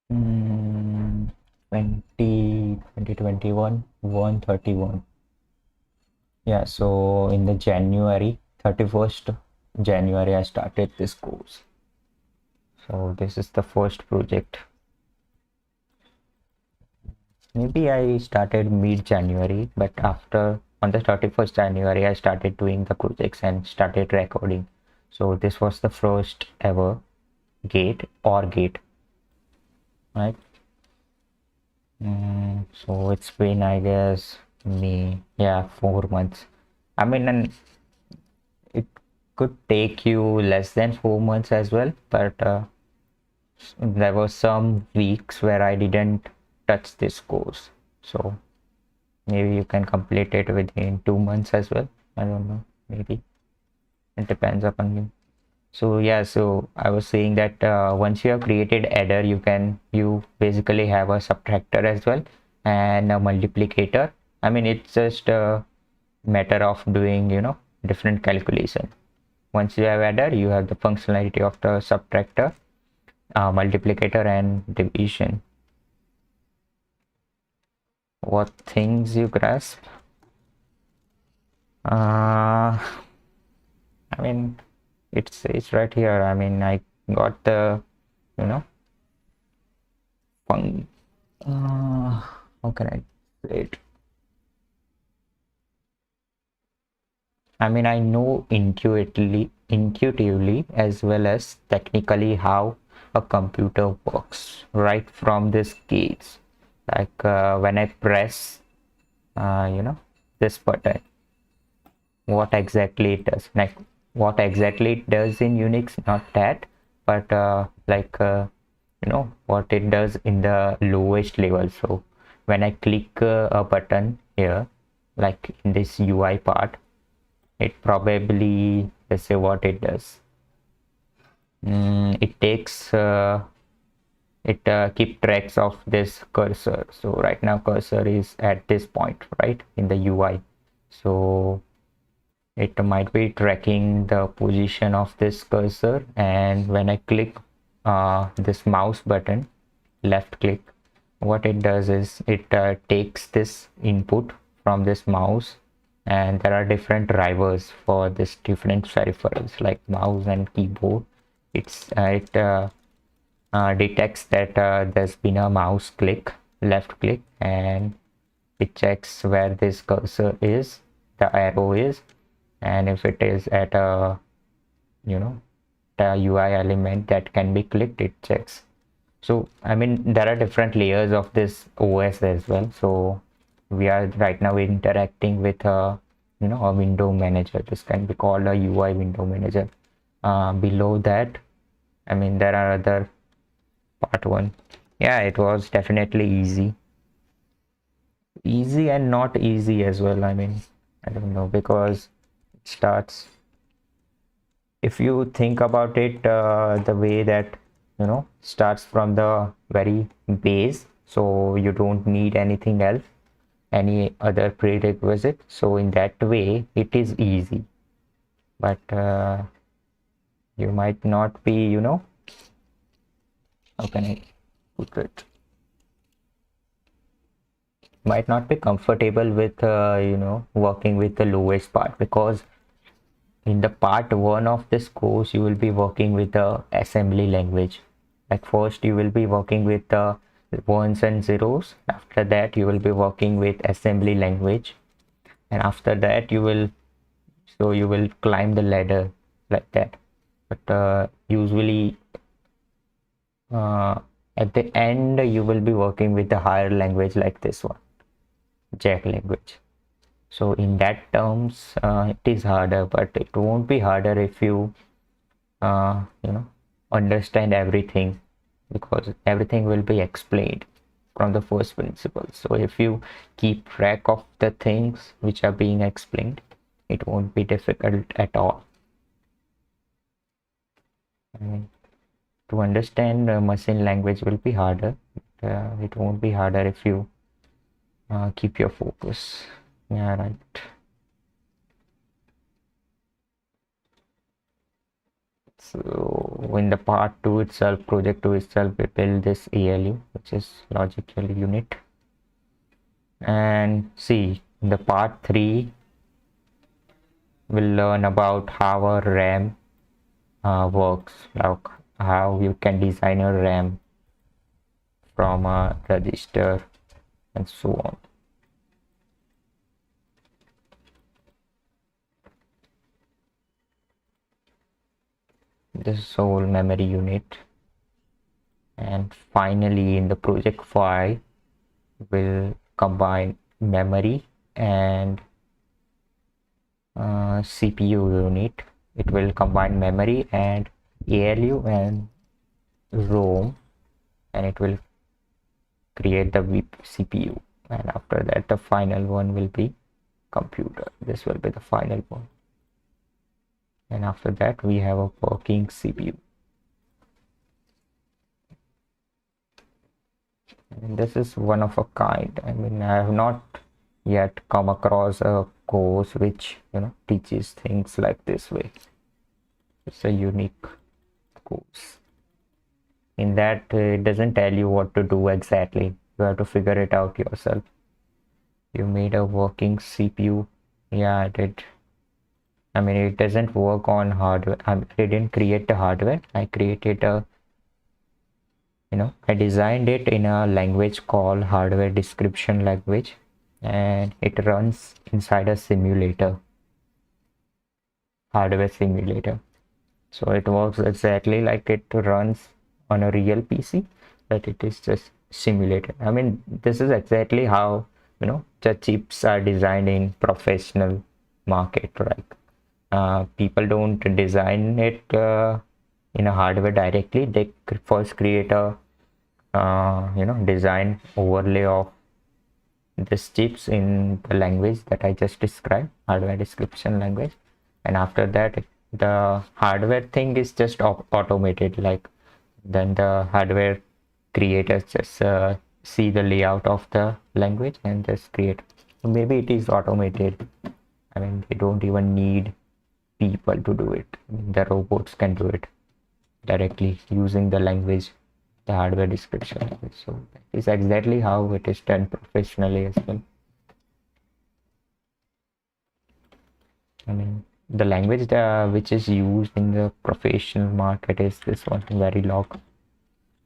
Hmm, 2021 131. Yeah, so in the January 31st January I started this course. So this is the first project. Maybe I started mid-January, but after on the 31st January I started doing the projects and started recording. So this was the first ever gate, right? So it's been, I guess, 4 months. I mean, and it could take you less than 4 months as well, but there were some weeks where I didn't touch this course. So maybe you can complete it within 2 months as well. I don't know, maybe it depends upon you. So yeah, so I was saying that once you have created adder, you basically have a subtractor as well and a multiplicator. I mean, it's just a matter of doing, different calculation. Once you have adder, you have the functionality of the subtractor, multiplicator and division. What things you grasp? I mean, it's right here. I mean, I got the, you know, fun. How can I say it? I mean, I know intuitively as well as technically how a computer works right from this keys. Like when I press, this button, what exactly it does. Like what exactly it does in Unix, not that, but what it does in the lowest level. So when I click a button here, like in this UI part, it probably, let's say what it does. It takes it keep tracks of this cursor. So right now cursor is at this point, right, in the UI. So it might be tracking the position of this cursor, and when I click this mouse button, left click, what it does is it takes this input from this mouse, and there are different drivers for this different peripherals like mouse and keyboard. It detects that there's been a mouse click, left click, and it checks where this cursor is, the arrow is, and if it is at a the UI element that can be clicked, it checks. So I mean, there are different layers of this OS as well. So we are right now interacting with a window manager. This can be called a UI window manager. Below that, I mean, there are other part one. Yeah, it was definitely easy and not easy as well. I mean, I don't know, because it starts, if you think about it, the way that starts from the very base, so you don't need anything else, any other prerequisite. So in that way it is easy, but you might not be, how can I put it, might not be comfortable with working with the lowest part, because in the part one of this course you will be working with the assembly language. Like first you will be working with the ones and zeros, after that you will be working with assembly language, and after that you will climb the ladder like that. But usually at the end you will be working with the higher language like this one, Jack language. So in that terms it is harder, but it won't be harder if you understand everything, because everything will be explained from the first principle. So if you keep track of the things which are being explained, it won't be difficult at all. I mean, to understand machine language will be harder, but it won't be harder if you keep your focus. Yeah, right. So in the part 2 itself, project 2 itself, we build this ALU, which is logical unit. And see, in the part 3 we'll learn about how a RAM works, like how you can design a RAM from a register and so on. This is whole memory unit. And finally, in the project file, we'll combine memory and CPU unit. It will combine memory and ALU and ROM, and it will create the CPU. And after that, the final one will be computer. This will be the final one. And after that, we have a working CPU. And this is one of a kind. I mean, I have not yet come across a course which teaches things like this way. It's a unique course. In that, it doesn't tell you what to do exactly. You have to figure it out yourself. You made a working CPU. Yeah, I did. I mean, it doesn't work on hardware. I didn't create the hardware. I created a, I designed it in a language called hardware description language, and it runs inside a simulator, hardware simulator. So it works exactly like it runs on a real PC, but it is just simulated. I mean, this is exactly how, the chips are designed in professional market, right? People don't design it in a hardware directly. They first create a design overlay of these chips in the language that I just described, hardware description language, and after that the hardware thing is just automated. Like then the hardware creators just see the layout of the language and just create. Maybe it is automated. I mean, they don't even need people to do it. I mean, the robots can do it directly using the language, the hardware description language. So that is exactly how it is done professionally as well. I mean, the language which is used in the professional market is this one, Verilog.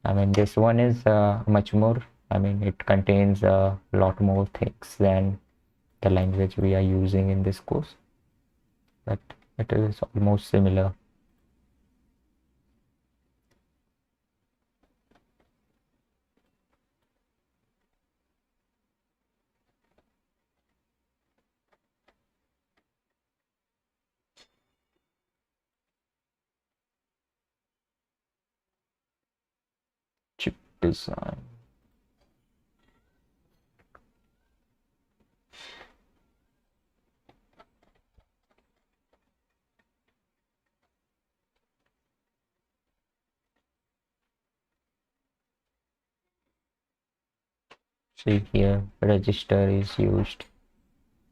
I mean, this one is much more. I mean, it contains a lot more things than the language we are using in this course, but it is almost similar. Chip design. See here, register is used.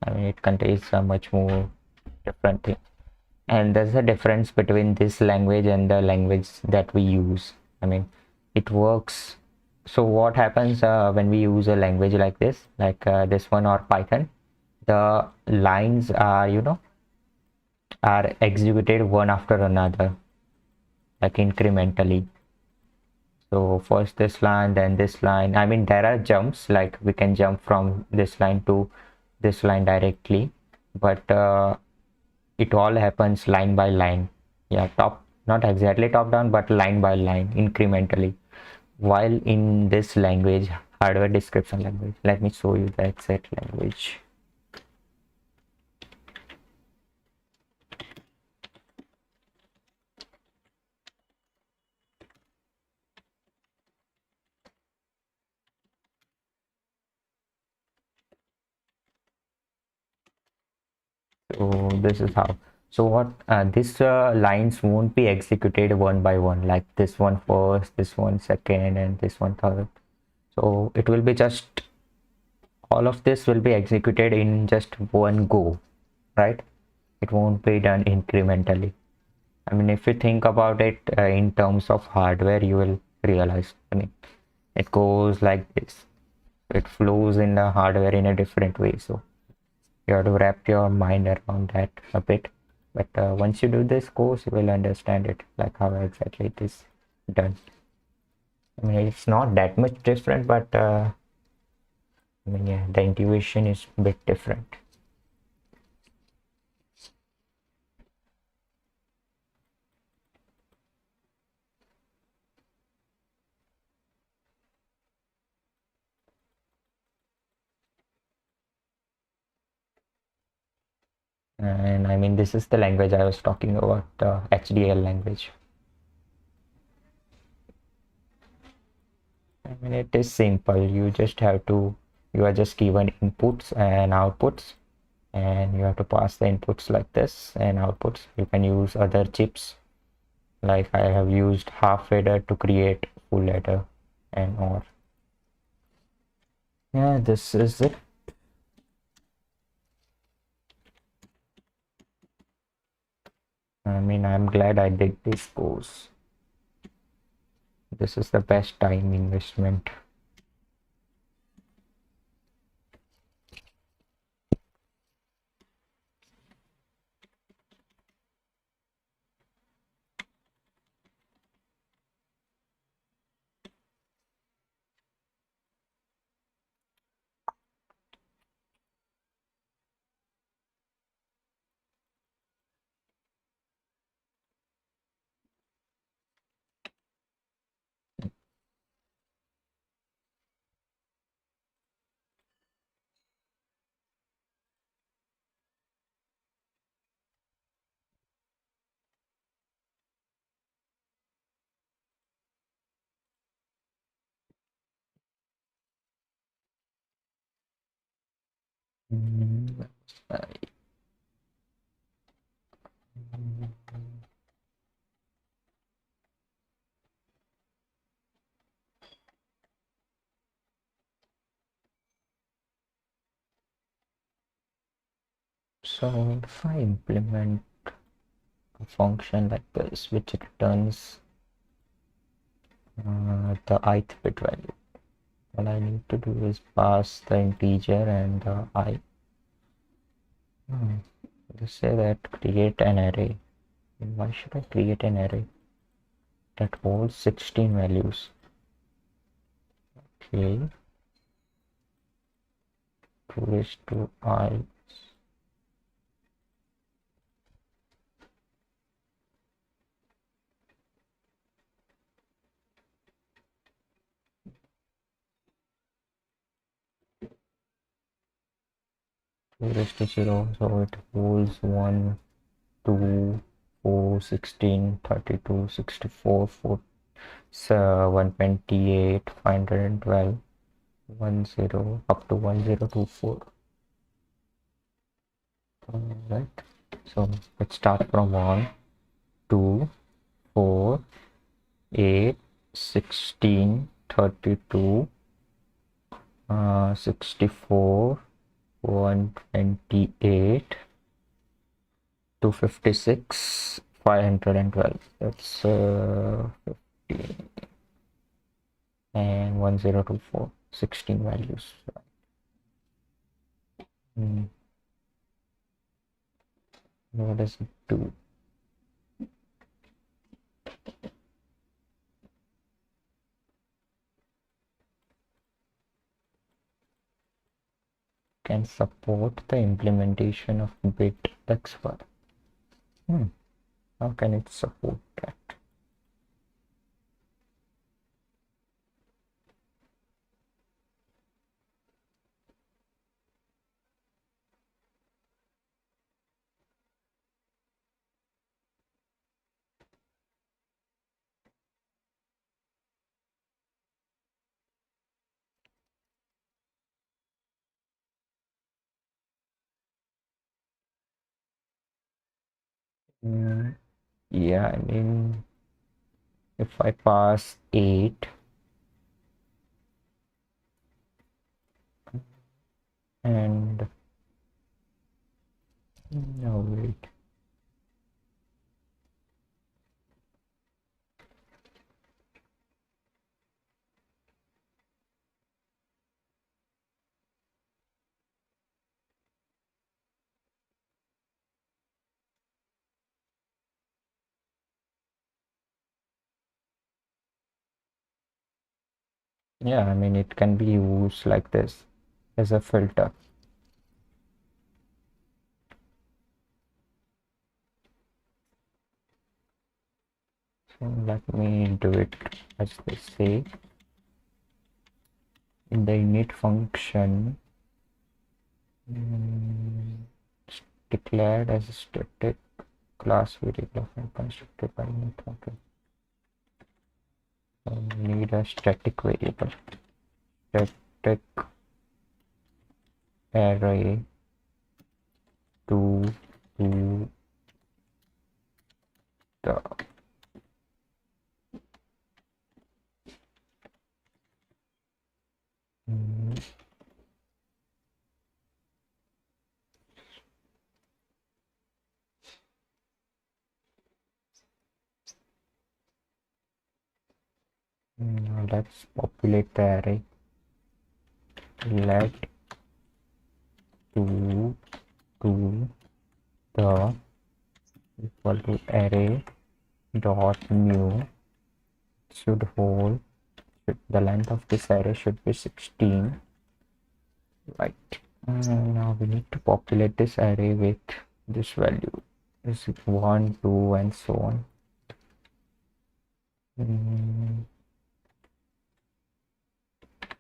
I mean, it contains a much more different thing. And there's a difference between this language and the language that we use. I mean, it works. So what happens when we use a language like this one or Python? The lines are, are executed one after another, like incrementally. So first this line, then this line. I mean, there are jumps, like we can jump from this line to this line directly, but it all happens line by line. Yeah, not exactly top down, but line by line, incrementally. While in this language, hardware description language, let me show you the exact language. So this is how. So what this lines won't be executed one by one, like this one first, this one second, and this one third. So it will be just, all of this will be executed in just one go, right? It won't be done incrementally. I mean, if you think about it in terms of hardware, you will realize, I mean, it goes like this. It flows in the hardware in a different way. So you have to wrap your mind around that a bit. But once you do this course, you will understand it, like how exactly it is done. I mean, it's not that much different, but I mean, yeah, the intuition is a bit different. And I mean, this is the language I was talking about, the HDL language. I mean, it is simple. You just have to, you are just given inputs and outputs, and you have to pass the inputs like this and outputs. You can use other chips, like I have used half adder to create full adder and OR. Yeah, this is it. I mean, I'm glad I did this course. This is the best time investment. Mm, So if I implement a function like this, which returns the ith bit value, all I need to do is pass the integer and the I. Let's say that create an array. Why should I create an array that holds 16 values? Okay, 2 raised to I. Two raised to 0, so it holds 1, 2, 4, 16, 32, 64, 4, 128, 512, 10 up to 1024. Alright, so let's start from 1, 2, 4, 8, 16, 32, 64, 128, 256, 512. That's 15 and 1024, 16 values. Hmm. What does it do? Can support the implementation of bit XY. How can it support that? Yeah, I mean, if I pass 8 and no, wait. Yeah, I mean, it can be used like this as a filter. So let me do it as they say. In the init function, declared as a static class variable and constructed by init function. So we need a static variable, static array to do the now let's populate the array. Let to do the equal to array dot new should hold the length of this array should be 16, right? Now we need to populate this array with this value. Is it 1, 2, and so on.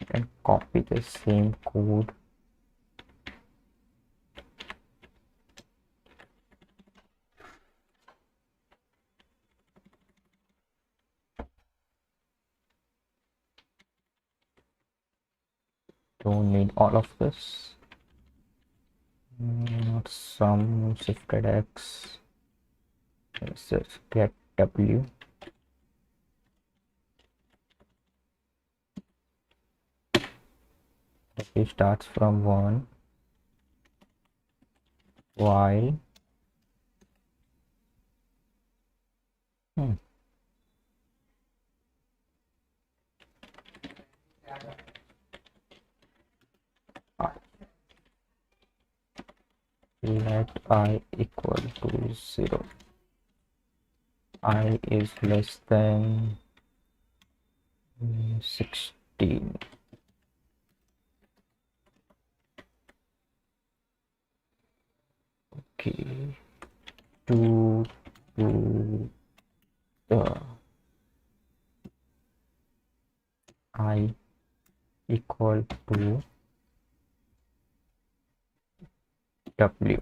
And copy the same code don't need all of this. Not sum shifted x. Let's just get w. W starts from 1 while let I equal to 0. I is less than 16. Okay, to the I equal to w.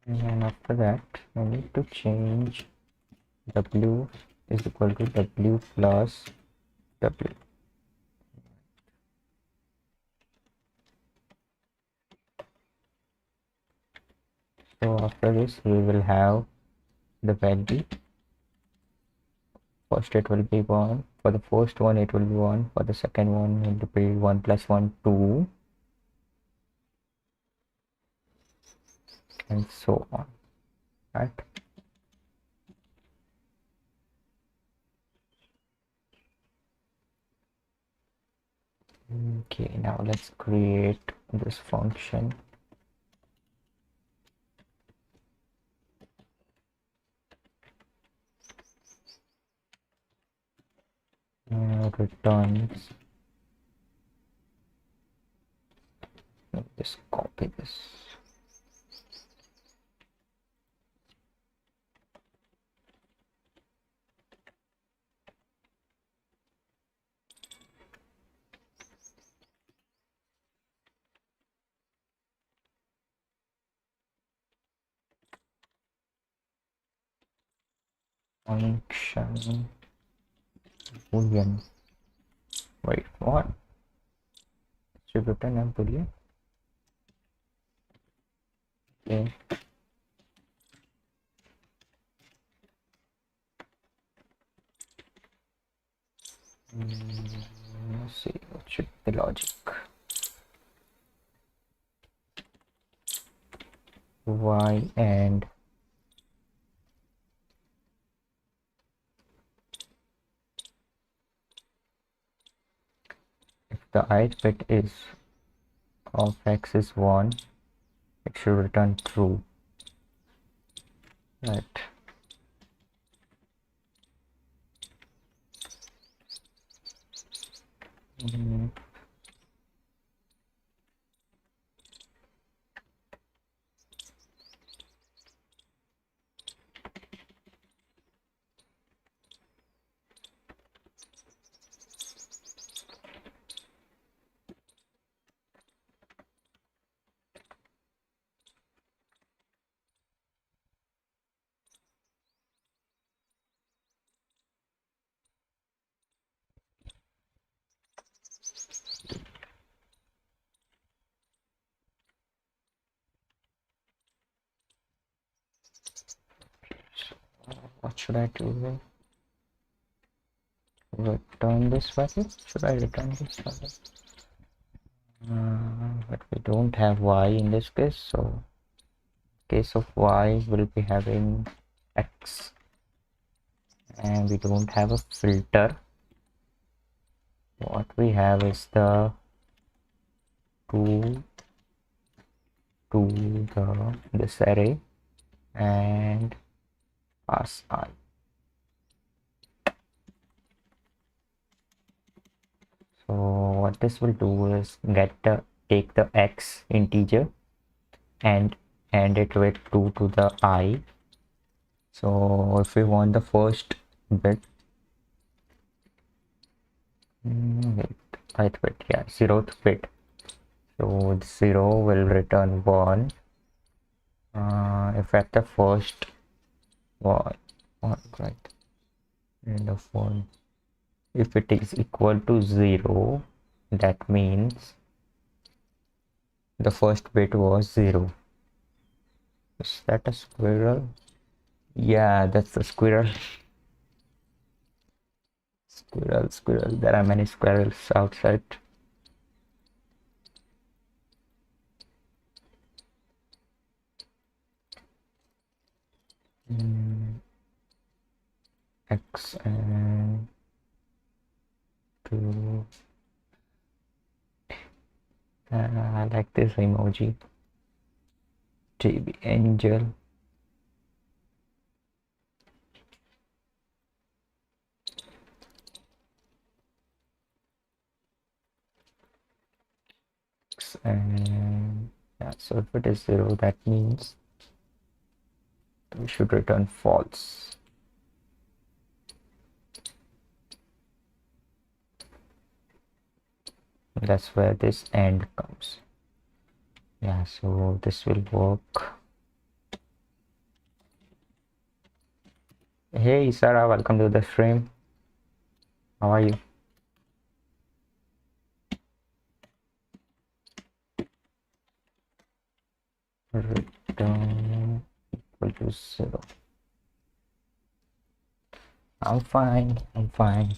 And after that, I need to change w is equal to w plus w. So after this, we will have the value. First it will be 1. For the first one, it will be 1. For the second one, it will be 1 plus 1, 2. And so on, right? Okay, now let's create this function. Returns. Let me just copy this. Function boolean. Wait, what? Should return a boolean. Okay. Let's see what should be the logic. Y and if the ith bit is of x is 1, it should return true. Right. Mm, what should I do? Return this value? Should I return this value? But we don't have y in this case, so in case of y we'll be having x, and we don't have a filter. What we have is the to this array and pass I. So what this will do is take the x integer and hand it with 2 to the I. So if we want the first bit, ith bit, yeah, 0th bit, so 0 will return 1. If at the first one, right, end of 1, if it is equal to 0, that means the first bit was 0. Is that a squirrel? Yeah, that's a squirrel. Squirrel. There are many squirrels outside. X and 2. I like this emoji. JB Angel. X and yeah, so if it is 0, that means we should return false. That's where this AND comes. Yeah, so this will work. Hey Sarah, welcome to the stream. How are you? Return equal to 0. I'm fine.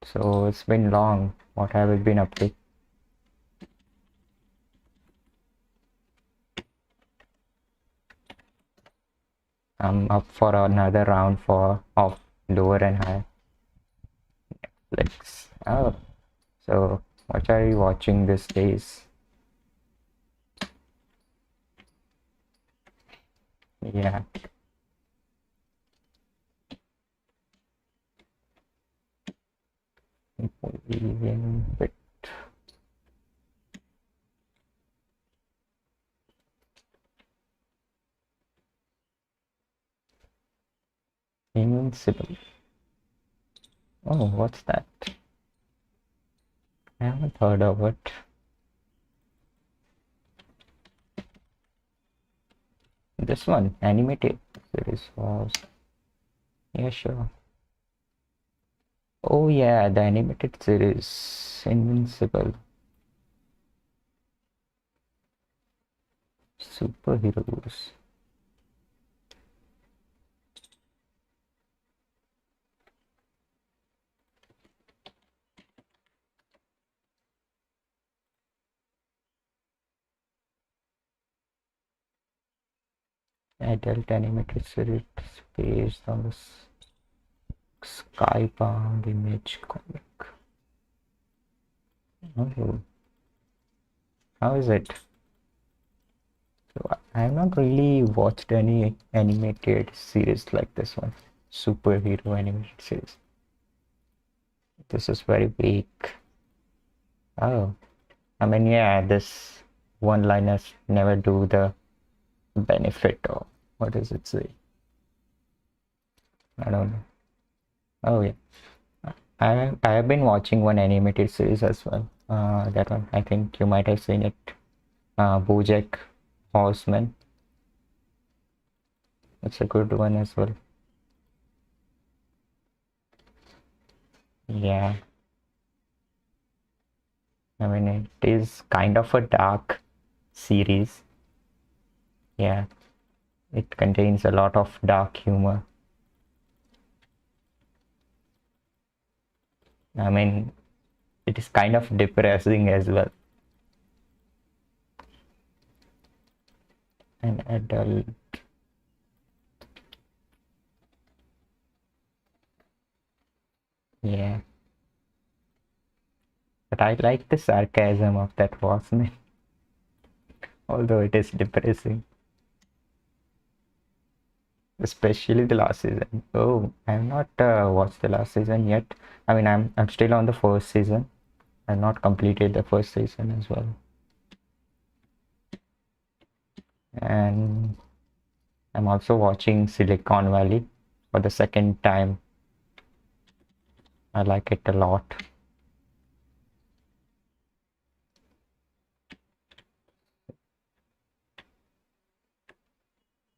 So it's been long. What have you been up to? I'm up for another round of lower and high. Netflix. Oh, so what are you watching these days? Yeah. Bit. Invincible. Oh, what's that? I haven't heard of it. This one, animated series was. Yeah, sure. Oh yeah, the animated series, Invincible. Superheroes. Adult animated series based on the skybound image comic. Oh, how is it? I have not really watched any animated series like this one. Superhero animated series. This is very weak. Oh, I mean, yeah, this one-liners never do the benefit, or what does it say? I don't know. Oh yeah, I have been watching one animated series as well. That one, I think you might have seen it. BoJack Horseman. It's a good one as well. Yeah, I mean, it is kind of a dark series. Yeah, it contains a lot of dark humor. I mean, it is kind of depressing as well. An adult. Yeah, but I like the sarcasm of that horseman, although it is depressing. Especially the last season. Oh, I have not watched the last season yet. I mean, I'm still on the first season. I've not completed the first season as well. And I'm also watching Silicon Valley for the second time. I like it a lot.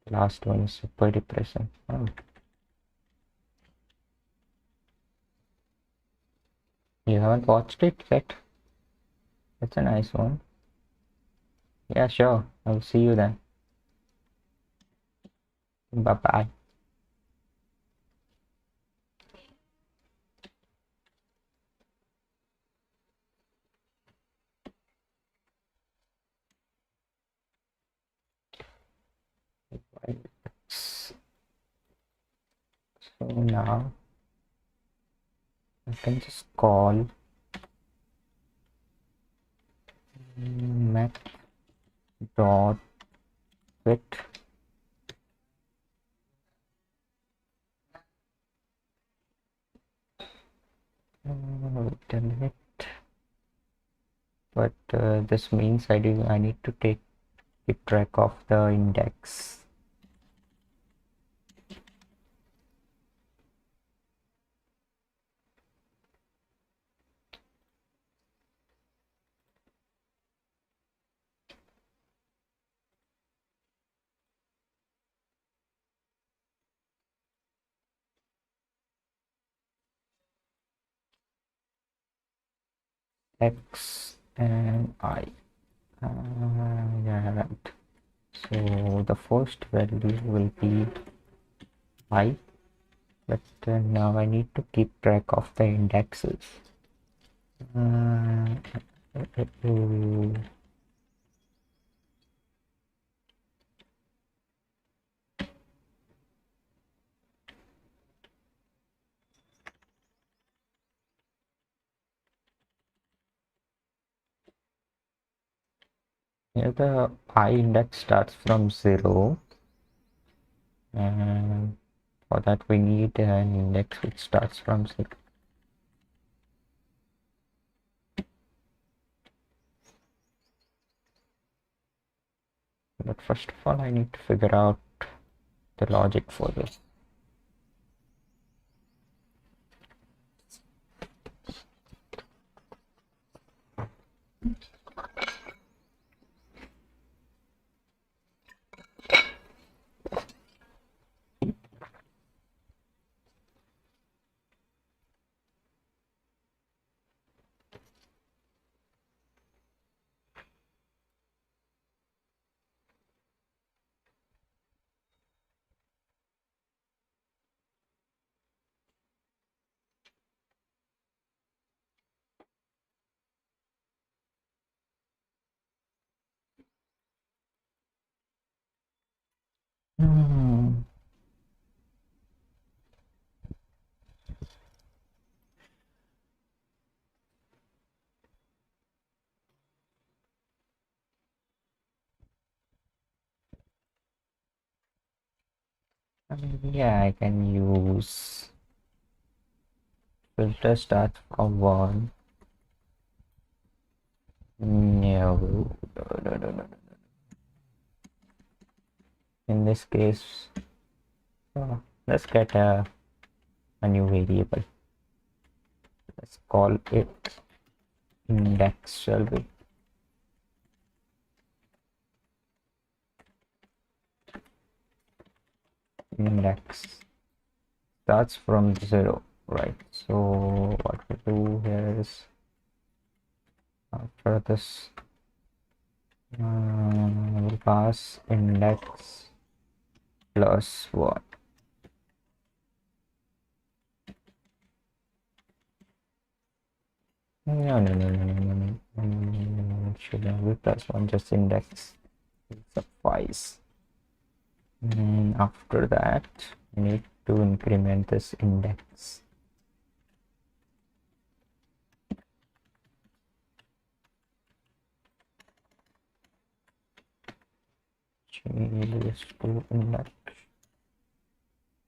Last one is super depressing. Oh, you haven't watched it yet? That's a nice one. Yeah, sure. I'll see you then. Bye bye. So now I can just call Math.fit. Damn it. But this means I need to keep track of the index. X and I. Yeah, right. So the first value will be I, but now I need to keep track of the indexes. Uh, Here the I index starts from 0, and for that we need an index which starts from 6. But first of all, I need to figure out the logic for this. Hmm. Yeah, I can use filter start from 1. No, no. In this case, let's get a new variable. Let's call it index, shall we? Index starts from 0, right? So what we do here is after this we'll pass index plus 1. No. Shouldn't be plus 1, just index will suffice. And after that, we need to increment this index. Change this to index.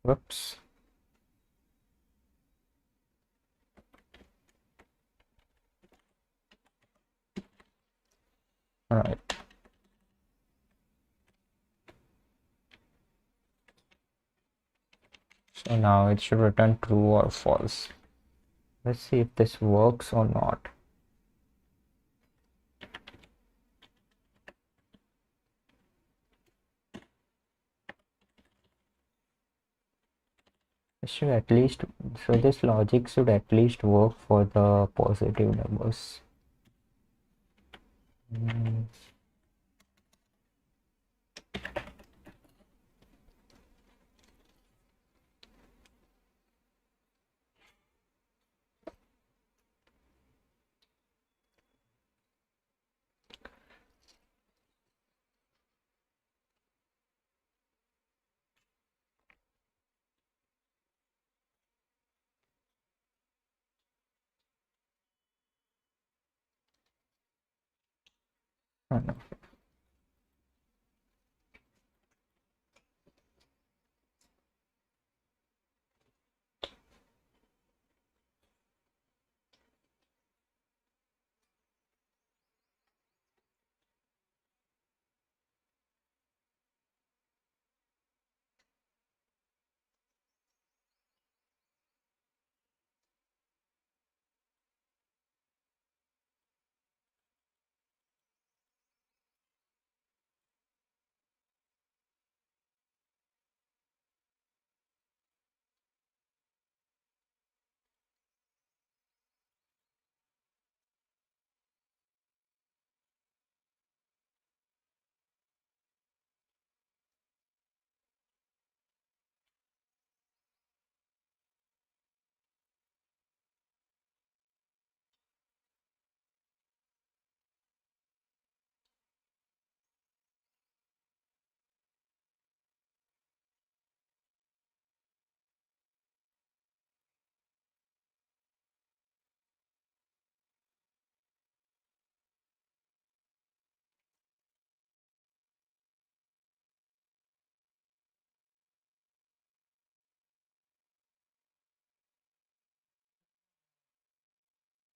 Whoops. All right. So now it should return true or false. Let's see if this works or not. It should at least, so this logic should at least work for the positive numbers. Oh, no.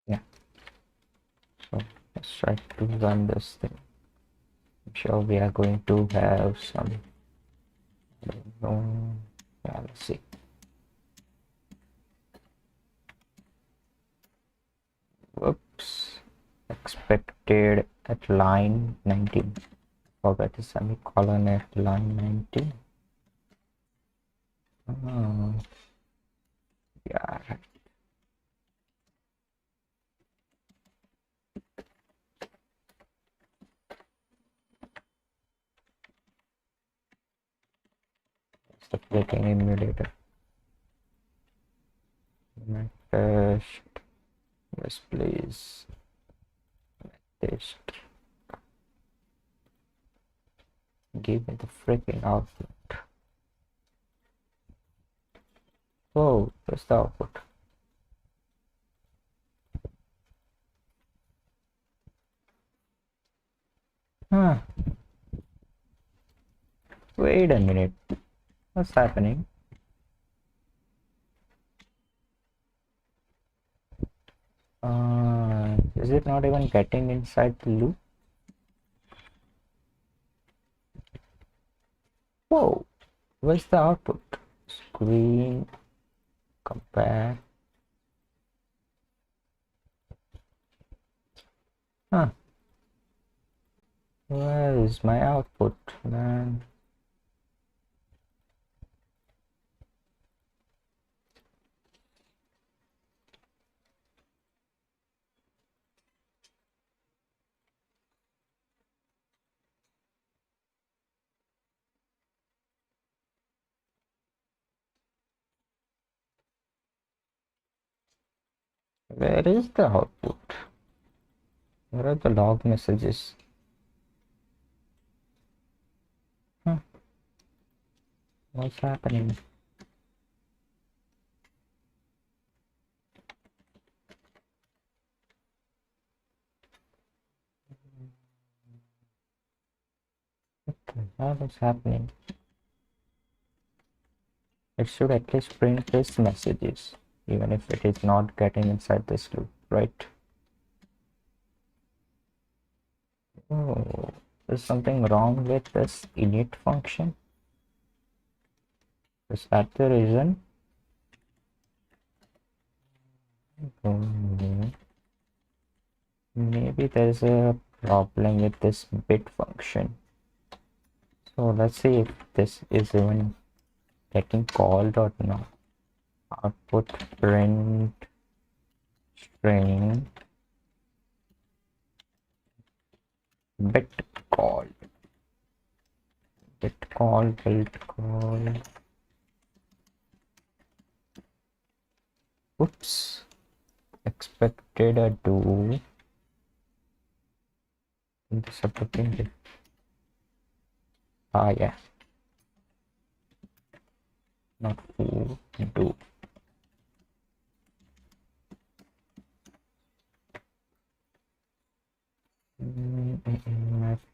Yeah. So let's try to run this thing. I'm sure we are going to have some, I don't know. Yeah, let's see. Whoops. Expected at line 19. Forget the semicolon at line 19. Oh, yeah. It's the clicking emulator. Test. Yes, please. Test. Give me the freaking output. Oh, where's the output? Huh. Wait a minute. What's happening? Is it not even getting inside the loop? Whoa, where's the output? Screen, compare. Huh, where is my output, man? Where is the output? Where are the log messages? Huh, what's happening? What is happening? It should at least print this messages, even if it is not getting inside this loop, right? Oh, is something wrong with this init function? Is that the reason? Maybe there's a problem with this bit function. So let's see if this is even getting called or not. Output print string bit call. Bit call, bit call. Oops. Expected a do. Disappointing it. Ah, yeah. Not foo, do.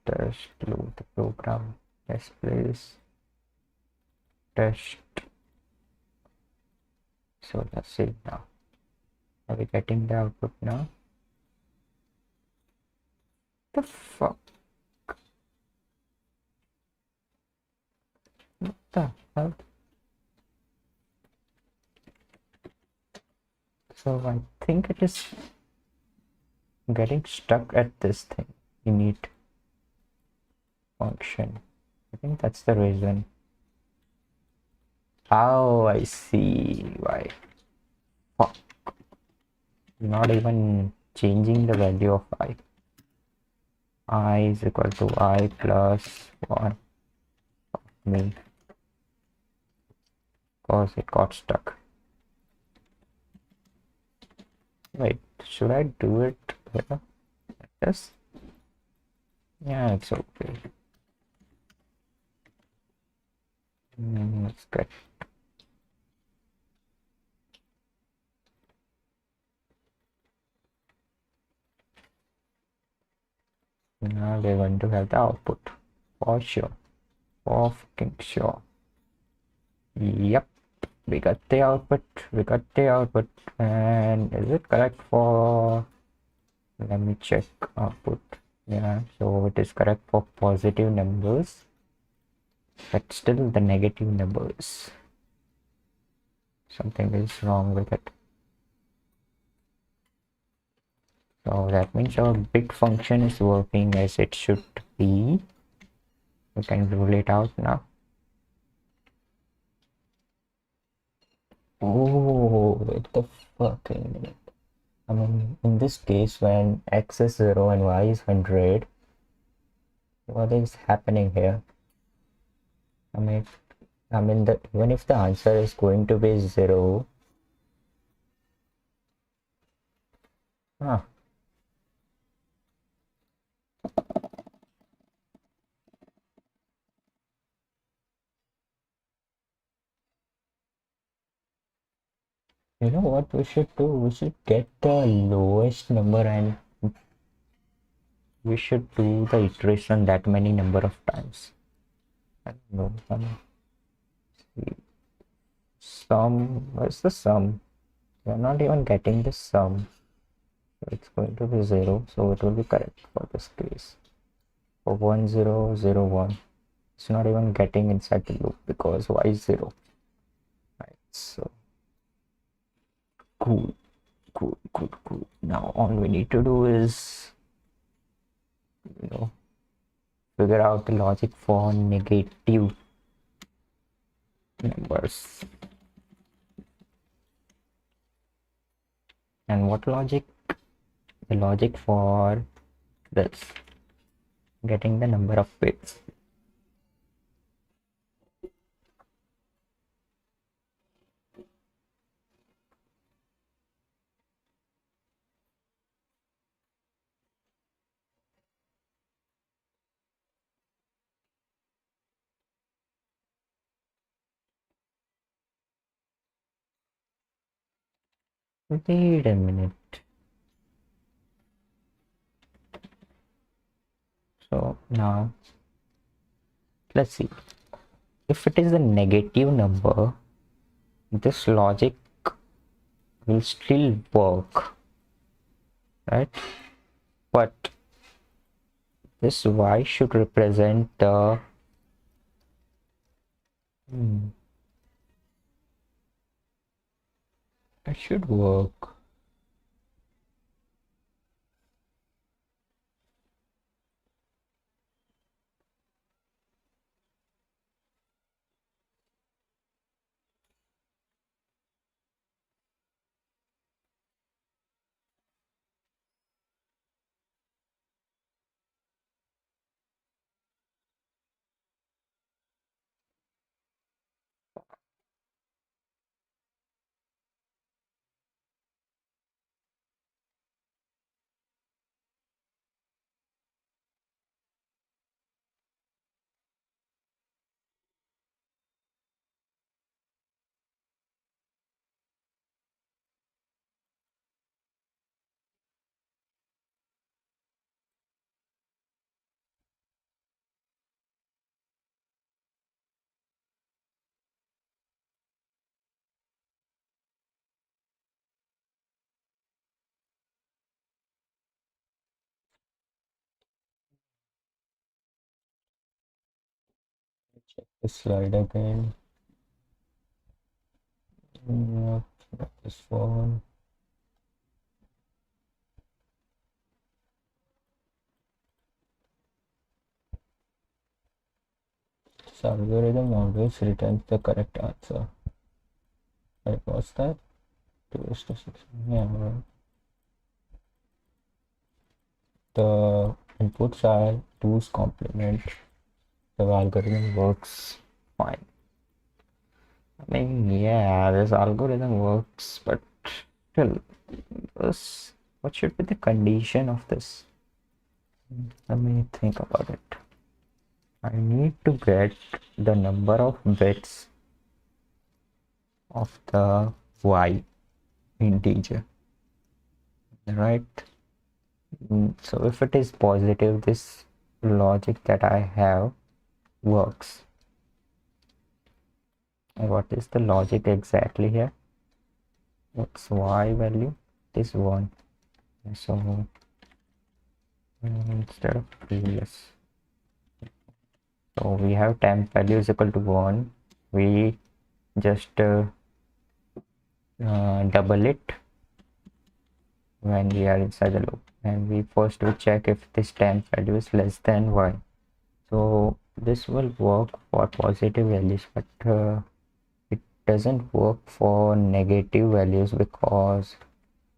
Test load the program. Yes, please. Test. So let's see now. Are we getting the output now? The fuck? What the hell? So I think it is getting stuck at this thing. Init function. I think that's the reason. Oh, I see why. Fuck. Not even changing the value of I. I is equal to I plus 1. Me. Because it got stuck. Wait, should I do it here? Like this? Yeah, it's okay. Let's get. Now we're going to have the output. For sure. For fucking sure. Yep. We got the output. We got the output. And is it correct for. Let me check output. Yeah, so it is correct for positive numbers. But still the negative numbers. Something is wrong with it. So that means our bit function is working as it should be. We can rule it out now. Oh, wait the fucking minute. I mean, in this case, when x is 0 and y is 100, what is happening here? I mean, even if the answer is going to be 0, huh? You know what we should do? We should get the lowest number and we should do the iteration that many number of times. I don't know. Sum, what's the sum? We're not even getting the sum. So it's going to be 0, so it will be correct for this case. For 1001, it's not even getting inside the loop because y is 0. Right, so cool. Now all we need to do is, figure out the logic for negative numbers. And what logic? The logic for this, getting the number of bits. Wait a minute. So now let's see, if it is a negative number, this logic will still work, right? But this y should represent the it should work. Check this slide again. Not this one. This algorithm always returns the correct answer. Right, what's that? 2:6. Yeah, right. The inputs are 2's complement. The algorithm works fine. I mean, yeah, this algorithm works, but still, what should be the condition of this? Let me think about it. I need to get the number of bits of the y integer, right? So if it is positive, this logic that I have works. And what is the logic exactly here? XY value is 1. So instead of previous, so we have temp value is equal to 1. We just double it when we are inside the loop, and we first will check if this temp value is less than 1. So this will work for positive values, but it doesn't work for negative values, because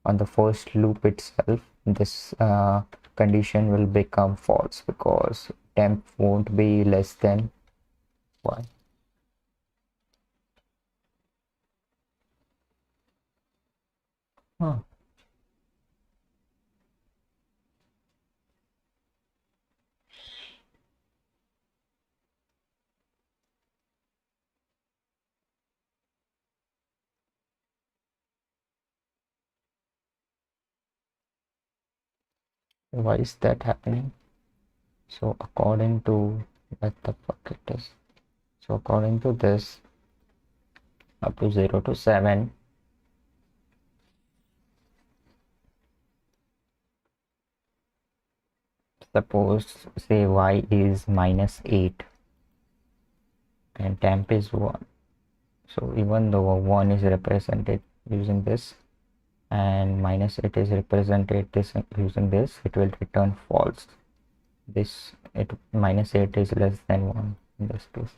on the first loop itself this condition will become false because temp won't be less than 1. Huh. Why is that happening? So according to, let the bucket is, so according to this, up to 0 to 7. Suppose say y is -8 and temp is 1. So even though 1 is represented using this and -8 is represented this using this, it will return false. This it -8 is less than 1 in this case.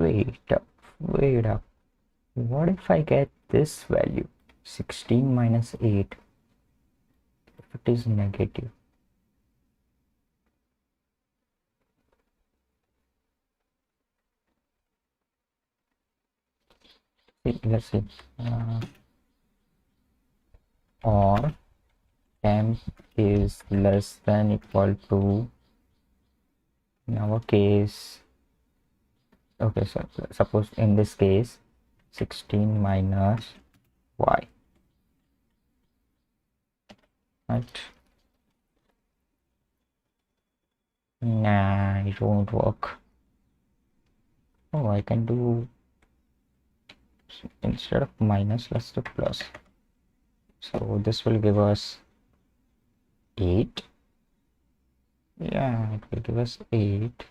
Wait up. What if I get this value? 16 minus 8. If it is negative. Let's see. Or temp is less than equal to, in our case, okay, so suppose in this case 16 minus y, right? Nah, it won't work. Oh, I can do, instead of minus, let's do plus. So this will give us 8. Yeah, it will give us 8.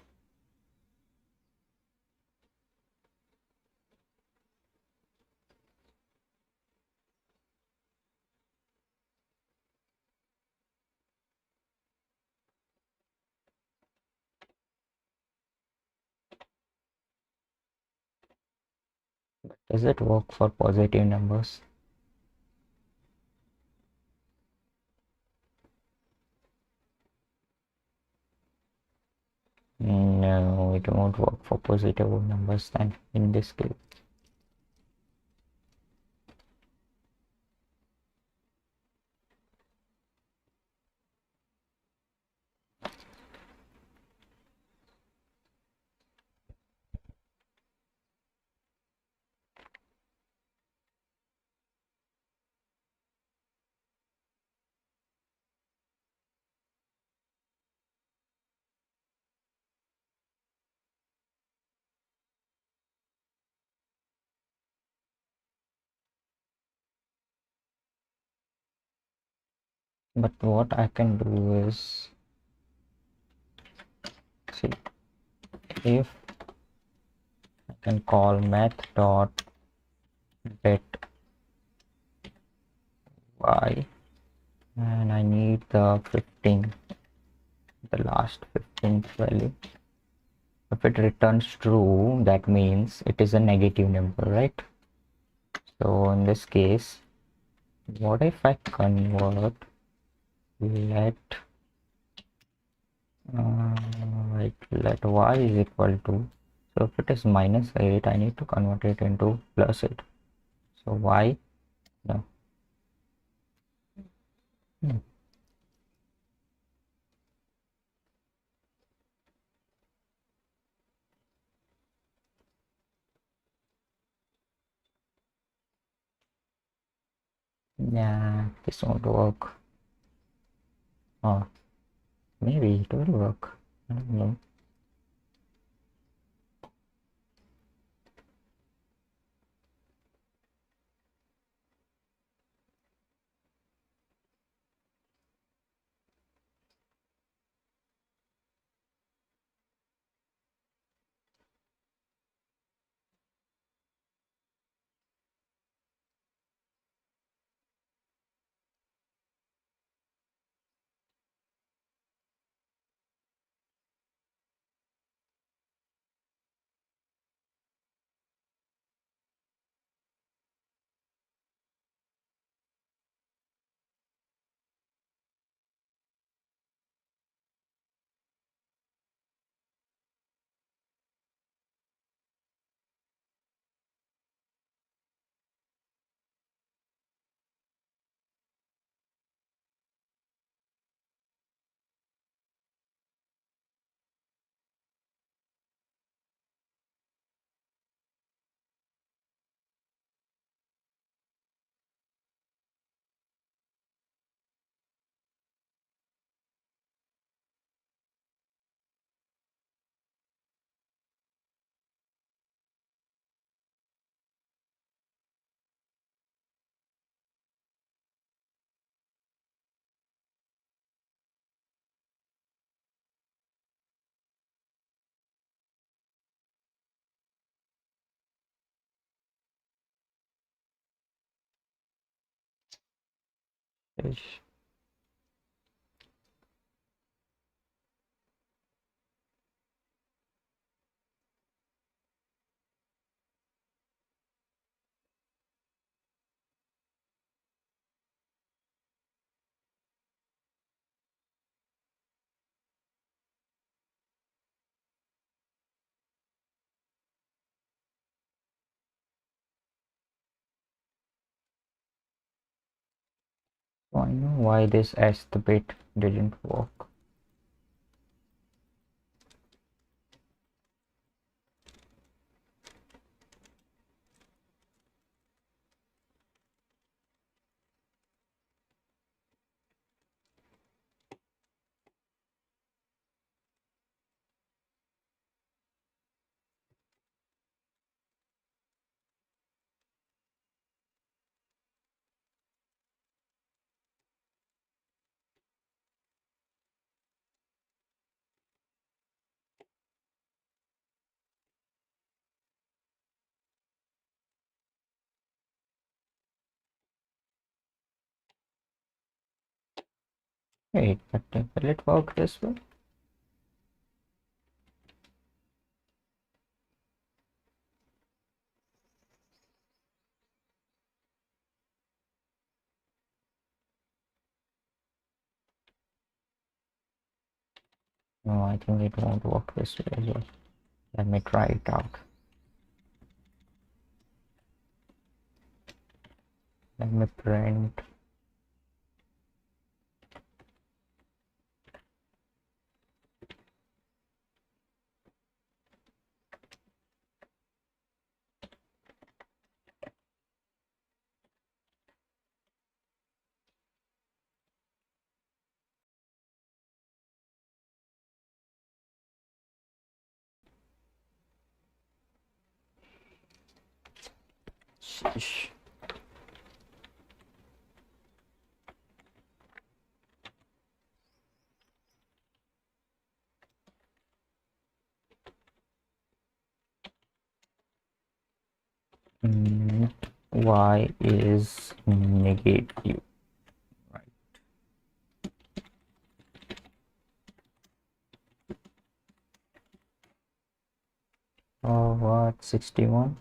Does it work for positive numbers? No, it won't work for positive numbers then in this case. But what I can do is, see, if I can call math.get y and I need the 15, the last 15th value. If it returns true, that means it is a negative number, right? So in this case, what if I convert let let y is equal to, so if it is -8, I need to convert it into +8. So y, no. Hmm. Yeah, this won't work. Or maybe it will work. I don't know. Ish. So I know why this S the bit didn't work. Wait, but will it work this way? No, I think it won't work this way as well. Let me try it out. Let me print. Sheesh. Y is negative, right? Oh, what? 61?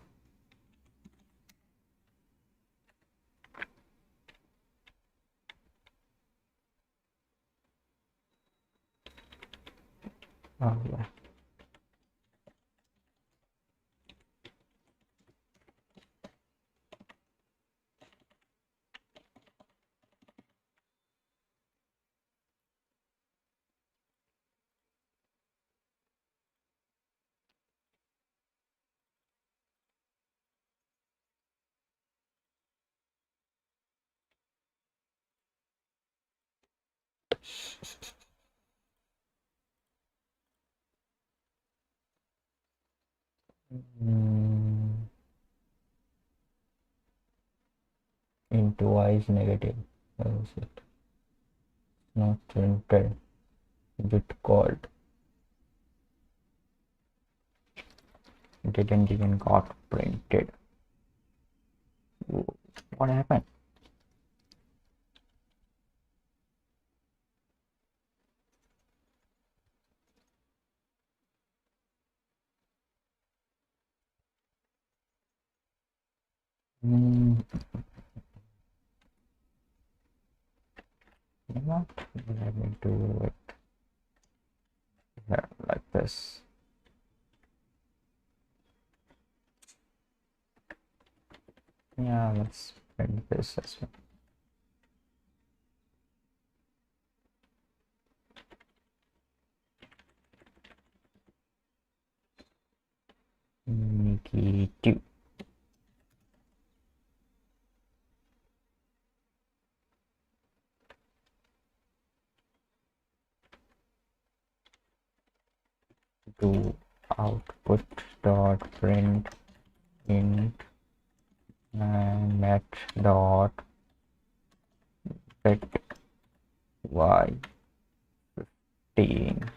Oh, yeah. Into Y is negative. Where is it? Not printed. Bit called. Didn't even got printed. What happened? What? Let me do it here, like this. Yeah, let's print this as well. Negative. Do output dot print int and net dot get y 15.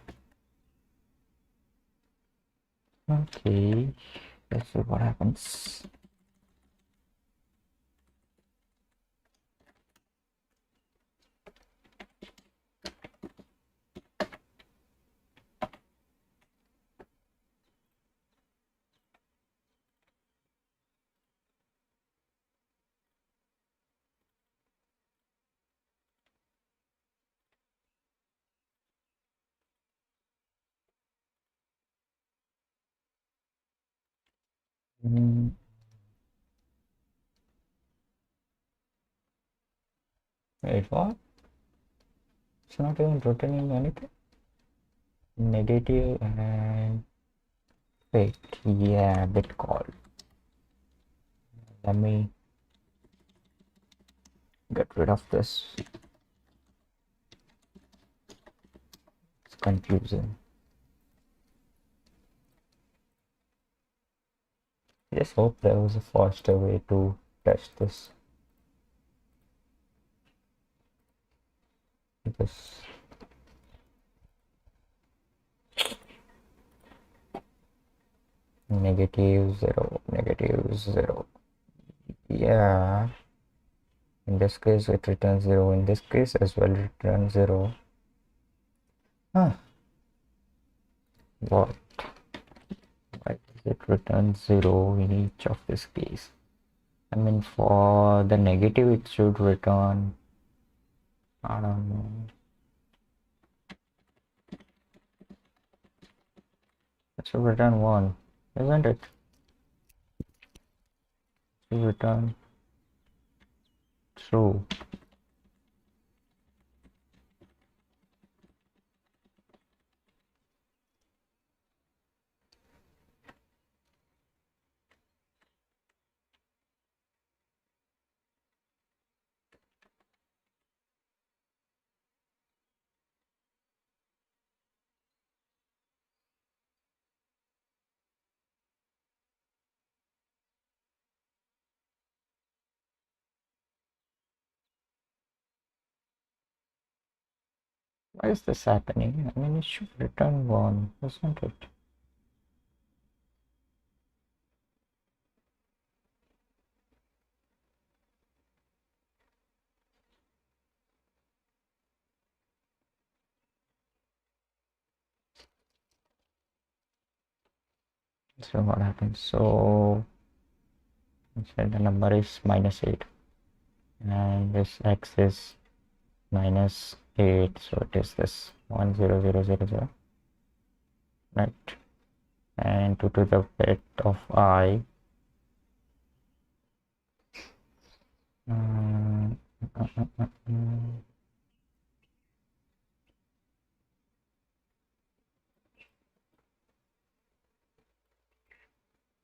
Okay, let's see what happens. Mm, wait, what? It's not even returning anything. Negative and fake. Yeah, bit call. Let me get rid of this. It's confusing. I just hope there was a faster way to test this. Because negative 0. Yeah, in this case it returns 0. In this case as well, it returns 0. Huh. What? Why does it return 0 in each of this case? I mean, for the negative, it should return, I don't know. It should return 1, isn't it? It should return true. Why is this happening? I mean, it should return 1, isn't it? So what happens? So instead the number is -8 and this x is -8, so it is this 10000, right? And 2 to the bit of I.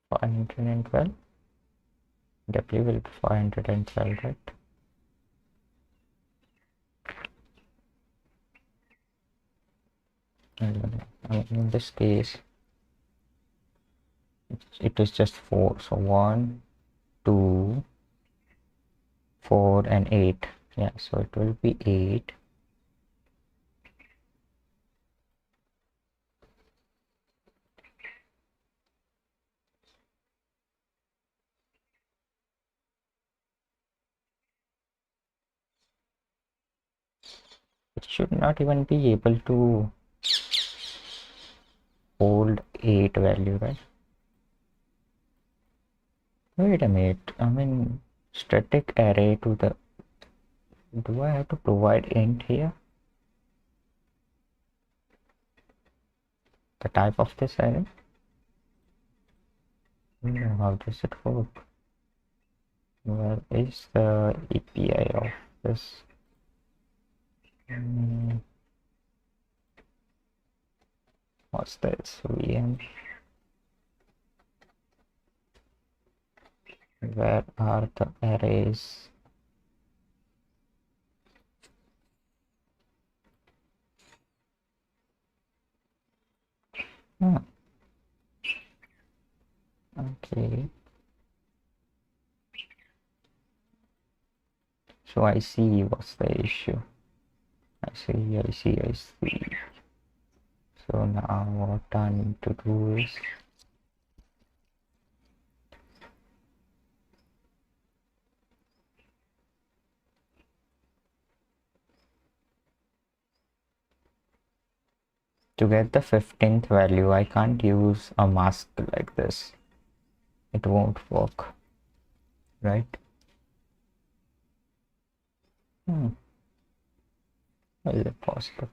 512. W will be 512, right? And in this case, it is just 4. So 1, 2, 4, and 8. Yeah, so it will be 8. It should not even be able to hold 8 value, right? Wait a minute. I mean, static array to the. Do I have to provide int here? The type of this array? How does it work? Where is the API of this? What's this? VM. Where are the arrays? Okay. So I see what's the issue. I see. So now what I need to do is to get the 15th value, I can't use a mask like this. It won't work, right? Is it possible?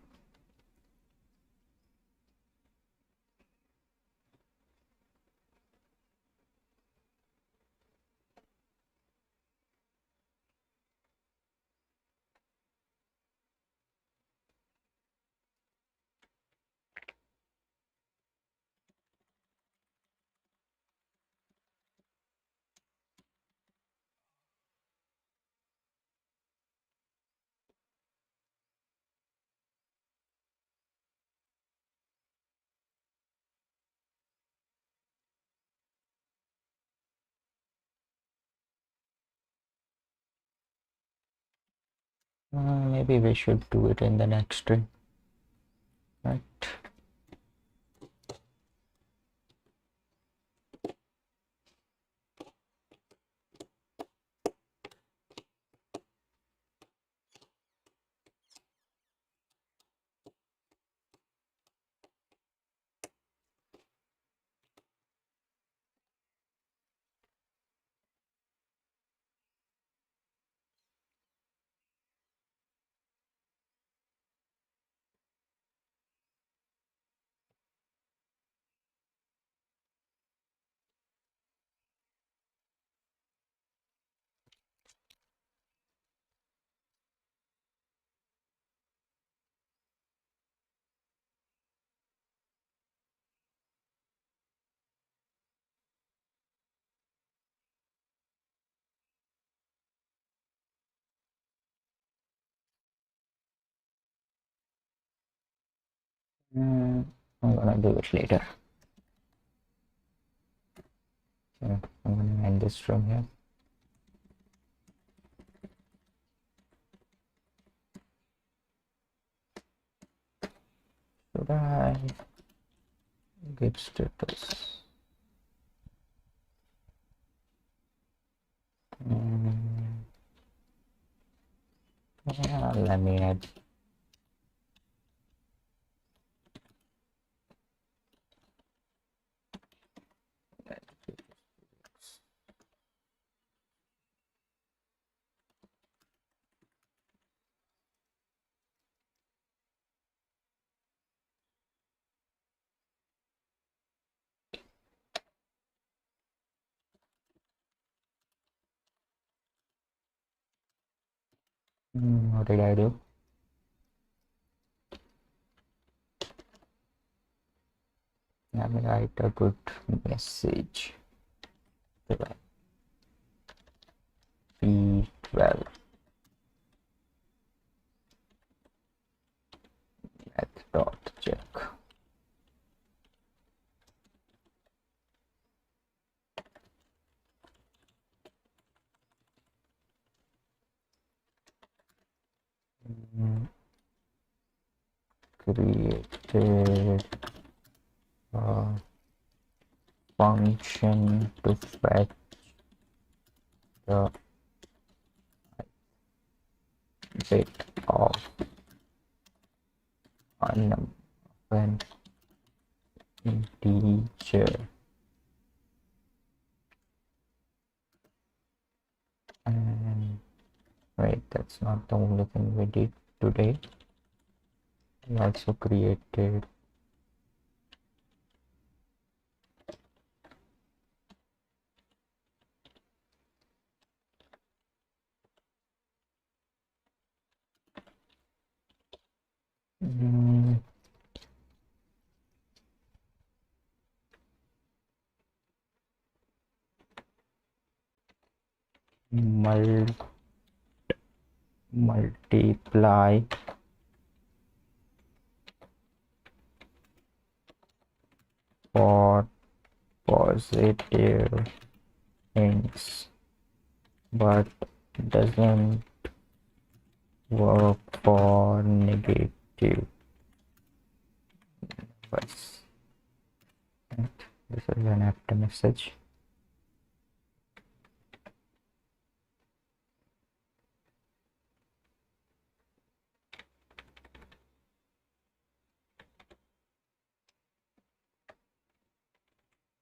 Maybe we should do it in the next stream, right? Mm, I'm gonna do it later. So I'm gonna end this from here. Should I give status? Yeah, let me add. What did I do? Let me write a good message. P12 Math.jack. Created a function to fetch the bit of an integer, and wait, that's not the only thing we did today. We also created multiply for positive ends, but doesn't work for negative ones. This is an empty message.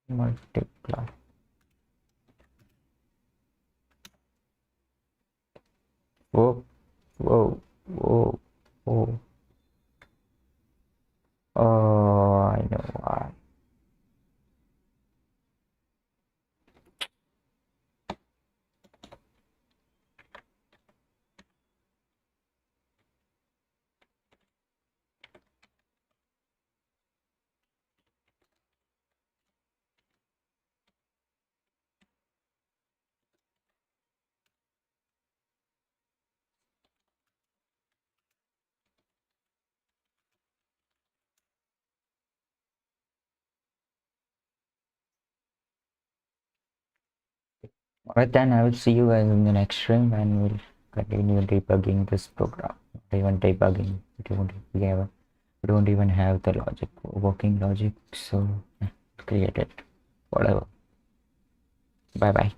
Multiply. Whoa, whoa, whoa, whoa. Oh, I know why. Alright, then I will see you guys in the next stream, and we'll continue debugging this program. Not even debugging, we don't even have the logic, working logic, so create it, whatever. Bye bye.